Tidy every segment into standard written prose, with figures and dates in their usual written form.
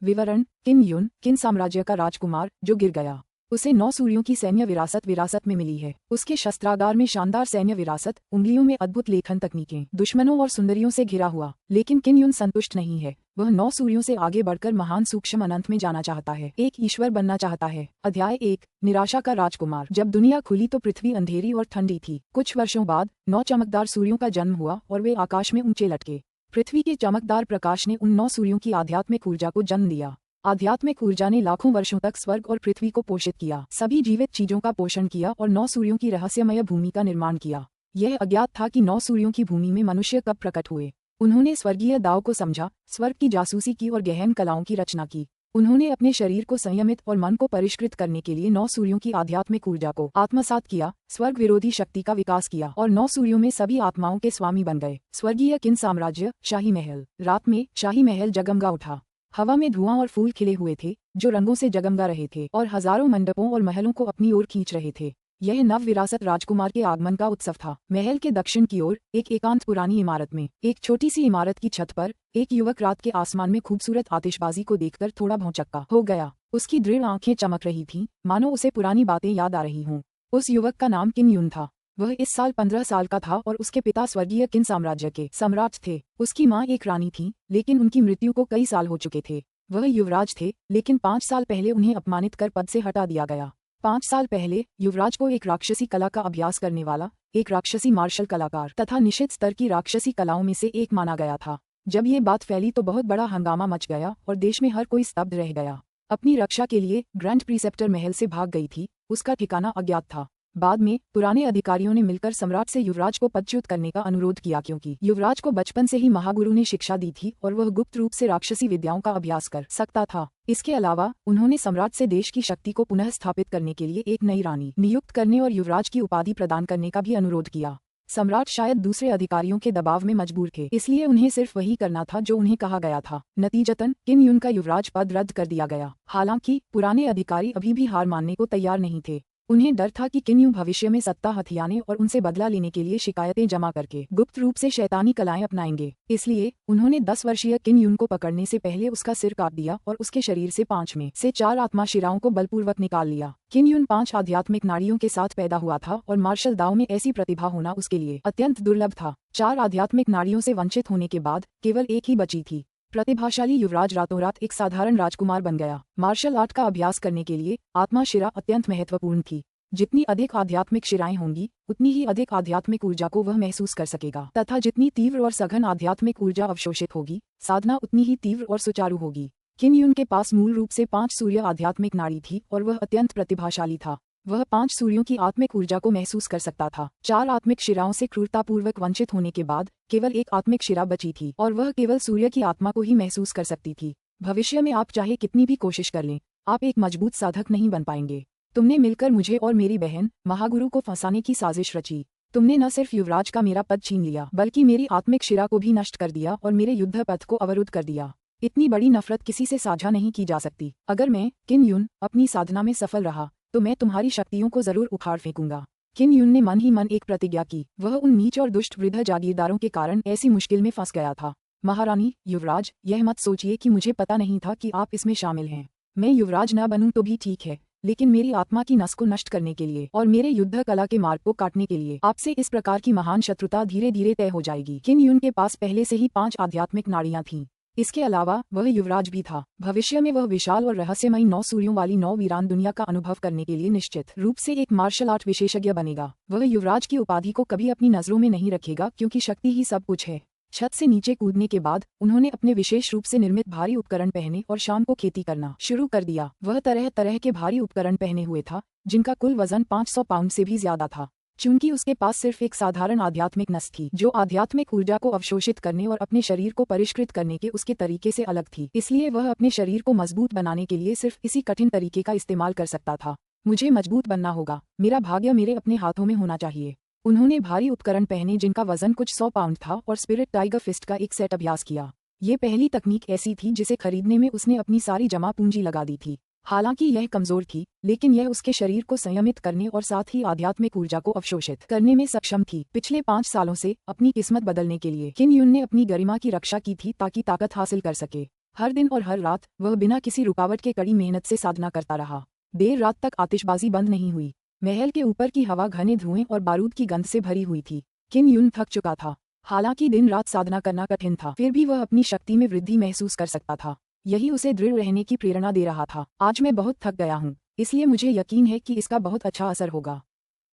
विवरण: किम युन, किन साम्राज्य का राजकुमार जो गिर गया। उसे 9 सूर्यों की सैन्य विरासत में मिली है। उसके शस्त्रागार में शानदार सैन्य विरासत, उंगलियों में अद्भुत लेखन तकनीकें, दुश्मनों और सुंदरियों से घिरा हुआ। लेकिन किम युन संतुष्ट नहीं है। वह 9 सूर्यों से आगे बढ़कर महान सूक्ष्म अनंत में जाना चाहता है। एक ईश्वर बनना चाहता है। अध्याय 1: निराशा का राजकुमार। जब दुनिया खुली तो पृथ्वी अंधेरी और ठंडी थी। कुछ वर्षों बाद 9 चमकदार सूर्यों का जन्म हुआ और वे आकाश में ऊंचे लटके। पृथ्वी के चमकदार प्रकाश ने उन 9 सूर्यों की आध्यात्मिक ऊर्जा को जन्म दिया। आध्यात्मिक ऊर्जा ने लाखों वर्षों तक स्वर्ग और पृथ्वी को पोषित किया, सभी जीवित चीजों का पोषण किया और 9 सूर्यों की रहस्यमय भूमि का निर्माण किया। यह अज्ञात था कि 9 सूर्यों की भूमि में मनुष्य कब प्रकट हुए। उन्होंने स्वर्गीय दाव को समझा, स्वर्ग की जासूसी की और गहन कलाओं की रचना की। उन्होंने अपने शरीर को संयमित और मन को परिष्कृत करने के लिए 9 सूर्यों की आध्यात्मिक ऊर्जा को आत्मसात किया, स्वर्ग विरोधी शक्ति का विकास किया और 9 सूर्यों में सभी आत्माओं के स्वामी बन गए। स्वर्गीय किन साम्राज्य, शाही महल। रात में शाही महल जगमगा उठा। हवा में धुआं और फूल खिले हुए थे जो रंगों से जगमगा रहे थे और हजारों मंडपों और महलों को अपनी ओर खींच रहे थे। यह नव विरासत राजकुमार के आगमन का उत्सव था। महल के दक्षिण की ओर एक एकांत पुरानी इमारत में, एक छोटी सी इमारत की छत पर, एक युवक रात के आसमान में खूबसूरत आतिशबाजी को देखकर थोड़ा भौंचक्का हो गया। उसकी दृढ़ आंखें चमक रही थीं, मानो उसे पुरानी बातें याद आ रही हों। उस युवक का नाम किम युन था। वह इस साल 15 साल का था और उसके पिता स्वर्गीय किन साम्राज्य के सम्राट थे। उसकी माँ एक रानी थी, लेकिन उनकी मृत्यु को कई साल हो चुके थे। वह युवराज थे, लेकिन 5 साल पहले उन्हें अपमानित कर पद से हटा दिया गया। 5 साल पहले युवराज को एक राक्षसी कला का अभ्यास करने वाला, एक राक्षसी मार्शल कलाकार तथा निश्चित स्तर की राक्षसी कलाओं में से एक माना गया था। जब ये बात फैली तो बहुत बड़ा हंगामा मच गया और देश में हर कोई स्तब्ध रह गया। अपनी रक्षा के लिए ग्रैंड प्रीसेप्टर महल से भाग गई थी, उसका ठिकाना अज्ञात था। बाद में पुराने अधिकारियों ने मिलकर सम्राट से युवराज को पदच्युत करने का अनुरोध किया, क्योंकि युवराज को बचपन से ही महागुरु ने शिक्षा दी थी और वह गुप्त रूप से राक्षसी विद्याओं का अभ्यास कर सकता था। इसके अलावा उन्होंने सम्राट से देश की शक्ति को पुनः स्थापित करने के लिए एक नई रानी नियुक्त करने और युवराज की उपाधि प्रदान करने का भी अनुरोध किया। सम्राट शायद दूसरे अधिकारियों के दबाव में मजबूर थे, इसलिए उन्हें सिर्फ वही करना था जो उन्हें कहा गया था। नतीजतन किम युन का युवराज पद रद्द कर दिया गया। हालांकि पुराने अधिकारी अभी भी हार मानने को तैयार नहीं थे। उन्हें डर था कि किम युन भविष्य में सत्ता हथियाने और उनसे बदला लेने के लिए शिकायतें जमा करके गुप्त रूप से शैतानी कलाएं अपनाएंगे। इसलिए उन्होंने 10 वर्षीय किम युन को पकड़ने से पहले उसका सिर काट दिया और उसके शरीर से 5 में से 4 आत्मा शिराओं को बलपूर्वक निकाल लिया। किम युन 5 आध्यात्मिक नाड़ियों के साथ पैदा हुआ था और मार्शल दाव में ऐसी प्रतिभा होना उसके लिए अत्यंत दुर्लभ था। 4 आध्यात्मिक नाड़ियों से वंचित होने के बाद केवल एक ही बची थी। प्रतिभाशाली युवराज रातों रात एक साधारण राजकुमार बन गया। मार्शल आर्ट का अभ्यास करने के लिए आत्मा शिरा अत्यंत महत्वपूर्ण थी। जितनी अधिक आध्यात्मिक शिराएं होंगी, उतनी ही अधिक आध्यात्मिक ऊर्जा को वह महसूस कर सकेगा तथा जितनी तीव्र और सघन आध्यात्मिक ऊर्जा अवशोषित होगी, साधना उतनी ही तीव्र और सुचारू होगी। किम युन के पास मूल रूप से 5 सूर्य आध्यात्मिक नाड़ी थी और वह अत्यंत प्रतिभाशाली था। वह 5 सूर्यों की आत्मिक ऊर्जा को महसूस कर सकता था। 4 आत्मिक शिराओं से क्रूरतापूर्वक वंचित होने के बाद केवल एक आत्मिक शिरा बची थी और वह केवल सूर्य की आत्मा को ही महसूस कर सकती थी। भविष्य में आप चाहे कितनी भी कोशिश कर लें, आप एक मजबूत साधक नहीं बन पाएंगे। तुमने मिलकर मुझे और मेरी बहन महागुरु को फंसाने की साजिश रची। तुमने न सिर्फ युवराज का मेरा पद छीन लिया, बल्कि मेरी आत्मिक शिरा को भी नष्ट कर दिया और मेरे युद्ध पथ को अवरुद्ध कर दिया। इतनी बड़ी नफरत किसी से साझा नहीं की जा सकती। अगर मैं, किम युन, अपनी साधना में सफल रहा तो मैं तुम्हारी शक्तियों को जरूर उखाड़ फेंकूंगा। किम युन ने मन ही मन एक प्रतिज्ञा की। वह उन नीच और दुष्ट वृद्ध जागीरदारों के कारण ऐसी मुश्किल में फंस गया था। महारानी, युवराज, यह मत सोचिए कि मुझे पता नहीं था कि आप इसमें शामिल हैं। मैं युवराज न बनूं तो भी ठीक है, लेकिन मेरी आत्मा की नस को नष्ट करने के लिए और मेरे युद्ध कला के मार्ग को काटने के लिए आपसे इस प्रकार की महान शत्रुता धीरे धीरे तय हो जाएगी। किम युन के पास पहले से ही 5 आध्यात्मिक नाड़ियां थीं। इसके अलावा वह युवराज भी था। भविष्य में वह विशाल और रहस्यमयी 9 सूर्यों वाली 9 वीरान दुनिया का अनुभव करने के लिए निश्चित रूप से एक मार्शल आर्ट विशेषज्ञ बनेगा। वह युवराज की उपाधि को कभी अपनी नजरों में नहीं रखेगा, क्योंकि शक्ति ही सब कुछ है। छत से नीचे कूदने के बाद उन्होंने अपने विशेष रूप से निर्मित भारी उपकरण पहने और शाम को खेती करना शुरू कर दिया। वह तरह तरह के भारी उपकरण पहने हुए था, जिनका कुल वजन 500 पाउंड से भी ज्यादा था। चूंकि उसके पास सिर्फ एक साधारण आध्यात्मिक नस थी, जो आध्यात्मिक ऊर्जा को अवशोषित करने और अपने शरीर को परिष्कृत करने के उसके तरीके से अलग थी, इसलिए वह अपने शरीर को मजबूत बनाने के लिए सिर्फ इसी कठिन तरीके का इस्तेमाल कर सकता था। मुझे मजबूत बनना होगा, मेरा भाग्य मेरे अपने हाथों में होना चाहिए। उन्होंने भारी उपकरण पहने जिनका वजन कुछ 100 पाउंड था और स्पिरिट टाइगर फिस्ट का एक सेट अभ्यास किया। ये पहली तकनीक ऐसी थी जिसे खरीदने में उसने अपनी सारी जमा पूंजी लगा दी थी। हालांकि यह कमजोर थी, लेकिन यह उसके शरीर को संयमित करने और साथ ही आध्यात्मिक ऊर्जा को अवशोषित करने में सक्षम थी। पिछले 5 सालों से अपनी किस्मत बदलने के लिए किम युन ने अपनी गरिमा की रक्षा की थी ताकि ताकत हासिल कर सके। हर दिन और हर रात वह बिना किसी रुकावट के कड़ी मेहनत से साधना करता रहा। देर रात तक आतिशबाजी बंद नहीं हुई। महल के ऊपर की हवा घने धुएं और बारूद की गंध से भरी हुई थी। किन युन थक चुका था। हालांकि दिन रात साधना करना कठिन था, फिर भी वह अपनी शक्ति में वृद्धि महसूस कर सकता था। यही उसे दृढ़ रहने की प्रेरणा दे रहा था। आज मैं बहुत थक गया हूँ, इसलिए मुझे यकीन है कि इसका बहुत अच्छा असर होगा।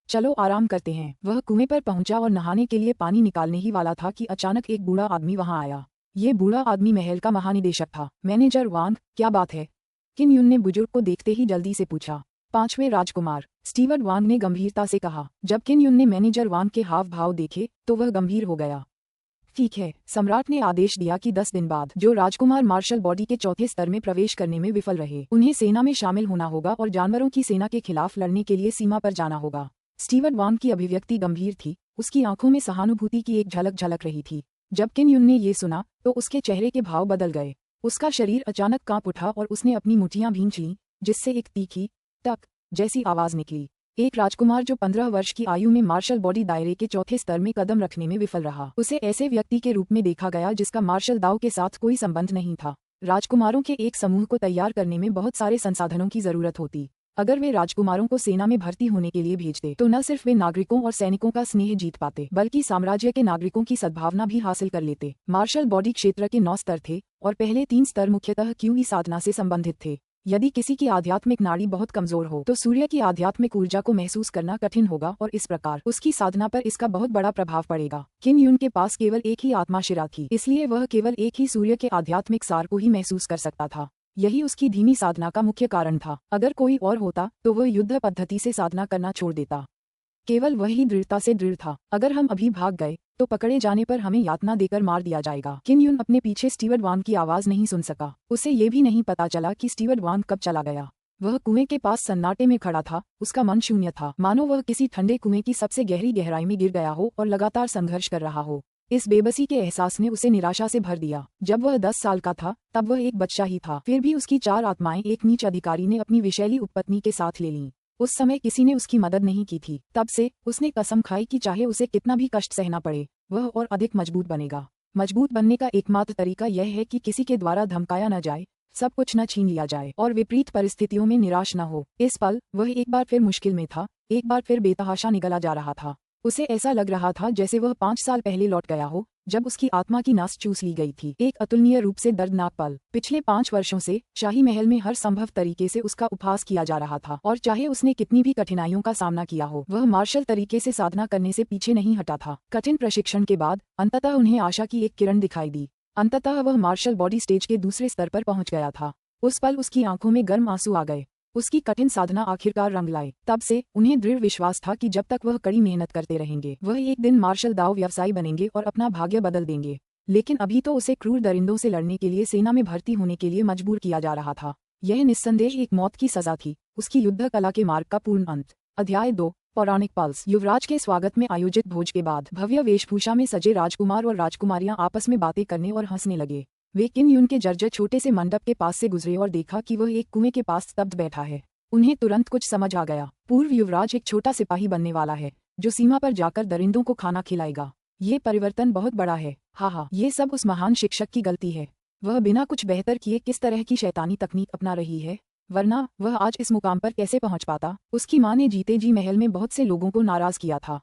चलो आराम करते हैं। वह कुएं पर पहुंचा और नहाने के लिए पानी निकालने ही वाला था कि अचानक एक बूढ़ा आदमी वहां आया। ये बूढ़ा आदमी महल का महानिदेशक था। मैनेजर वांग, क्या बात है? किन युन ने बुजुर्ग को देखते ही जल्दी से पूछा। 5वें राजकुमार, स्टीवर्ट वांग ने गंभीरता से कहा। जब किन युन ने मैनेजर वांग के हाव भाव देखे तो वह गंभीर हो गया। ठीक है, सम्राट ने आदेश दिया कि 10 दिन बाद जो राजकुमार मार्शल बॉडी के चौथे स्तर में प्रवेश करने में विफल रहे उन्हें सेना में शामिल होना होगा और जानवरों की सेना के खिलाफ लड़ने के लिए सीमा पर जाना होगा। स्टीवर्ट वांग की अभिव्यक्ति गंभीर थी, उसकी आंखों में सहानुभूति की एक झलक झलक रही थी। जब किन युन ने ये सुना तो उसके चेहरे के भाव बदल गए। उसका शरीर अचानक कांप उठा और उसने अपनी मुट्ठियां भींच लीं, जिससे एक तीखी टक जैसी आवाज निकली। एक राजकुमार जो 15 वर्ष की आयु में मार्शल बॉडी दायरे के चौथे स्तर में कदम रखने में विफल रहा, उसे ऐसे व्यक्ति के रूप में देखा गया जिसका मार्शल दाव के साथ कोई संबंध नहीं था। राजकुमारों के एक समूह को तैयार करने में बहुत सारे संसाधनों की जरूरत होती। अगर वे राजकुमारों को सेना में भर्ती होने के लिए भेजते तो न सिर्फ वे नागरिकों और सैनिकों का स्नेह जीत पाते, बल्कि साम्राज्य के नागरिकों की सद्भावना भी हासिल कर लेते। मार्शल बॉडी क्षेत्र के 9 स्तर थे और पहले 3 स्तर मुख्यतः क्यूई साधना से संबंधित थे। यदि किसी की आध्यात्मिक नाड़ी बहुत कमजोर हो तो सूर्य की आध्यात्मिक ऊर्जा को महसूस करना कठिन होगा और इस प्रकार उसकी साधना पर इसका बहुत बड़ा प्रभाव पड़ेगा। किन युन के पास केवल एक ही आत्मा शिरा थी, इसलिए वह केवल एक ही सूर्य के आध्यात्मिक सार को ही महसूस कर सकता था। यही उसकी धीमी साधना का मुख्य कारण था। अगर कोई और होता तो वह युद्ध पद्धति से साधना करना छोड़ देता। केवल वही दृढ़ता से दृढ़ था। अगर हम अभी भाग गए तो पकड़े जाने पर हमें यातना देकर मार दिया जाएगा। किन युन अपने पीछे स्टीवर्ट वांग की आवाज नहीं सुन सका। उसे ये भी नहीं पता चला कि स्टीवर्ट वांग कब चला गया। वह कुएं के पास सन्नाटे में खड़ा था, उसका मन शून्य था, मानो वह किसी ठंडे कुएं की सबसे गहरी गहराई में गिर गया हो और लगातार संघर्ष कर रहा हो। इस बेबसी के एहसास ने उसे निराशा से भर दिया। जब वह 10 साल का था तब वह एक बच्चा ही था, फिर भी उसकी 4 आत्माएं एक नीच अधिकारी ने अपनी विषैली उपपत्नी के साथ ले लीं। उस समय किसी ने उसकी मदद नहीं की थी। तब से उसने कसम खाई कि चाहे उसे कितना भी कष्ट सहना पड़े वह और अधिक मजबूत बनेगा। मजबूत बनने का एकमात्र तरीका यह है कि किसी के द्वारा धमकाया न जाए, सब कुछ न छीन लिया जाए और विपरीत परिस्थितियों में निराश न हो। इस पल वह एक बार फिर मुश्किल में था, एक बार फिर बेतहाशा निगला जा रहा था। उसे ऐसा लग रहा था जैसे वह 5 साल पहले लौट गया हो, जब उसकी आत्मा की नास चूस ली गई थी। एक अतुलनीय रूप से दर्दनाक पल। पिछले 5 वर्षों से शाही महल में हर संभव तरीके से उसका उपहास किया जा रहा था और चाहे उसने कितनी भी कठिनाइयों का सामना किया हो, वह मार्शल तरीके से साधना करने से पीछे नहीं हटा था। कठिन प्रशिक्षण के बाद अंततः उन्हें आशा की एक किरण दिखाई दी। अंततः वह मार्शल बॉडी स्टेज के दूसरे स्तर पर पहुंच गया था। उस पल उसकी आंखों में गर्म आंसू आ गए। उसकी कठिन साधना आखिरकार रंग लाई। तब से उन्हें दृढ़ विश्वास था कि जब तक वह कड़ी मेहनत करते रहेंगे वह एक दिन मार्शल दाव व्यवसायी बनेंगे और अपना भाग्य बदल देंगे। लेकिन अभी तो उसे क्रूर दरिंदों से लड़ने के लिए सेना में भर्ती होने के लिए मजबूर किया जा रहा था। यह निस्संदेह एक मौत की सजा थी, उसकी युद्ध कला के मार्ग का पूर्ण अंत। अध्याय 2 पौराणिक पल्स। युवराज के स्वागत में आयोजित भोज के बाद भव्य वेशभूषा में सजे राजकुमार और राजकुमारियां आपस में बातें करने और हंसने लगे। वे किन युन के जर्जर छोटे से मंडप के पास से गुजरे और देखा कि वह एक कुएं के पास स्तब्ध बैठा है। उन्हें तुरंत कुछ समझ आ गया। पूर्व युवराज एक छोटा सिपाही बनने वाला है जो सीमा पर जाकर दरिंदों को खाना खिलाएगा। ये परिवर्तन बहुत बड़ा है। हाँ, ये सब उस महान शिक्षक की गलती है। वह बिना कुछ बेहतर किए किस तरह की शैतानी तकनीक अपना रही है, वरना वह आज इस मुकाम पर कैसे पहुंच पाता। उसकी मां ने जीते जी महल में बहुत से लोगों को नाराज किया था।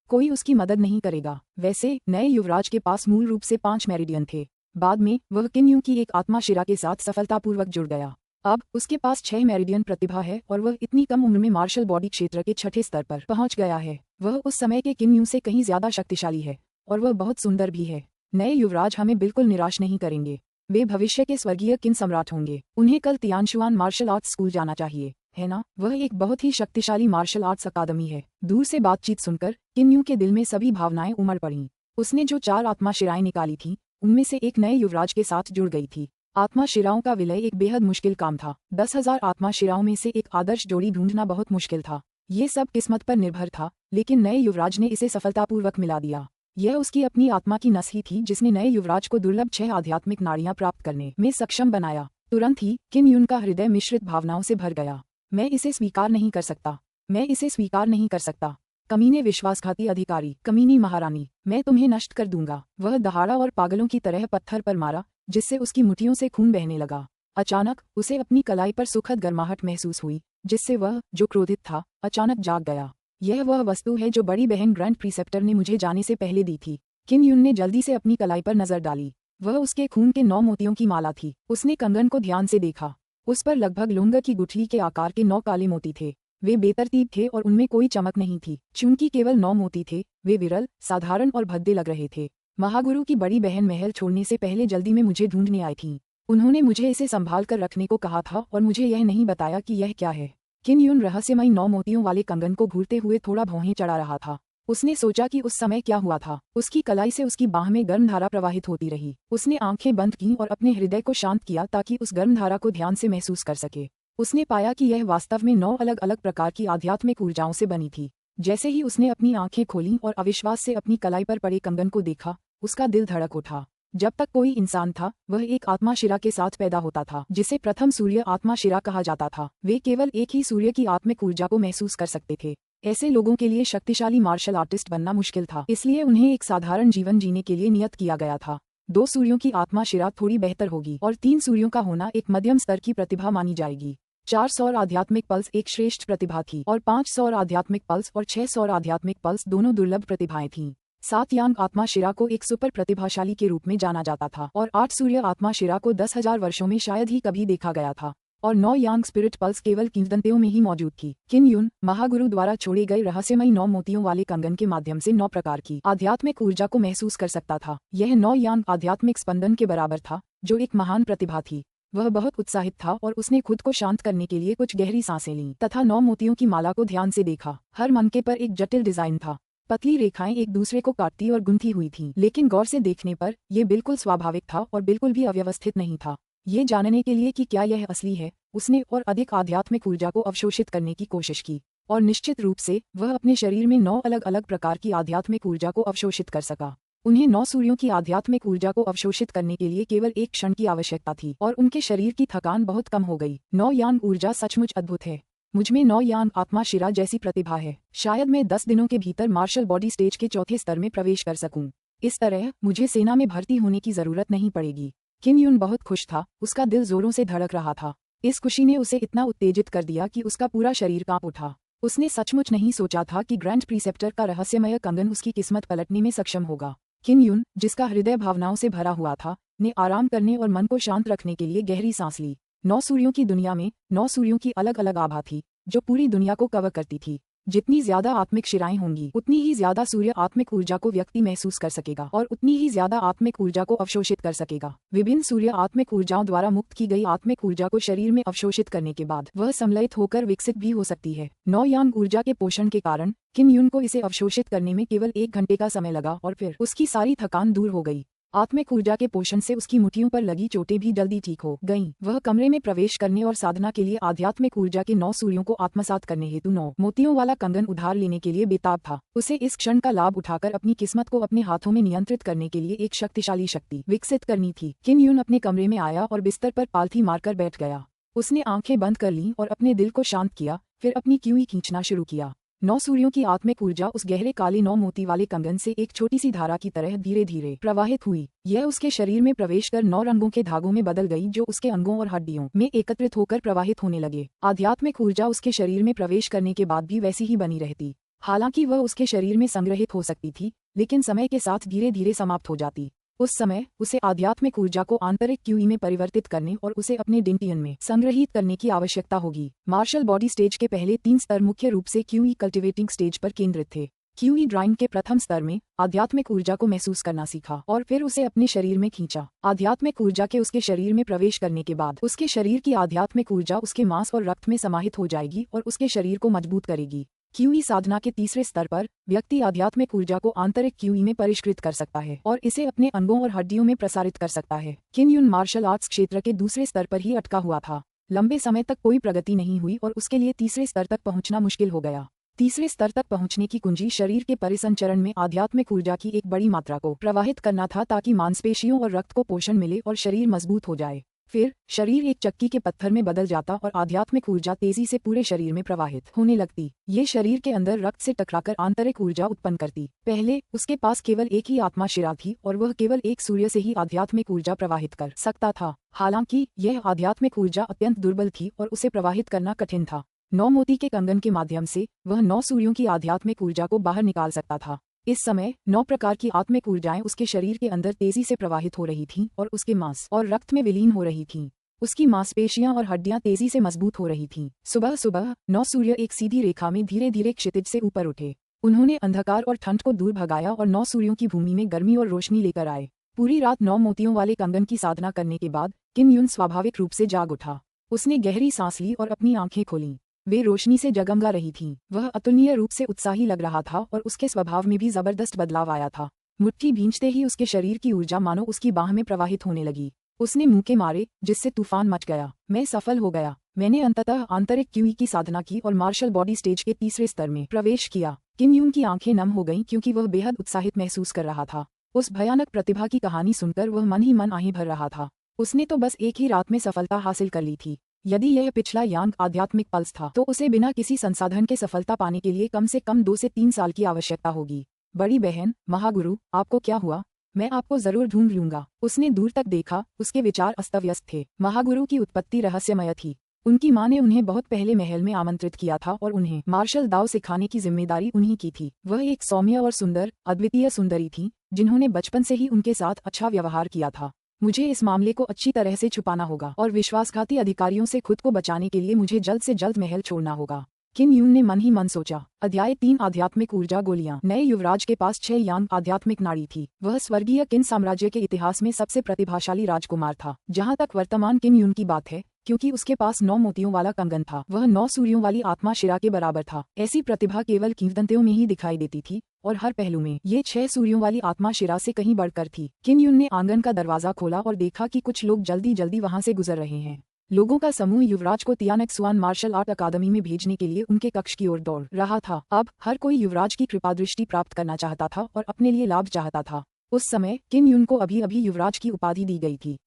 कोई उसकी मदद नहीं करेगा। वैसे नए युवराज के पास मूल रूप से 5 मेरिडियन थे। बाद में वह किन युन की एक आत्मा शिरा के साथ सफलतापूर्वक जुड़ गया। अब उसके पास 6 मेरिडियन प्रतिभा है और वह इतनी कम उम्र में मार्शल बॉडी क्षेत्र के 6ठे स्तर पर पहुंच गया है। वह उस समय के किन युन से कहीं ज्यादा शक्तिशाली है और वह बहुत सुंदर भी है। नए युवराज हमें बिल्कुल निराश नहीं करेंगे। वे भविष्य के स्वर्गीय किन सम्राट होंगे। उन्हें कल तियानशुआन मार्शल आर्ट्स स्कूल जाना चाहिए, है ना? वह एक बहुत ही शक्तिशाली मार्शल आर्ट्स अकादमी है। दूर से बातचीत सुनकर किन युन के दिल में सभी भावनाएं उमड़ पड़ीं। उसने जो 4 आत्मा शिराएं निकाली थीं, उनमें से एक नए युवराज के साथ जुड़ गई थी। आत्मा शिराओं का विलय एक बेहद मुश्किल काम था। 10,000 आत्मा शिराओं में से एक आदर्श जोड़ी ढूंढना बहुत मुश्किल था। ये सब किस्मत पर निर्भर था, लेकिन नए युवराज ने इसे सफलतापूर्वक मिला दिया। यह उसकी अपनी आत्मा की नस ही थी जिसने नए युवराज को दुर्लभ 6 आध्यात्मिक नाड़ियां प्राप्त करने में सक्षम बनाया। तुरंत ही किन युन का हृदय मिश्रित भावनाओं से भर गया। मैं इसे स्वीकार नहीं कर सकता, मैं इसे स्वीकार नहीं कर सकता। कमीने विश्वासघाती अधिकारी, कमीनी महारानी, मैं तुम्हें नष्ट कर दूंगा। वह दहाड़ा और पागलों की तरह पत्थर पर मारा, जिससे उसकी मुट्ठियों से खून बहने लगा। अचानक उसे अपनी कलाई पर सुखद गर्माहट महसूस हुई, जिससे वह, जो क्रोधित था, अचानक जाग गया। यह वह वस्तु है जो बड़ी बहन ग्रैंड प्रीसेप्टर ने मुझे जाने से पहले दी थी। किन यून ने जल्दी से अपनी कलाई पर नजर डाली। वह उसके खून के 9 मोतियों की माला थी। उसने कंगन को ध्यान से देखा। उस पर लगभग लौंग की गुठली के आकार के 9 काले मोती थे। वे बेतरतीब थे और उनमें कोई चमक नहीं थी। चूंकि केवल 9 मोती थे, वे विरल, साधारण और भद्दे लग रहे थे। महागुरु की बड़ी बहन महल छोड़ने से पहले जल्दी में मुझे ढूंढने आई थी। उन्होंने मुझे इसे संभाल कर रखने को कहा था और मुझे यह नहीं बताया कि यह क्या है। किन यून रहस्यमयी 9 मोतियों वाले कंगन को घूरते हुए थोड़ा भौहें चढ़ा रहा था। उसने सोचा कि उस समय क्या हुआ था। उसकी कलाई से उसकी बाह में गर्म धारा प्रवाहित होती रही। उसने आंखें बंद की और अपने हृदय को शांत किया ताकि उस गर्म धारा को ध्यान से महसूस कर सके। उसने पाया कि यह वास्तव में 9 अलग अलग प्रकार की आध्यात्मिक ऊर्जाओं से बनी थी। जैसे ही उसने अपनी आंखें खोलीं और अविश्वास से अपनी कलाई पर पड़े कंगन को देखा, उसका दिल धड़क उठा। जब तक कोई इंसान था, वह एक आत्मा शिरा के साथ पैदा होता था, जिसे प्रथम सूर्य आत्मा शिरा कहा जाता था। वे केवल एक ही सूर्य की आत्मिक ऊर्जा को महसूस कर सकते थे। ऐसे लोगों के लिए शक्तिशाली मार्शल आर्टिस्ट बनना मुश्किल था, इसलिए उन्हें एक साधारण जीवन जीने के लिए नियत किया गया था। 2 सूर्यों की आत्मा शिरा थोड़ी बेहतर होगी और 3 सूर्यों का होना एक मध्यम स्तर की प्रतिभा मानी जाएगी। 4 सौर आध्यात्मिक पल्स एक श्रेष्ठ प्रतिभा थी और 5 सौर आध्यात्मिक पल्स और 6 सौर आध्यात्मिक पल्स दोनों दुर्लभ प्रतिभाएं थीं। 7 यांग आत्मा शिरा को एक सुपर प्रतिभाशाली के रूप में जाना जाता था और 8 सूर्य आत्मा शिरा को 10,000 वर्षों में शायद ही कभी देखा गया था और 9 यांग स्पिरिट पल्स केवल किंवदंतियों में ही मौजूद थी। किन यून महागुरु द्वारा छोड़े गए रहस्यमयी 9 मोतियों वाले कंगन के माध्यम से 9 प्रकार की आध्यात्मिक ऊर्जा को महसूस कर सकता था। यह 9 यांग आध्यात्मिक स्पंदन के बराबर था, जो एक महान प्रतिभा थी। वह बहुत उत्साहित था और उसने खुद को शांत करने के लिए कुछ गहरी सांसें लीं तथा 9 मोतियों की माला को ध्यान से देखा। हर मनके पर एक जटिल डिजाइन था। पतली रेखाएं एक दूसरे को काटती और गुंथी हुई थीं, लेकिन गौर से देखने पर यह बिल्कुल स्वाभाविक था और बिल्कुल भी अव्यवस्थित नहीं था। ये जानने के लिए कि क्या यह असली है, उसने और अधिक आध्यात्मिक ऊर्जा को अवशोषित करने की कोशिश की और निश्चित रूप से वह अपने शरीर में 9 अलग अलग प्रकार की आध्यात्मिक ऊर्जा को अवशोषित कर सका। उन्हें 9 सूर्यों की आध्यात्मिक ऊर्जा को अवशोषित करने के लिए केवल एक क्षण की आवश्यकता थी और उनके शरीर की थकान बहुत कम हो गई। 9 यांग ऊर्जा सचमुच अद्भुत है। मुझमें 9 यांग आत्मा शिरा जैसी प्रतिभा है। शायद मैं 10 दिनों के भीतर मार्शल बॉडी स्टेज के चौथे स्तर में प्रवेश कर सकूं। इस तरह मुझे सेना में भर्ती होने की जरूरत नहीं पड़ेगी। किन यून बहुत खुश था, उसका दिल जोरों से धड़क रहा था। इस खुशी ने उसे इतना उत्तेजित कर दिया कि उसका पूरा शरीर कांप उठा। उसने सचमुच नहीं सोचा था कि ग्रैंड प्रीसेप्टर का रहस्यमय कंगन उसकी किस्मत पलटने में सक्षम होगा। किन यून, जिसका हृदय भावनाओं से भरा हुआ था, ने आराम करने और मन को शांत रखने के लिए गहरी सांस ली। 9 सूर्यों की दुनिया में 9 सूर्यों की अलग अलग आभा थी, जो पूरी दुनिया को कवर करती थी। जितनी ज्यादा आत्मिक शिराएं होंगी, उतनी ही ज्यादा सूर्य आत्मिक ऊर्जा को व्यक्ति महसूस कर सकेगा और उतनी ही ज्यादा आत्मिक ऊर्जा को अवशोषित कर सकेगा। विभिन्न सूर्य आत्मिक ऊर्जाओं द्वारा मुक्त की गई आत्मिक ऊर्जा को शरीर में अवशोषित करने के बाद वह सम्मिलित होकर विकसित भी हो सकती है। 9 यांग ऊर्जा के पोषण के कारण किन यून को इसे अवशोषित करने में केवल 1 घंटे का समय लगा और फिर उसकी सारी थकान दूर हो गई। आत्मिक ऊर्जा के पोषण से उसकी मुट्ठियों पर लगी चोटें भी जल्दी ठीक हो गईं। वह कमरे में प्रवेश करने और साधना के लिए आध्यात्मिक ऊर्जा के 9 सूर्यों को आत्मसात करने हेतु 9 मोतियों वाला कंगन उधार लेने के लिए बेताब था। उसे इस क्षण का लाभ उठाकर अपनी किस्मत को अपने हाथों में नियंत्रित करने के लिए एक शक्तिशाली शक्ति विकसित करनी थी। किन यून अपने कमरे में आया और बिस्तर पर पालथी मारकर बैठ गया। उसने आंखें बंद कर लीं और अपने दिल को शांत किया, फिर अपनी क्यूई खींचना शुरू किया। 9 सूर्यों की आत्मिक ऊर्जा उस गहरे काले 9 मोती वाले कंगन से एक छोटी सी धारा की तरह धीरे धीरे प्रवाहित हुई। यह उसके शरीर में प्रवेश कर 9 रंगों के धागों में बदल गई, जो उसके अंगों और हड्डियों में एकत्रित होकर प्रवाहित होने लगे। आध्यात्मिक ऊर्जा उसके शरीर में प्रवेश करने के बाद भी वैसी ही बनी रहती। हालांकि वह उसके शरीर में संग्रहित हो सकती थी, लेकिन समय के साथ धीरे धीरे समाप्त हो जाती। उस समय उसे आध्यात्मिक ऊर्जा को आंतरिक क्यूई में परिवर्तित करने और उसे अपने डेंटियन में संग्रहित करने की आवश्यकता होगी। मार्शल बॉडी स्टेज के पहले 3 स्तर मुख्य रूप से क्यूई कल्टिवेटिंग स्टेज पर केंद्रित थे। क्यूई ड्राइंग के प्रथम स्तर में आध्यात्मिक ऊर्जा को महसूस करना सीखा और फिर उसे अपने शरीर में खींचा। आध्यात्मिक ऊर्जा के उसके शरीर में प्रवेश करने के बाद उसके शरीर की आध्यात्मिक ऊर्जा उसके मांस और रक्त में समाहित हो जाएगी और उसके शरीर को मजबूत करेगी। क्यूई साधना के तीसरे स्तर पर व्यक्ति आध्यात्मिक ऊर्जा को आंतरिक क्यूई में परिष्कृत कर सकता है और इसे अपने अंगों और हड्डियों में प्रसारित कर सकता है। किन यून मार्शल आर्ट्स क्षेत्र के दूसरे स्तर पर ही अटका हुआ था। लंबे समय तक कोई प्रगति नहीं हुई और उसके लिए तीसरे स्तर तक पहुंचना मुश्किल हो गया। तीसरे स्तर तक पहुंचने की कुंजी शरीर के परिसंचरण में आध्यात्मिक ऊर्जा की एक बड़ी मात्रा को प्रवाहित करना था, ताकि मांसपेशियों और रक्त को पोषण मिले और शरीर मजबूत हो जाए। फिर शरीर एक चक्की के पत्थर में बदल जाता और आध्यात्मिक ऊर्जा तेजी से पूरे शरीर में प्रवाहित होने लगती। ये शरीर के अंदर रक्त से टकराकर आंतरिक ऊर्जा उत्पन्न करती। पहले उसके पास केवल एक ही आत्मा शिरा थी और वह केवल एक सूर्य से ही आध्यात्मिक ऊर्जा प्रवाहित कर सकता था। हालांकि यह आध्यात्मिक ऊर्जा अत्यंत दुर्बल थी और उसे प्रवाहित करना कठिन था। 9 मोती के कंगन के माध्यम से वह 9 सूर्यों की आध्यात्मिक ऊर्जा को बाहर निकाल सकता था। इस समय 9 प्रकार की आत्मिक ऊर्जाएं उसके शरीर के अंदर तेजी से प्रवाहित हो रही थीं और उसके मांस और रक्त में विलीन हो रही थीं। उसकी मांसपेशियां और हड्डियां तेजी से मजबूत हो रही थीं। सुबह सुबह 9 सूर्य एक सीधी रेखा में धीरे धीरे क्षितिज से ऊपर उठे। उन्होंने अंधकार और ठंड को दूर भगाया और 9 सूर्यों की भूमि में गर्मी और रोशनी लेकर आए। पूरी रात 9 मोतियों वाले कंगन की साधना करने के बाद किम युन स्वाभाविक रूप से जाग उठा। उसने गहरी सांस ली और अपनी आंखें खोलीं। वे रोशनी से जगमगा रही थीं। वह अतुलनीय रूप से उत्साही लग रहा था और उसके स्वभाव में भी जबरदस्त बदलाव आया था। मुट्ठी भींचते ही उसके शरीर की ऊर्जा मानो उसकी बाह में प्रवाहित होने लगी। उसने मुंके मारे जिससे तूफान मच गया। मैं सफल हो गया। मैंने अंततः आंतरिक क्यूई की साधना की और मार्शल बॉडी स्टेज के तीसरे स्तर में प्रवेश किया। किम यून की आंखें नम हो गईं क्योंकि वह बेहद उत्साहित महसूस कर रहा था। उस भयानक प्रतिभा की कहानी सुनकर वह मन ही मन आहें भर रहा था। उसने तो बस एक ही रात में सफलता हासिल कर ली थी। यदि यह पिछला यांग आध्यात्मिक पल्स था तो उसे बिना किसी संसाधन के सफलता पाने के लिए कम से कम 2 से 3 साल की आवश्यकता होगी। बड़ी बहन, महागुरु, आपको क्या हुआ? मैं आपको जरूर ढूंढ लूंगा। उसने दूर तक देखा। उसके विचार अस्तव्यस्त थे। महागुरु की उत्पत्ति रहस्यमय थी। उनकी मां ने उन्हें बहुत पहले महल में आमंत्रित किया था और उन्हें मार्शल दाव सिखाने की जिम्मेदारी उन्हीं की थी। वह एक सौम्य और सुंदर, अद्वितीय सुंदरी थी जिन्होंने बचपन से ही उनके साथ अच्छा व्यवहार किया था। मुझे इस मामले को अच्छी तरह से छुपाना होगा और विश्वासघाती अधिकारियों से खुद को बचाने के लिए मुझे जल्द से जल्द महल छोड़ना होगा। किम यून ने मन ही मन सोचा। अध्याय 3 आध्यात्मिक ऊर्जा गोलियां। नए युवराज के पास 6 यांग आध्यात्मिक नाड़ी थी। वह स्वर्गीय किन साम्राज्य के इतिहास में सबसे प्रतिभाशाली राजकुमार था। जहां तक वर्तमान किम यून की बात है, क्योंकि उसके पास 9 मोतियों वाला कंगन था, वह 9 सूर्यों वाली आत्मा शिरा के बराबर था। ऐसी प्रतिभा केवल किंवदंतियों में ही दिखाई देती थी और हर पहलू में ये 6 सूर्यों वाली आत्मा शिरा से कहीं बढ़कर थी। किम यून ने आंगन का दरवाजा खोला और देखा कि कुछ लोग जल्दी जल्दी वहां से गुजर रहे हैं। लोगों का समूह युवराज को तियानक्सुआन मार्शल आर्ट अकादमी में भेजने के लिए उनके कक्ष की ओर दौड़ रहा था। अब हर कोई युवराज की कृपा दृष्टि प्राप्त करना चाहता था और अपने लिए लाभ चाहता था। उस समय किम यून को अभी अभी युवराज की उपाधि दी गई थी।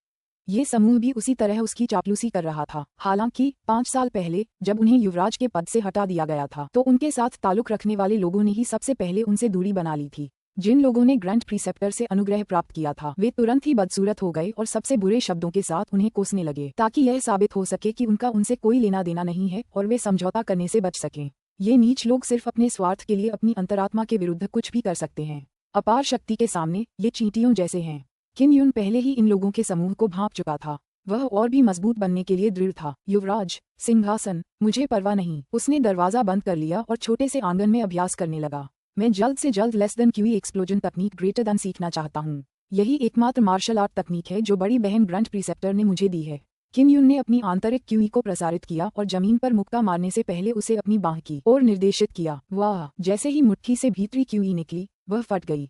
ये समूह भी उसी तरह उसकी चापलूसी कर रहा था। हालांकि 5 साल पहले जब उन्हें युवराज के पद से हटा दिया गया था तो उनके साथ ताल्लुक रखने वाले लोगों ने ही सबसे पहले उनसे दूरी बना ली थी। जिन लोगों ने ग्रैंड प्रीसेप्टर से अनुग्रह प्राप्त किया था वे तुरंत ही बदसूरत हो गए और सबसे बुरे शब्दों के साथ उन्हें कोसने लगे ताकि यह साबित हो सके कि उनका उनसे कोई लेना देना नहीं है और वे समझौता करने से बच सकें। ये नीच लोग सिर्फ अपने स्वार्थ के लिए अपनी अंतरात्मा के विरुद्ध कुछ भी कर सकते हैं। अपार शक्ति के सामने ये चींटियों जैसे हैं। किम यून पहले ही इन लोगों के समूह को भांप चुका था। वह और भी मजबूत बनने के लिए दृढ़ था। युवराज, सिंहासन, मुझे परवाह नहीं। उसने दरवाजा बंद कर लिया और छोटे से आंगन में अभ्यास करने लगा। मैं जल्द से जल्द लेस देन क्यूई एक्सप्लोजन तकनीक ग्रेटर देन सीखना चाहता हूँ। यही एकमात्र मार्शल आर्ट तकनीक है जो बड़ी बहन ग्रैंड प्रीसेप्टर ने मुझे दी है। किम यून ने अपनी आंतरिक क्यूई को प्रसारित किया और जमीन पर मुक्का मारने से पहले उसे अपनी बाह की ओर निर्देशित किया। वाह! जैसे ही मुट्ठी से भीतरी क्यूई निकली, वह फट गई।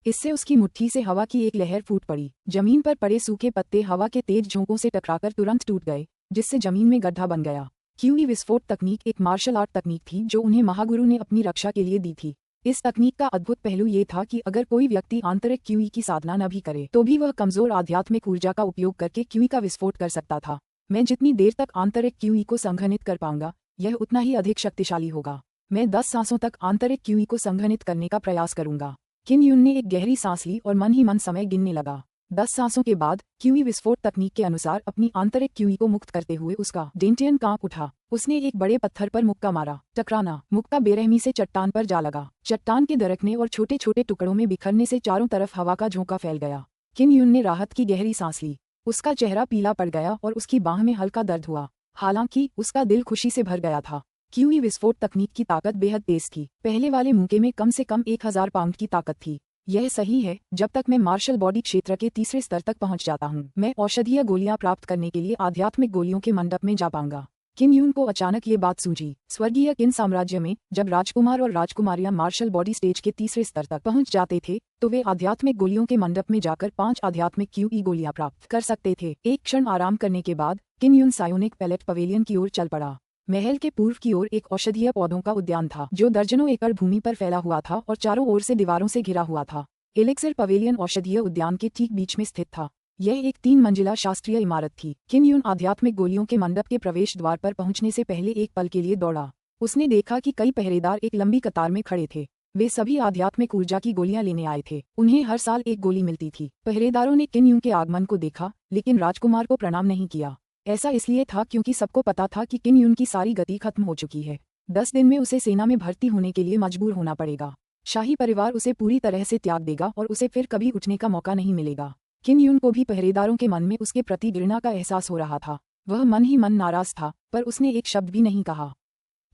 इससे उसकी मुट्ठी से हवा की एक लहर फूट पड़ी। जमीन पर पड़े सूखे पत्ते हवा के तेज झोंकों से टकराकर तुरंत टूट गए, जिससे जमीन में गड्ढा बन गया। क्यूई विस्फोट तकनीक एक मार्शल आर्ट तकनीक थी जो उन्हें महागुरु ने अपनी रक्षा के लिए दी थी। इस तकनीक का अद्भुत पहलू ये था कि अगर कोई व्यक्ति आंतरिक क्यूई की साधना न भी करे तो भी वह कमजोर आध्यात्मिक ऊर्जा का उपयोग करके क्यूई का विस्फोट कर सकता था। मैं जितनी देर तक आंतरिक क्यूई को संघनित कर पाऊंगा, यह उतना ही अधिक शक्तिशाली होगा। मैं 10 सांसों तक आंतरिक क्यूई को संघनित करने का प्रयास करूंगा। किम यून ने एक गहरी सांस ली और मन ही मन समय गिनने लगा। 10 सांसों के बाद क्यूई विस्फोट तकनीक के अनुसार अपनी आंतरिक क्यूई को मुक्त करते हुए उसका डेंटियन कांप उठा। उसने एक बड़े पत्थर पर मुक्का मारा। टकराना। मुक्का बेरहमी से चट्टान पर जा लगा। चट्टान के दरकने और छोटे छोटे टुकड़ों में बिखरने से चारों तरफ हवा का झोंका फैल गया। किम यून ने राहत की गहरी सांस ली। उसका चेहरा पीला पड़ गया और उसकी बाह में हल्का दर्द हुआ। हालांकि उसका दिल खुशी से भर गया था। क्यूई विस्फोट तकनीक की ताकत बेहद तेज थी। पहले वाले मुक्के में कम से कम 1000 पाउंड की ताकत थी। यह सही है। जब तक मैं मार्शल बॉडी क्षेत्र के तीसरे स्तर तक पहुंच जाता हूं, मैं औषधीय गोलियां प्राप्त करने के लिए आध्यात्मिक गोलियों के मंडप में जा पाऊंगा। किम यून को अचानक ये बात सूझी। स्वर्गीय किन साम्राज्य में जब राजकुमार और राजकुमारियां मार्शल बॉडी स्टेज के तीसरे स्तर तक पहुंच जाते थे तो वे आध्यात्मिक गोलियों के मंडप में जाकर 5 आध्यात्मिक क्यूई गोलियां प्राप्त कर सकते थे। एक क्षण आराम करने के बाद किम यून सायोनिक पैलेट पवेलियन की ओर चल पड़ा। महल के पूर्व की ओर एक औषधीय पौधों का उद्यान था जो दर्जनों एकड़ भूमि पर फैला हुआ था और चारों ओर से दीवारों से घिरा हुआ था। एलेक्सिर पवेलियन औषधीय उद्यान के ठीक बीच में स्थित था। यह एक 3 मंजिला शास्त्रीय इमारत थी। किन यून आध्यात्मिक गोलियों के मंडप के प्रवेश द्वार पर पहुंचने से पहले एक पल के लिए दौड़ा। उसने देखा कि कई पहरेदार एक लंबी कतार में खड़े थे। वे सभी आध्यात्मिक ऊर्जा की गोलियां लेने आए थे। उन्हें हर साल एक गोली मिलती थी। पहरेदारों ने किन यून के आगमन को देखा, लेकिन राजकुमार को प्रणाम नहीं किया। ऐसा इसलिए था क्योंकि सबको पता था कि किन यून की सारी गति खत्म हो चुकी है। 10 दिन में उसे सेना में भर्ती होने के लिए मजबूर होना पड़ेगा। शाही परिवार उसे पूरी तरह से त्याग देगा और उसे फिर कभी उठने का मौका नहीं मिलेगा। किन यून को भी पहरेदारों के मन में उसके प्रति घृणा का एहसास हो रहा था। वह मन ही मन नाराज था, पर उसने एक शब्द भी नहीं कहा।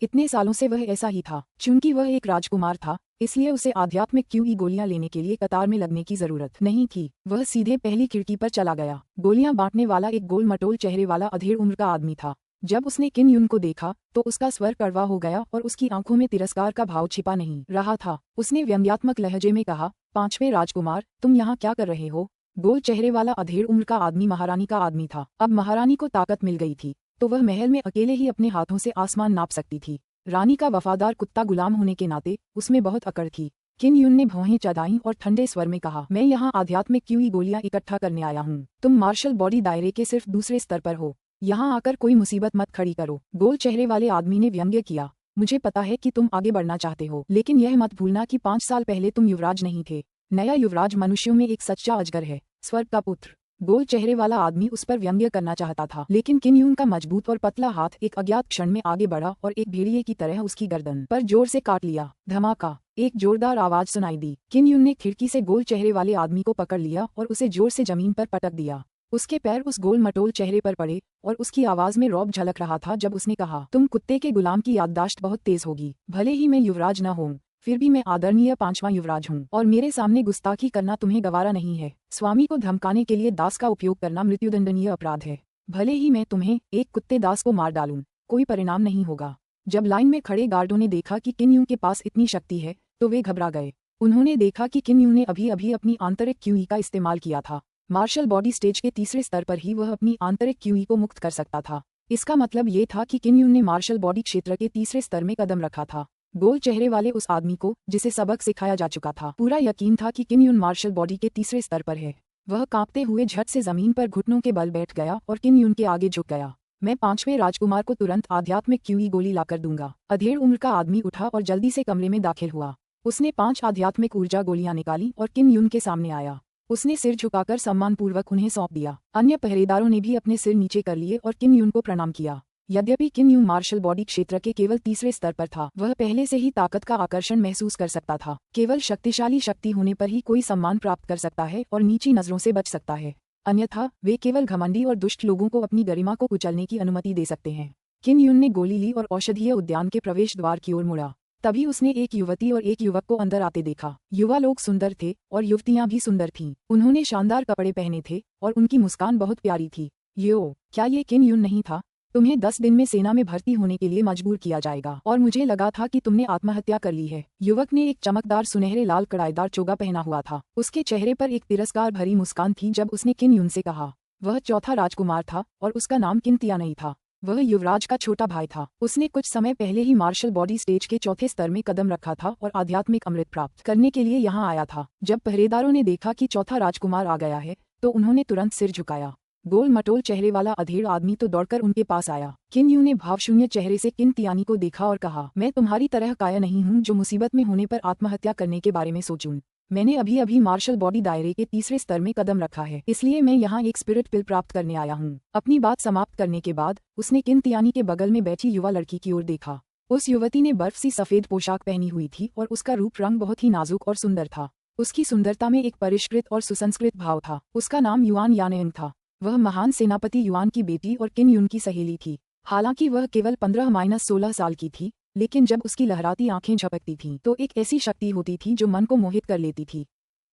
इतने सालों से वह ऐसा ही था। चूंकि वह एक राजकुमार था, इसलिए उसे आध्यात्मिक क्यूई गोलियां लेने के लिए कतार में लगने की जरूरत नहीं थी। वह सीधे पहली खिड़की पर चला गया। गोलियां बांटने वाला एक गोल मटोल चेहरे वाला अधेड़ उम्र का आदमी था। जब उसने किन यून को देखा तो उसका स्वर कड़वा हो गया और उसकी आंखों में तिरस्कार का भाव छिपा नहीं रहा था। उसने व्यंग्यात्मक लहजे में कहा, 5वें राजकुमार, तुम यहाँ क्या कर रहे हो? गोल चेहरे वाला अधेड़ उम्र का आदमी महारानी का आदमी था। अब महारानी को ताकत मिल गई थी, तो वह महल में अकेले ही अपने हाथों से आसमान नाप सकती थी। रानी का वफादार कुत्ता गुलाम होने के नाते उसमें बहुत अकड़ थी। किन यून ने भौहें चढ़ाईं और ठंडे स्वर में कहा, मैं यहाँ आध्यात्मिक क्यूई गोलियां इकट्ठा करने आया हूँ। तुम मार्शल बॉडी दायरे के सिर्फ दूसरे स्तर पर हो। यहाँ आकर कोई मुसीबत मत खड़ी करो। गोल चेहरे वाले आदमी ने व्यंग्य किया, मुझे पता है कि तुम आगे बढ़ना चाहते हो, लेकिन यह मत भूलना कि 5 साल पहले तुम युवराज नहीं थे। नया युवराज मनुष्यों में एक सच्चा अजगर है, स्वर्ग का पुत्र। गोल चेहरे वाला आदमी उस पर व्यंग्य करना चाहता था, लेकिन किन यून का मजबूत और पतला हाथ एक अज्ञात क्षण में आगे बढ़ा और एक भेड़िए की तरह उसकी गर्दन पर जोर से काट लिया। धमाका! एक जोरदार आवाज सुनाई दी। किन यून ने खिड़की से गोल चेहरे वाले आदमी को पकड़ लिया और उसे जोर से जमीन पर पटक दिया। उसके पैर उस गोल मटोल चेहरे पर पड़े और उसकी आवाज में रौब झलक रहा था जब उसने कहा, तुम कुत्ते के गुलाम की याददाश्त बहुत तेज होगी। भले ही मैं युवराज न हूँ, फिर भी मैं आदरणीय 5वां युवराज हूँ और मेरे सामने गुस्ताखी करना तुम्हें गवारा नहीं है। स्वामी को धमकाने के लिए दास का उपयोग करना मृत्युदंडनीय अपराध है। भले ही मैं तुम्हें, एक कुत्ते दास को मार डालूं, कोई परिणाम नहीं होगा। जब लाइन में खड़े गार्डों ने देखा कि किन यून के पास इतनी शक्ति है, तो वे घबरा गए। उन्होंने देखा कि किन यून ने अभी अभी अपनी आंतरिक क्यूई का इस्तेमाल किया था। मार्शल बॉडी स्टेज के तीसरे स्तर पर ही वह अपनी आंतरिक क्यूई को मुक्त कर सकता था। इसका मतलब ये था कि किन यून ने मार्शल बॉडी क्षेत्र के तीसरे स्तर में कदम रखा था। गोल चेहरे वाले उस आदमी को, जिसे सबक सिखाया जा चुका था, पूरा यकीन था कि किन यून मार्शल बॉडी के तीसरे स्तर पर है। वह कांपते हुए झट से जमीन पर घुटनों के बल बैठ गया और किन यून के आगे झुक गया। मैं 5वें राजकुमार को तुरंत आध्यात्मिक क्यूई गोली लाकर दूंगा। अधेड़ उम्र का आदमी उठा और जल्दी से कमरे में दाखिल हुआ। उसने 5 आध्यात्मिक ऊर्जा गोलियां निकाली और किन यून के सामने आया। उसने सिर झुकाकर सम्मानपूर्वक उन्हें सौंप दिया। अन्य पहरेदारों ने भी अपने सिर नीचे कर लिए और किन यून को प्रणाम किया। यद्यपि किन यून मार्शल बॉडी क्षेत्र के केवल तीसरे स्तर पर था, वह पहले से ही ताकत का आकर्षण महसूस कर सकता था। केवल शक्तिशाली शक्ति होने पर ही कोई सम्मान प्राप्त कर सकता है और नीची नजरों से बच सकता है, अन्यथा वे केवल घमंडी और दुष्ट लोगों को अपनी गरिमा को कुचलने की अनुमति दे सकते हैं। किन यून ने गोली ली और औषधीय उद्यान के प्रवेश द्वार की ओर मुड़ा। तभी उसने एक युवती और एक युवक को अंदर आते देखा। युवा लोग सुंदर थे और युवतियां भी सुंदर थीं। उन्होंने शानदार कपड़े पहने थे और उनकी मुस्कान बहुत प्यारी थी। क्या ये किन यून नहीं था? तुम्हें 10 दिन में सेना में भर्ती होने के लिए मजबूर किया जाएगा और मुझे लगा था कि तुमने आत्महत्या कर ली है। युवक ने एक चमकदार सुनहरे लाल कड़ाईदार चोगा पहना हुआ था। उसके चेहरे पर एक तिरस्कार भरी मुस्कान थी जब उसने किन यून से कहा। वह 4था राजकुमार था और उसका नाम किन नहीं था। वह युवराज का छोटा भाई था। उसने कुछ समय पहले ही मार्शल बॉडी स्टेज के 4थे स्तर में कदम रखा था और आध्यात्मिक अमृत प्राप्त करने के लिए यहाँ आया था। जब पहरेदारों ने देखा कि 4था राजकुमार आ गया है, तो उन्होंने तुरंत सिर झुकाया। गोल मटोल चेहरे वाला अधेड़ आदमी तो दौड़कर उनके पास आया। किन यून ने भावशून्य चेहरे से किन तियानी को देखा और कहा, मैं तुम्हारी तरह काया नहीं हूँ जो मुसीबत में होने पर आत्महत्या करने के बारे में सोचूं। मैंने अभी अभी मार्शल बॉडी दायरे के तीसरे स्तर में कदम रखा है, इसलिए मैं यहाँ एक स्पिरिट पिल प्राप्त करने आया हूँ। अपनी बात समाप्त करने के बाद उसने किन तियानी के बगल में बैठी युवा लड़की की ओर देखा। उस युवती ने बर्फ सी सफेद पोशाक पहनी हुई थी और उसका रूप रंग बहुत ही नाजुक और सुंदर था। उसकी सुंदरता में एक परिष्कृत और सुसंस्कृत भाव था। उसका नाम युआन यानेन था। वह महान सेनापति युआन की बेटी और किन यून की सहेली थी। हालांकि वह केवल 15-16 साल की थी, लेकिन जब उसकी लहराती आंखें झपकती थीं, तो एक ऐसी शक्ति होती थी जो मन को मोहित कर लेती थी।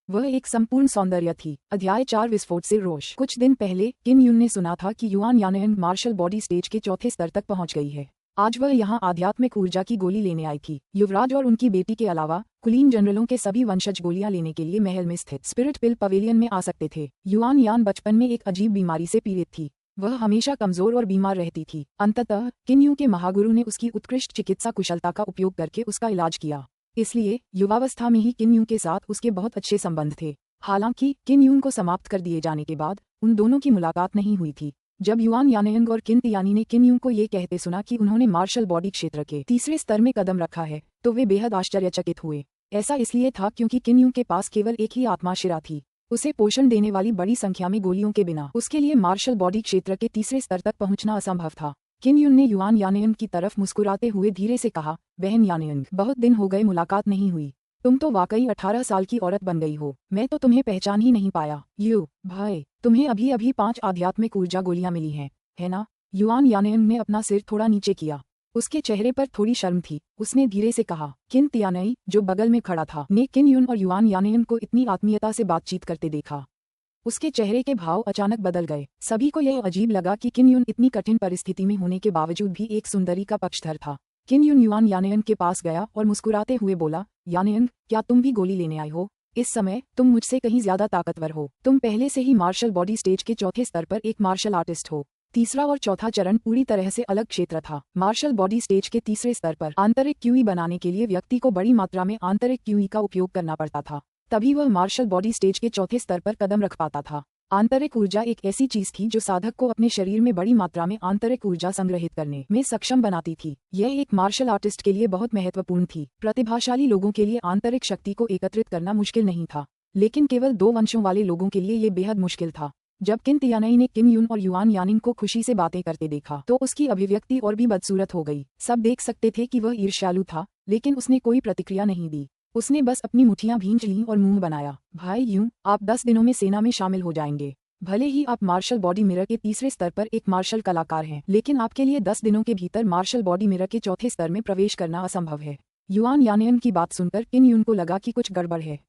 वह एक संपूर्ण सौंदर्य थी। अध्याय 4 विस्फोट से रोष। कुछ दिन पहले किन यून ने सुना था कि युआन यानेन मार्शल बॉडी स्टेज के 4थे स्तर तक पहुंच गई है। आज वह यहाँ आध्यात्मिक ऊर्जा की गोली लेने आई थी। युवराज और उनकी बेटी के अलावा कुलीन जनरलों के सभी वंशज गोलियां लेने के लिए महल में स्थित स्पिरिट पिल पवेलियन में आ सकते थे। युआन यान बचपन में एक अजीब बीमारी से पीड़ित थी। वह हमेशा कमजोर और बीमार रहती थी। अंततः किन यून के महागुरु ने उसकी उत्कृष्ट चिकित्सा कुशलता का उपयोग करके उसका इलाज किया। इसलिए युवावस्था में ही किन यून के साथ उसके बहुत अच्छे संबंध थे। हालांकि किन यून को समाप्त कर दिए जाने के बाद उन दोनों की मुलाकात नहीं हुई थी। जब युआन यानेंग और किन तियानी ने किन यून को ये कहते सुना कि उन्होंने मार्शल बॉडी क्षेत्र के तीसरे स्तर में कदम रखा है तो वे बेहद आश्चर्यचकित हुए। ऐसा इसलिए था क्योंकि किन यून के पास केवल एक ही आत्माशिरा थी। उसे पोषण देने वाली बड़ी संख्या में गोलियों के बिना उसके लिए मार्शल बॉडी क्षेत्र के तीसरे स्तर तक पहुंचना असंभव था। किन यून ने युआन यानेंग की तरफ मुस्कुराते हुए धीरे से कहा, बहन यानेंग, बहुत दिन हो गए मुलाकात नहीं हुई। तुम तो वाकई 18 साल की औरत बन गई हो। मैं तो तुम्हें पहचान ही नहीं पाया। भाई, तुम्हें अभी अभी 5 आध्यात्मिक ऊर्जा गोलियां मिली हैं, है ना? युआन यानेंग ने अपना सिर थोड़ा नीचे किया। उसके चेहरे पर थोड़ी शर्म थी। उसने धीरे से कहा। किन तियानई, जो बगल में खड़ा था, ने किन यून और युआन यानेंग को इतनी आत्मीयता से बातचीत करते देखा। उसके चेहरे के भाव अचानक बदल गए। सभी को यह अजीब लगा कि किन यून इतनी कठिन परिस्थिति में होने के बावजूद भी एक सुंदरी का पक्षधर था। किन यून युआन यानेंग के पास गया और मुस्कुराते हुए बोला, यानेंग, क्या तुम भी गोली लेने आए हो? इस समय तुम मुझसे कहीं ज्यादा ताकतवर हो। तुम पहले से ही मार्शल बॉडी स्टेज के चौथे स्तर पर एक मार्शल आर्टिस्ट हो। तीसरा और चौथा चरण पूरी तरह से अलग क्षेत्र था। मार्शल बॉडी स्टेज के तीसरे स्तर पर आंतरिक क्यूई बनाने के लिए व्यक्ति को बड़ी मात्रा में आंतरिक क्यूई का उपयोग करना पड़ता था, तभी वह मार्शल बॉडी स्टेज के चौथे स्तर पर कदम रख पाता था। आंतरिक ऊर्जा एक ऐसी चीज थी जो साधक को अपने शरीर में बड़ी मात्रा में आंतरिक ऊर्जा संग्रहित करने में सक्षम बनाती थी। यह एक मार्शल आर्टिस्ट के लिए बहुत महत्वपूर्ण थी। प्रतिभाशाली लोगों के लिए आंतरिक शक्ति को एकत्रित करना मुश्किल नहीं था, लेकिन केवल 2 वंशों वाले लोगों के लिए ये बेहद मुश्किल था। जब किन तियानई ने किम यून और युआन यानिंग को खुशी से बातें करते देखा तो उसकी अभिव्यक्ति और भी बदसूरत हो गई। सब देख सकते थे कि वह ईर्ष्यालु था, लेकिन उसने कोई प्रतिक्रिया नहीं दी। उसने बस अपनी मुठ्ठियां भींच लीं और मुंह बनाया। भाई यूं, आप 10 दिनों में सेना में शामिल हो जाएंगे। भले ही आप मार्शल बॉडी मिरर के तीसरे स्तर पर एक मार्शल कलाकार हैं, लेकिन आपके लिए 10 दिनों के भीतर मार्शल बॉडी मिरर के चौथे स्तर में प्रवेश करना असंभव है। युआन यानेंग की बात सुनकर किन यून को लगा कि कुछ गड़बड़ है।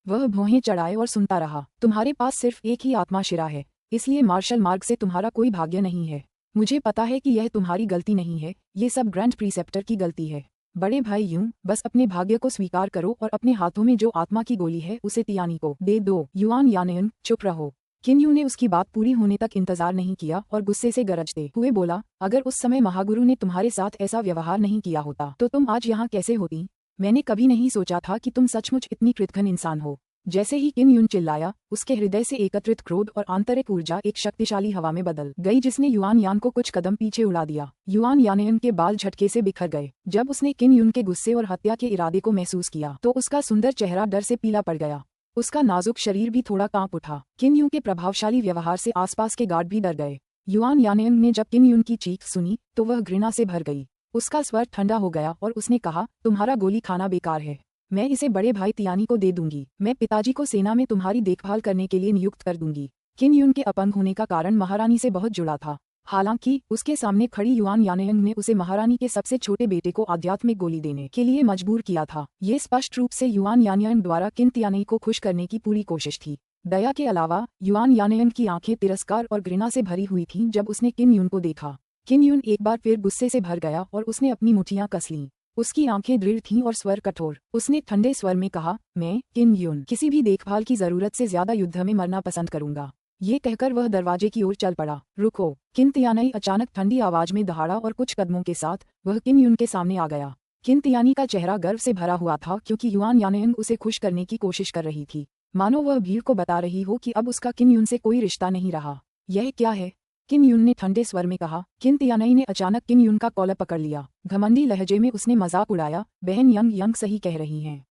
वह भौहें चढ़ाए और सुनता रहा। तुम्हारे पास सिर्फ एक ही आत्माशिरा है, इसलिए मार्शल मार्ग से तुम्हारा कोई भाग्य नहीं है। मुझे पता है कि यह तुम्हारी गलती नहीं है, ये सब ग्रैंड प्रीसेप्टर की गलती है। बड़े भाई यूं, बस अपने भाग्य को स्वीकार करो और अपने हाथों में जो आत्मा की गोली है उसे तियानी को दे दो। युआन यानेंग, चुप रहो। किन यूं ने उसकी बात पूरी होने तक इंतजार नहीं किया और गुस्से से गरजते हुए बोला, अगर उस समय महागुरु ने तुम्हारे साथ ऐसा व्यवहार नहीं किया होता तो तुम आज यहाँ कैसे होती? मैंने कभी नहीं सोचा था कि तुम सचमुच इतनी कृतघ्न इंसान हो। जैसे ही किन यून चिल्लाया, उसके हृदय से एकत्रित क्रोध और आंतरिक ऊर्जा एक शक्तिशाली हवा में बदल गई जिसने युआन यान को कुछ कदम पीछे उड़ा दिया। युआन यानेंग के बाल झटके से बिखर गए। जब उसने किन यून के गुस्से और हत्या के इरादे को महसूस किया तो उसका सुंदर चेहरा डर से पीला पड़ गया। उसका नाजुक शरीर भी थोड़ा कांप उठा। किन यून के प्रभावशाली व्यवहार से आसपास के गार्ड भी डर गए। युआन यानेंग ने जब किन यून की चीख सुनी तो वह घृणा से भर गई। उसका स्वर ठंडा हो गया और उसने कहा, तुम्हारा गोली खाना बेकार है। मैं इसे बड़े भाई तियानी को दे दूंगी। मैं पिताजी को सेना में तुम्हारी देखभाल करने के लिए नियुक्त कर दूंगी। किन यून के अपंग होने का कारण महारानी से बहुत जुड़ा था। हालांकि उसके सामने खड़ी युआन यानेंग ने उसे महारानी के सबसे छोटे बेटे को आध्यात्मिक गोली देने के लिए मजबूर किया था। ये स्पष्ट रूप से युआन यानेंग द्वारा किन तियानी को खुश करने की पूरी कोशिश थी। दया के अलावा युआन यानेंग की आंखें तिरस्कार और घृणा से भरी हुई थीं जब उसने किन यून को देखा। किन यून एक बार फिर गुस्से से भर गया और उसने अपनी मुठ्ठियां कस लीं। उसकी आंखें दृढ़ थीं और स्वर कठोर। उसने ठंडे स्वर में कहा, मैं, किन यून, किसी भी देखभाल की जरूरत से ज्यादा युद्ध में मरना पसंद करूंगा। ये कहकर वह दरवाजे की ओर चल पड़ा। रुको! किन तियानी अचानक ठंडी आवाज में दहाड़ा और कुछ कदमों के साथ वह किन यून के सामने आ गया। किन तियानी का चेहरा गर्व से भरा हुआ था क्योंकि युआन यानेंग उसे खुश करने की कोशिश कर रही थी, मानो वह भीड़ को बता रही हो कि अब उसका किन यून से कोई रिश्ता नहीं रहा। यह क्या है? किन यून ने ठंडे स्वर में कहा। किन तियानी ने अचानक किन यून का कॉलर पकड़ लिया। घमंडी लहजे में उसने मजाक उड़ाया, बहन यंग सही कह रही हैं।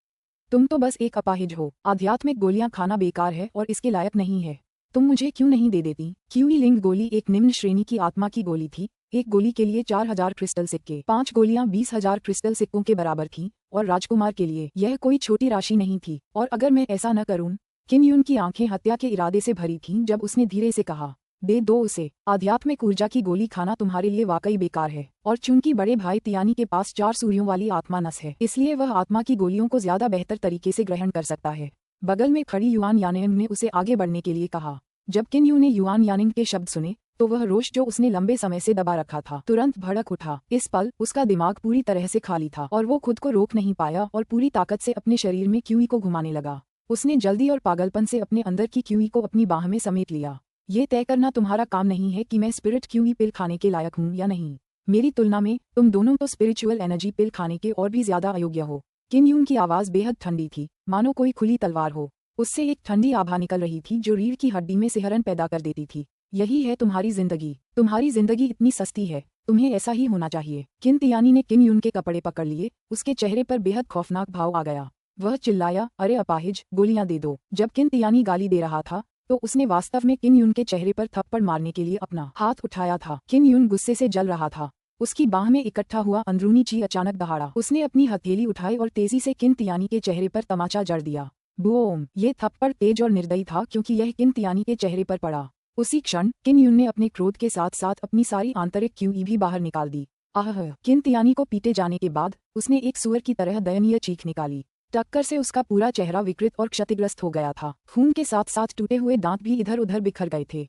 तुम तो बस एक अपाहिज हो। आध्यात्मिक गोलियां खाना बेकार है और इसके लायक नहीं है। तुम मुझे क्यों नहीं दे देती? क्यूई लिंग गोली एक निम्न श्रेणी की आत्मा की गोली थी। एक गोली के लिए 4000 क्रिस्टल सिक्के। 5 गोलियां 20,000 क्रिस्टल सिक्कों के बराबर थीं और राजकुमार के लिए यह कोई छोटी राशि नहीं थी। और अगर मैं ऐसा न करूं? किन यून की आंखें हत्या के इरादे से भरी थीं जब उसने धीरे से कहा, दे दो उसे। आध्यात्मिक ऊर्जा की गोली खाना तुम्हारे लिए वाकई बेकार है। और चूंकि बड़े भाई तियानी के पास 4 सूर्यों वाली आत्मा नस है, इसलिए वह आत्मा की गोलियों को ज्यादा बेहतर तरीके से ग्रहण कर सकता है। बगल में खड़ी युआन यानेंग ने उसे आगे बढ़ने के लिए कहा। जब किन यून ने युआन यानेंग के शब्द सुने तो वह रोष जो उसने लंबे समय से दबा रखा था तुरंत भड़क उठा। इस पल उसका दिमाग पूरी तरह से खाली था और वो खुद को रोक नहीं पाया और पूरी ताकत से अपने शरीर में क्यूई को घुमाने लगा। उसने जल्दी और पागलपन से अपने अंदर की क्यूई को अपनी बाह में समेट लिया। ये तय करना तुम्हारा काम नहीं है कि मैं स्पिरिट क्यूई पिल खाने के लायक हूँ या नहीं। मेरी तुलना में तुम दोनों तो स्पिरिचुअल एनर्जी पिल खाने के और भी ज्यादा अयोग्य हो। किन यून की आवाज बेहद ठंडी थी, मानो कोई खुली तलवार हो। उससे एक ठंडी आभा निकल रही थी जो रीढ़ की हड्डी में सिहरन पैदा कर देती थी। यही है तुम्हारी जिंदगी इतनी सस्ती है, तुम्हें ऐसा ही होना चाहिए। किन तियानी ने किन यून के कपड़े पकड़ लिए, उसके चेहरे पर बेहद खौफनाक भाव आ गया। वह चिल्लाया, अरे अपाहिज, गोलियां दे दो। जब किन तियानी गाली दे रहा था तो उसने वास्तव में किन यून के चेहरे पर थप्पड़ मारने के लिए अपना हाथ उठाया था। किन यून गुस्से से जल रहा था। उसकी बाह में इकट्ठा हुआ अंदरूनी ची अचानक दहाड़ा। उसने अपनी हथेली उठाई और तेजी से किन तियानी के चेहरे पर तमाचा जड़ दिया। बूम! ये थप्पड़ तेज और निर्दयी था क्योंकि यह किन तियानी के चेहरे पर पड़ा। उसी क्षण किन यून ने अपने क्रोध के साथ साथ अपनी सारी आंतरिक क्यूई भी बाहर निकाल दी। आह! किन तियानी को पीटे जाने के बाद उसने एक सुअर की तरह दयनीय चीख निकाली। टक्कर से उसका पूरा चेहरा विकृत और क्षतिग्रस्त हो गया था। खून के साथ साथ टूटे हुए दांत भी इधर उधर बिखर गए थे।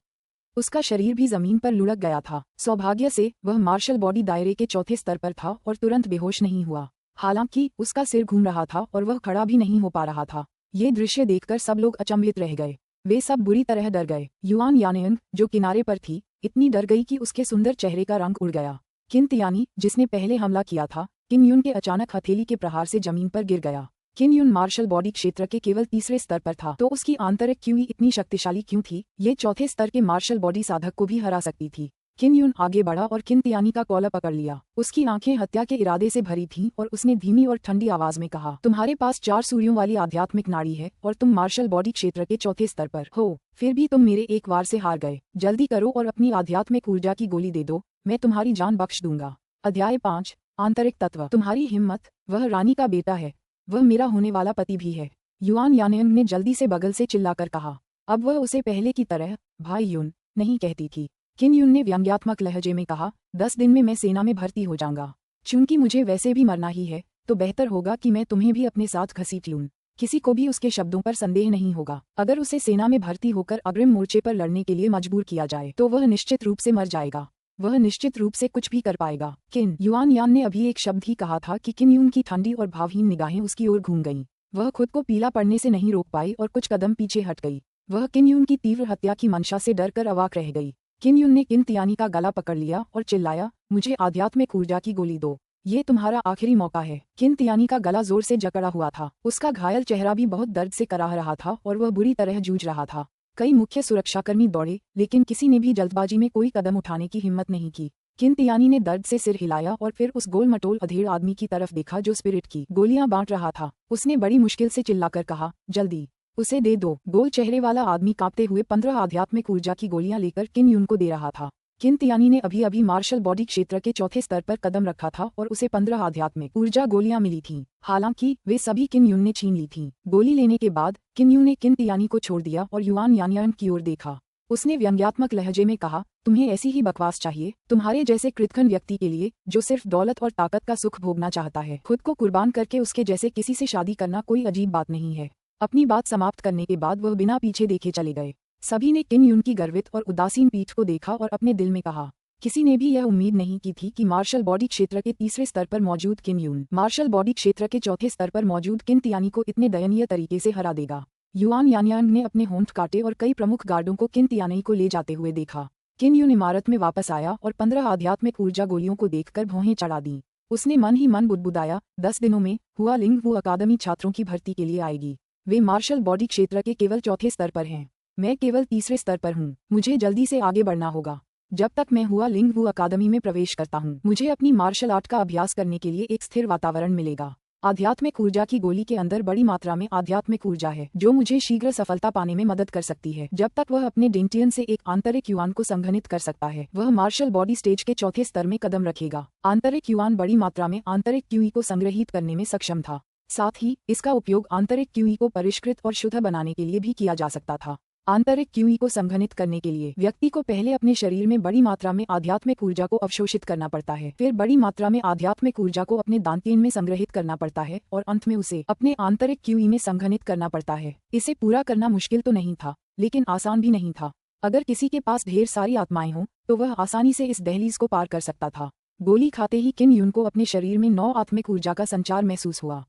उसका शरीर भी जमीन पर लुढ़क गया था। सौभाग्य से वह मार्शल बॉडी दायरे के चौथे स्तर पर था और तुरंत बेहोश नहीं हुआ। हालांकि उसका सिर घूम रहा था और वह खड़ा भी नहीं हो पा रहा था। ये दृश्य देखकर सब लोग अचंभित रह गए। वे सब बुरी तरह डर गए। युआन यानयंग, जो किनारे पर थी, इतनी डर गई कि उसके सुंदर चेहरे का रंग उड़ गया। किन तियानी, जिसने पहले हमला किया था, किन यून के अचानक हथेली के प्रहार से जमीन पर गिर गया। किन यून मार्शल बॉडी क्षेत्र के केवल तीसरे स्तर पर था, तो उसकी आंतरिक क्यूई इतनी शक्तिशाली क्यों थी? ये चौथे स्तर के मार्शल बॉडी साधक को भी हरा सकती थी। किन यून आगे बढ़ा और किन तियानी का कॉलर पकड़ लिया। उसकी आंखें हत्या के इरादे से भरी थीं और उसने धीमी और ठंडी आवाज में कहा, तुम्हारे पास 4 सूर्यों वाली आध्यात्मिक नाड़ी है और तुम मार्शल बॉडी क्षेत्र के चौथे स्तर पर हो। फिर भी तुम मेरे एक वार से हार गए। जल्दी करो और अपनी आध्यात्मिक ऊर्जा की गोली दे दो, मैं तुम्हारी जान बख्श दूंगा। अध्याय 5, आंतरिक तत्व। तुम्हारी हिम्मत! वह रानी का बेटा है, वह मेरा होने वाला पति भी है। युआन यानयंग ने जल्दी से बगल से चिल्लाकर कहा। अब वह उसे पहले की तरह भाई यून नहीं कहती थी। किन यून ने व्यंग्यात्मक लहजे में कहा, 10 दिन में मैं सेना में भर्ती हो जाऊंगा। चूंकि मुझे वैसे भी मरना ही है, तो बेहतर होगा कि मैं तुम्हें भी अपने साथ घसीट लूं। किसी को भी उसके शब्दों पर संदेह नहीं होगा। अगर उसे सेना में भर्ती होकर अग्रिम मोर्चे पर लड़ने के लिए मजबूर किया जाए तो वह निश्चित रूप से मर जाएगा। वह निश्चित रूप से कुछ भी कर पाएगा। किन युआन यान ने अभी एक शब्द ही कहा था कि किन यून की ठंडी और भावहीन निगाहें उसकी ओर घूम गईं। वह खुद को पीला पड़ने से नहीं रोक पाई और कुछ कदम पीछे हट गई। वह किन यून की तीव्र हत्या की मंशा से डरकर अवाक रह गई। किन यून ने किन तियानी का गला पकड़ लिया और चिल्लाया, मुझे आध्यात्मिक ऊर्जा की गोली दो। ये तुम्हारा आखिरी मौका है। किन तियानी का गला जोर से जकड़ा हुआ था। उसका घायल चेहरा भी बहुत दर्द से कराह रहा था और वह बुरी तरह जूझ रहा था। कई मुख्य सुरक्षाकर्मी दौड़े, लेकिन किसी ने भी जल्दबाजी में कोई कदम उठाने की हिम्मत नहीं की। किन तियानी ने दर्द से सिर हिलाया और फिर उस गोल मटोल अधेड़ आदमी की तरफ देखा जो स्पिरिट की गोलियां बांट रहा था। उसने बड़ी मुश्किल से चिल्लाकर कहा, जल्दी उसे दे दो। गोल चेहरे वाला आदमी कांपते हुए 15 आध्यात्मिक ऊर्जा की गोलियां लेकर किन यून को दे रहा था। किन तियानी ने अभी अभी मार्शल बॉडी क्षेत्र के चौथे स्तर पर कदम रखा था और उसे 15 आध्यात्मिक ऊर्जा गोलियां मिली थीं। हालांकि वे सभी किन यून ने छीन ली थीं। गोली लेने के बाद किन यून ने किन तियानी को छोड़ दिया और युआन यानयंग की ओर देखा। उसने व्यंग्यात्मक लहजे में कहा, तुम्हें ऐसी ही बकवास चाहिए? तुम्हारे जैसे कृतघ्न व्यक्ति के लिए, जो सिर्फ दौलत और ताकत का सुख भोगना चाहता है, खुद को कुर्बान करके उसके जैसे किसी से शादी करना कोई अजीब बात नहीं है। अपनी बात समाप्त करने के बाद वह बिना पीछे देखे चले गए। सभी ने किन यून की गर्वित और उदासीन पीठ को देखा और अपने दिल में कहा, किसी ने भी यह उम्मीद नहीं की थी कि मार्शल बॉडी क्षेत्र के तीसरे स्तर पर मौजूद किन यून मार्शल बॉडी क्षेत्र के चौथे स्तर पर मौजूद किन तियानी को इतने दयनीय तरीके से हरा देगा। युआन यानयंग ने अपने होंठ काटे और कई प्रमुख गार्डों को किन तियानी को ले जाते हुए देखा। किन यून इमारत में वापस आया और 15 आध्यात्मिक ऊर्जा गोलियों को देखकर भौहें चढ़ा दी। उसने मन ही मन बुदबुदाया, 10 दिनों में हुआ लिंग वू अकादमी छात्रों की भर्ती के लिए आएगी। वे मार्शल बॉडी क्षेत्र के केवल चौथे स्तर पर हैं। मैं केवल तीसरे स्तर पर हूँ। मुझे जल्दी से आगे बढ़ना होगा। जब तक मैं हुआ लिंग वू अकादमी में प्रवेश करता हूँ, मुझे अपनी मार्शल आर्ट का अभ्यास करने के लिए एक स्थिर वातावरण मिलेगा। आध्यात्मिक ऊर्जा की गोली के अंदर बड़ी मात्रा में आध्यात्मिक ऊर्जा है, जो मुझे शीघ्र सफलता पाने में मदद कर सकती है। जब तक वह अपने डेंटियन से एक आंतरिक युआन को संघनित कर सकता है, वह मार्शल बॉडी स्टेज के चौथे स्तर में कदम रखेगा। आंतरिक युआन बड़ी मात्रा में आंतरिक क्यूई को संग्रहित करने में सक्षम था। साथ ही इसका उपयोग आंतरिक क्यूई को परिष्कृत और शुद्ध बनाने के लिए भी किया जा सकता था। आंतरिक क्यूई को संघनित करने के लिए व्यक्ति को पहले अपने शरीर में बड़ी मात्रा में आध्यात्मिक ऊर्जा को अवशोषित करना पड़ता है, फिर बड़ी मात्रा में आध्यात्मिक ऊर्जा को अपने दांतेन में संग्रहित करना पड़ता है और अंत में उसे अपने आंतरिक क्यूई में संघनित करना पड़ता है। इसे पूरा करना मुश्किल तो नहीं था, लेकिन आसान भी नहीं था। अगर किसी के पास ढेर सारी आत्माएं हों तो वह आसानी से इस दहलीज को पार कर सकता था। गोली खाते ही किन यून को अपने शरीर में 9 आत्मिक ऊर्जा का संचार महसूस हुआ।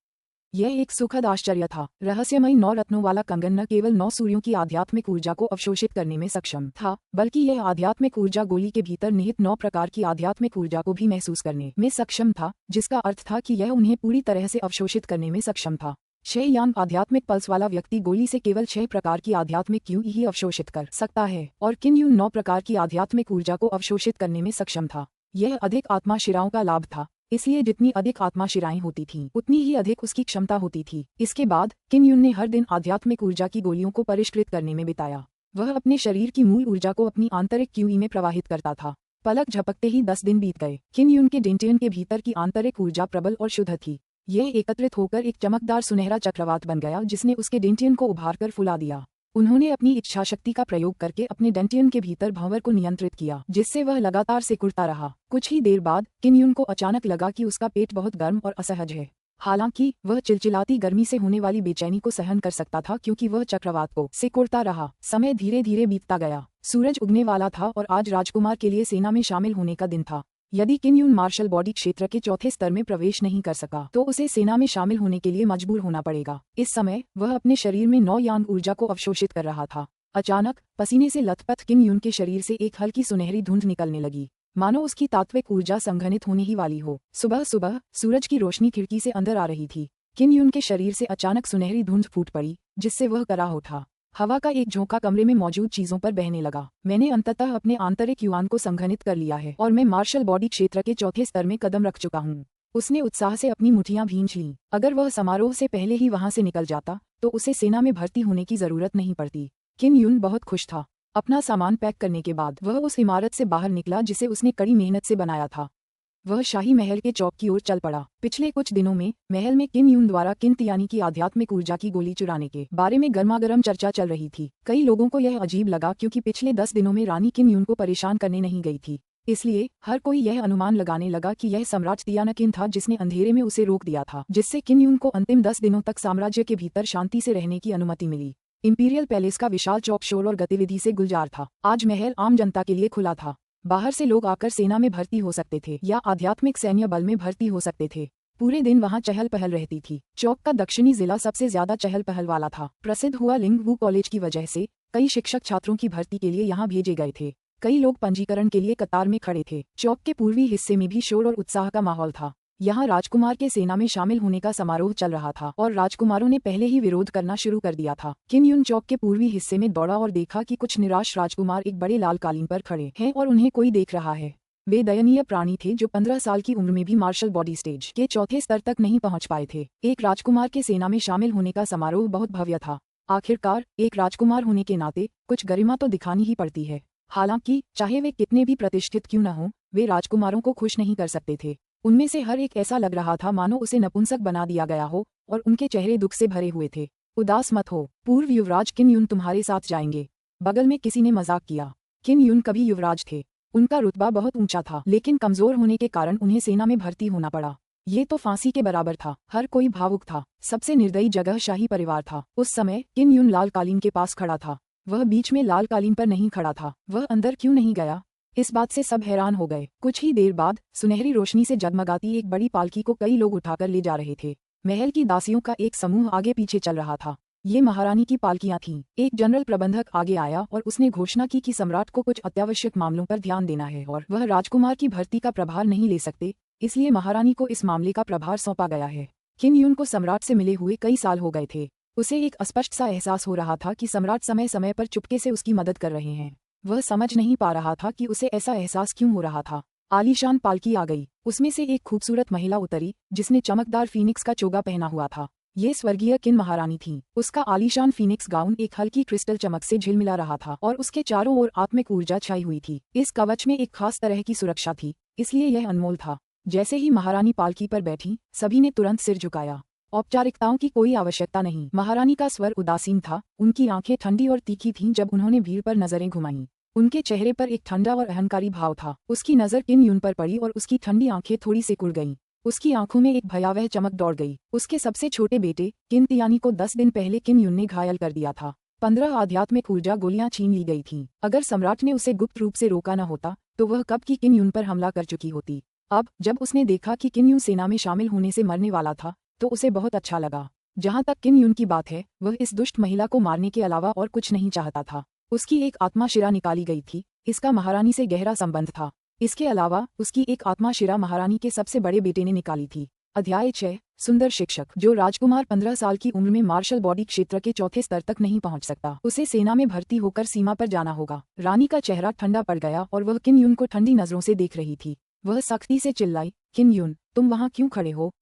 यह एक सुखद आश्चर्य था। रहस्यमयी 9 रत्नों वाला कंगन न केवल 9 सूर्यों की आध्यात्मिक ऊर्जा को अवशोषित करने में सक्षम था, बल्कि यह आध्यात्मिक ऊर्जा गोली के भीतर निहित 9 प्रकार की आध्यात्मिक ऊर्जा को भी महसूस करने में सक्षम था, जिसका अर्थ था कि यह उन्हें पूरी तरह से अवशोषित करने में सक्षम था। 6 यान आध्यात्मिक पल्स वाला व्यक्ति गोली से केवल 6 प्रकार की आध्यात्मिक क्यू ही अवशोषित कर सकता है और किन यून 9 प्रकार की आध्यात्मिक ऊर्जा को अवशोषित करने में सक्षम था। यह अधिक आत्मा शिराओं का लाभ था, इसलिए जितनी अधिक आत्मा शिराएं होती थीं, उतनी ही अधिक उसकी क्षमता होती थी। इसके बाद किन यून ने हर दिन आध्यात्मिक ऊर्जा की गोलियों को परिष्कृत करने में बिताया। वह अपने शरीर की मूल ऊर्जा को अपनी आंतरिक क्यूई में प्रवाहित करता था। पलक झपकते ही 10 दिन बीत गए। किन यून के डेंटियन के भीतर की आंतरिक ऊर्जा प्रबल और शुद्ध थी। यह एकत्रित होकर एक चमकदार सुनहरा चक्रवात बन गया जिसने उसके डेंटियन को उभारकर फुला दिया। उन्होंने अपनी इच्छा शक्ति का प्रयोग करके अपने डेंटियन के भीतर भंवर को नियंत्रित किया, जिससे वह लगातार सिकुड़ता रहा। कुछ ही देर बाद किन यून को अचानक लगा कि उसका पेट बहुत गर्म और असहज है। हालांकि वह चिलचिलाती गर्मी से होने वाली बेचैनी को सहन कर सकता था क्योंकि वह चक्रवात को सिकुड़ता रहा। समय धीरे धीरे बीतता गया। सूरज उगने वाला था और आज राजकुमार के लिए सेना में शामिल होने का दिन था। यदि किन यून मार्शल बॉडी क्षेत्र के चौथे स्तर में प्रवेश नहीं कर सका तो उसे सेना में शामिल होने के लिए मजबूर होना पड़ेगा। इस समय वह अपने शरीर में 9 यान ऊर्जा को अवशोषित कर रहा था। अचानक पसीने से लथपथ किन यून के शरीर से एक हल्की सुनहरी धुंध निकलने लगी, मानो उसकी तात्विक ऊर्जा संघनित होने ही वाली हो। सुबह सुबह सूरज की रोशनी खिड़की से अंदर आ रही थी। किन यून के शरीर से अचानक सुनहरी धुंध फूट पड़ी, जिससे वह कराह उठा। हवा का एक झोंका कमरे में मौजूद चीजों पर बहने लगा। मैंने अंततः अपने आंतरिक युवान को संघनित कर लिया है और मैं मार्शल बॉडी क्षेत्र के चौथे स्तर में कदम रख चुका हूँ। उसने उत्साह से अपनी मुठियां भींच लीं। अगर वह समारोह से पहले ही वहां से निकल जाता तो उसे सेना में भर्ती होने की जरूरत नहीं पड़ती। किन यून बहुत खुश था। अपना सामान पैक करने के बाद वह उस इमारत से बाहर निकला जिसे उसने कड़ी मेहनत से बनाया था। वह शाही महल के चौक की ओर चल पड़ा। पिछले कुछ दिनों में महल में किन यून द्वारा किंत यानी की आध्यात्मिक ऊर्जा की गोली चुराने के बारे में गर्मागर्म चर्चा चल रही थी। कई लोगों को यह अजीब लगा क्योंकि पिछले 10 दिनों में रानी किन यून को परेशान करने नहीं गई थी। इसलिए हर कोई यह अनुमान लगाने लगा कि यह सम्राट तियानाकिन था जिसने अंधेरे में उसे रोक दिया था, जिससे किन यून को अंतिम 10 दिनों तक साम्राज्य के भीतर शांति से रहने की अनुमति मिली। इंपीरियल पैलेस का विशाल चौक शोर और गतिविधि से गुलजार था। आज महल आम जनता के लिए खुला था। बाहर से लोग आकर सेना में भर्ती हो सकते थे या आध्यात्मिक सैन्य बल में भर्ती हो सकते थे। पूरे दिन वहां चहल पहल रहती थी। चौक का दक्षिणी जिला सबसे ज्यादा चहल पहल वाला था। प्रसिद्ध हुआ लिंग वू कॉलेज की वजह से कई शिक्षक छात्रों की भर्ती के लिए यहाँ भेजे गए थे। कई लोग पंजीकरण के लिए कतार में खड़े थे। चौक के पूर्वी हिस्से में भी शोर और उत्साह का माहौल था। यहाँ राजकुमार के सेना में शामिल होने का समारोह चल रहा था और राजकुमारों ने पहले ही विरोध करना शुरू कर दिया था। किन यून चौक के पूर्वी हिस्से में दौड़ा और देखा कि कुछ निराश राजकुमार एक बड़े लाल कालीन पर खड़े हैं और उन्हें कोई देख रहा है। वे दयनीय प्राणी थे जो 15 साल की उम्र में भी मार्शल बॉडी स्टेज के चौथे स्तर तक नहीं पहुंच पाए थे। एक राजकुमार के सेना में शामिल होने का समारोह बहुत भव्य था। आखिरकार एक राजकुमार होने के नाते कुछ गरिमा तो दिखानी ही पड़ती है। हालांकि चाहे वे कितने भी प्रतिष्ठित क्यों न हो, वे राजकुमारों को खुश नहीं कर सकते थे। उनमें से हर एक ऐसा लग रहा था मानो उसे नपुंसक बना दिया गया हो और उनके चेहरे दुख से भरे हुए थे। उदास मत हो, पूर्व युवराज किन यून तुम्हारे साथ जाएंगे, बगल में किसी ने मजाक किया। किन यून कभी युवराज थे। उनका रुतबा बहुत ऊंचा था, लेकिन कमजोर होने के कारण उन्हें सेना में भर्ती होना पड़ा। ये तो फांसी के बराबर था। हर कोई भावुक था। सबसे निर्दयी जगह शाही परिवार था। उस समय किन यून लाल कालीन के पास खड़ा था। वह बीच में लाल कालीन पर नहीं खड़ा था। वह अंदर क्यों नहीं गया? इस बात से सब हैरान हो गए। कुछ ही देर बाद सुनहरी रोशनी से जगमगाती एक बड़ी पालकी को कई लोग उठाकर ले जा रहे थे। महल की दासियों का एक समूह आगे पीछे चल रहा था। ये महारानी की पालकियां थीं। एक जनरल प्रबंधक आगे आया और उसने घोषणा की कि सम्राट को कुछ अत्यावश्यक मामलों पर ध्यान देना है और वह राजकुमार की भर्ती का प्रभार नहीं ले सकते, इसलिए महारानी को इस मामले का प्रभार सौंपा गया है। किन यून को सम्राट से मिले हुए कई साल हो गए थे। उसे एक अस्पष्ट सा एहसास हो रहा था कि सम्राट समय समय पर चुपके से उसकी मदद कर रहे हैं। वह समझ नहीं पा रहा था कि उसे ऐसा एहसास क्यों हो रहा था। आलीशान पालकी आ गई। उसमें से एक खूबसूरत महिला उतरी जिसने चमकदार फीनिक्स का चोगा पहना हुआ था। ये स्वर्गीय किन महारानी थी। उसका आलीशान फीनिक्स गाउन एक हल्की क्रिस्टल चमक से झिलमिला रहा था और उसके चारों ओर आत्मिक ऊर्जा छाई हुई थी। इस कवच में एक खास तरह की सुरक्षा थी, इसलिए यह अनमोल था। जैसे ही महारानी पालकी पर बैठी, सभी ने तुरंत सिर झुकाया। औपचारिकताओं की कोई आवश्यकता नहीं। महारानी का स्वर उदासीन था। उनकी आंखें ठंडी और तीखी थीं जब उन्होंने भीड़ पर नजरें घुमाईं। उनके चेहरे पर एक ठंडा और अहंकारी भाव था। उसकी नजर किन यून पर पड़ी और उसकी ठंडी आंखें थोड़ी सिकुड़ गईं। उसकी आंखों में एक भयावह चमक दौड़ गई। उसके सबसे छोटे बेटे किन तियानी को 10 दिन पहले किन यून ने घायल कर दिया था। 15 आध्यात्मिक ऊर्जा गोलियां छीन ली गई थीं। अगर सम्राट ने उसे गुप्त रूप से रोका न होता तो वह कब की किन यून पर हमला कर चुकी होती। अब जब उसने देखा कि किन यून सेना में शामिल होने से मरने वाला था तो उसे बहुत अच्छा लगा। जहां तक किन यून की बात है, वह इस दुष्ट महिला को मारने के अलावा और कुछ नहीं चाहता था। उसकी एक आत्मा शिरा निकाली गई थी। इसका महारानी से गहरा संबंध था। इसके अलावा उसकी एक आत्मा शिरा महारानी के सबसे बड़े बेटे ने निकाली थी। अध्याय 6 सुंदर शिक्षक। जो राजकुमार 15 साल की उम्र में मार्शल बॉडी क्षेत्र के चौथे स्तर तक नहीं पहुंच सकता, उसे सेना में भर्ती होकर सीमा पर जाना होगा। रानी का चेहरा ठंडा पड़ गया और वह किन यून को ठंडी नजरों से देख रही थी। वह सख्ती से चिल्लाई, किन यून, तुम वहाँ क्यों खड़े हो?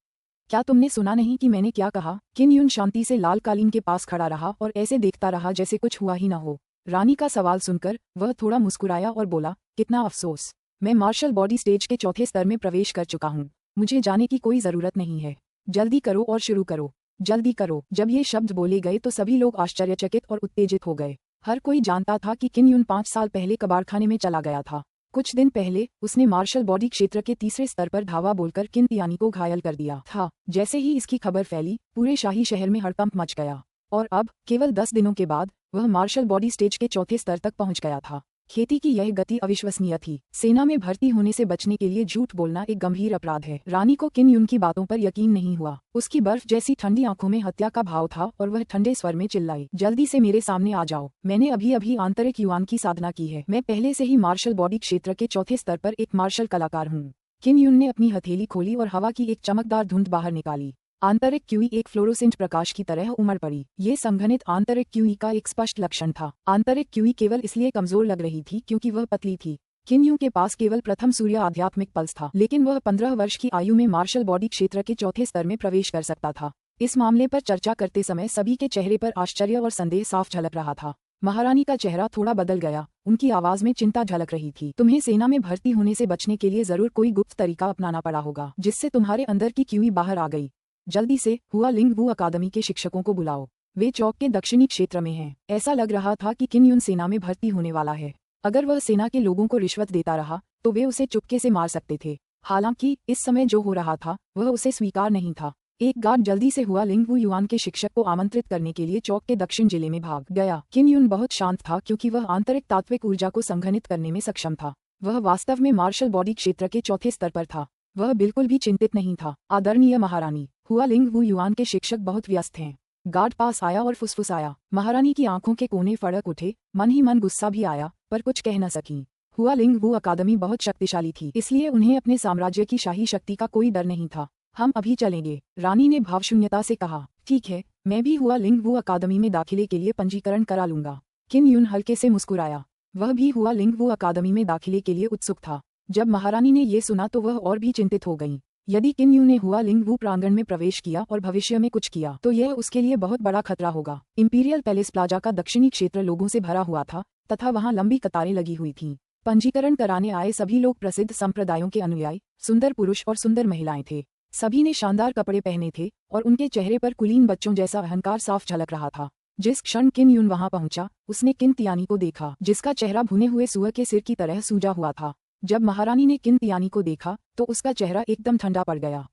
क्या तुमने सुना नहीं कि मैंने क्या कहा? किन यून शांति से लाल कालीन के पास खड़ा रहा और ऐसे देखता रहा जैसे कुछ हुआ ही न हो। रानी का सवाल सुनकर वह थोड़ा मुस्कुराया और बोला, कितना अफसोस, मैं मार्शल बॉडी स्टेज के चौथे स्तर में प्रवेश कर चुका हूँ। मुझे जाने की कोई जरूरत नहीं है। जल्दी करो और शुरू करो, जल्दी करो। जब ये शब्द बोले गए तो सभी लोग आश्चर्यचकित और उत्तेजित हो गए। हर कोई जानता था कि किन यून 5 साल पहले कबाड़खाने में चला गया था। कुछ दिन पहले उसने मार्शल बॉडी क्षेत्र के तीसरे स्तर पर धावा बोलकर किन तियानी को घायल कर दिया था। जैसे ही इसकी खबर फैली, पूरे शाही शहर में हड़कंप मच गया और अब केवल 10 दिनों के बाद वह मार्शल बॉडी स्टेज के चौथे स्तर तक पहुंच गया था। खेती की यह गति अविश्वसनीय थी। सेना में भर्ती होने से बचने के लिए झूठ बोलना एक गंभीर अपराध है। रानी को किन यून की बातों पर यकीन नहीं हुआ। उसकी बर्फ जैसी ठंडी आंखों में हत्या का भाव था और वह ठंडे स्वर में चिल्लाई, जल्दी से मेरे सामने आ जाओ। मैंने अभी अभी आंतरिक युवान की साधना की है। मैं पहले से ही मार्शल बॉडी क्षेत्र के चौथे स्तर पर एक मार्शल कलाकार हूँ। किन यून ने अपनी हथेली खोली और हवा की एक चमकदार धुंध बाहर निकाली। आंतरिक क्यूई एक फ्लोरोसेंट प्रकाश की तरह उमड़ पड़ी। ये संघनित आंतरिक क्यूई का एक स्पष्ट लक्षण था। आंतरिक क्यूई केवल इसलिए कमजोर लग रही थी क्योंकि वह पतली थी। किन यून के पास केवल प्रथम सूर्य आध्यात्मिक पल्स था, लेकिन वह 15 वर्ष की आयु में मार्शल बॉडी क्षेत्र के चौथे स्तर में प्रवेश कर सकता था। इस मामले पर चर्चा करते समय सभी के चेहरे पर आश्चर्य और संदेह साफ झलक रहा था। महारानी का चेहरा थोड़ा बदल गया। उनकी आवाज में चिंता झलक रही थी। तुम्हें सेना में भर्ती होने से बचने के लिए जरूर कोई गुप्त तरीका अपनाना पड़ा होगा, जिससे तुम्हारे अंदर की क्यूई बाहर आ गई। जल्दी से हुआ लिंग वू अकादमी के शिक्षकों को बुलाओ। वे चौक के दक्षिणी क्षेत्र में हैं। ऐसा लग रहा था कि किन यून सेना में भर्ती होने वाला है। अगर वह सेना के लोगों को रिश्वत देता रहा तो वे उसे चुपके से मार सकते थे। हालांकि इस समय जो हो रहा था वह उसे स्वीकार नहीं था। एक गार्ड जल्दी से हुआ लिंग वू युआन के शिक्षक को आमंत्रित करने के लिए चौक के दक्षिण जिले में भाग गया। किन यून बहुत शांत था क्योंकि वह आंतरिक तात्विक ऊर्जा को संघनित करने में सक्षम था। वह वास्तव में मार्शल बॉडी क्षेत्र के चौथे स्तर पर था। वह बिल्कुल भी चिंतित नहीं था। आदरणीय महारानी, हुआ लिंग वू युआन के शिक्षक बहुत व्यस्त हैं। गार्ड पास आया और फुसफुसाया। महारानी की आंखों के कोने फड़क उठे। मन ही मन गुस्सा भी आया, पर कुछ कह न सकी। हुआ लिंग वू अकादमी बहुत शक्तिशाली थी, इसलिए उन्हें अपने साम्राज्य की शाही शक्ति का कोई डर नहीं था। हम अभी चलेंगे, रानी ने भावशून्यता से कहा। ठीक है, मैं भी हुआ लिंग वू अकादमी में दाखिले के लिए पंजीकरण करा लूंगा। किन यून हल्के से मुस्कुराया। वह भी हुआ लिंग वू अकादमी में दाखिले के लिए उत्सुक था। जब महारानी ने ये सुना तो वह और भी चिंतित हो गईं। यदि किन यून ने हुआ लिंग वू प्रांगण में प्रवेश किया और भविष्य में कुछ किया तो यह उसके लिए बहुत बड़ा खतरा होगा। इंपीरियल पैलेस प्लाजा का दक्षिणी क्षेत्र लोगों से भरा हुआ था तथा वहां लंबी कतारें लगी हुई थीं। पंजीकरण कराने आए सभी लोग प्रसिद्ध संप्रदायों के अनुयायी, सुंदर पुरुष और सुंदर महिलाएं थे। सभी ने शानदार कपड़े पहने थे और उनके चेहरे पर कुलीन बच्चों जैसा अहंकार साफ झलक रहा था। जिस क्षण किन यून वहां पहुंचा, उसने किन तियानी को देखा, जिसका चेहरा भुने हुए सुअर के सिर की तरह सूजा हुआ था। जब महारानी ने किन तियानी को देखा तो उसका चेहरा एकदम ठंडा पड़ गया।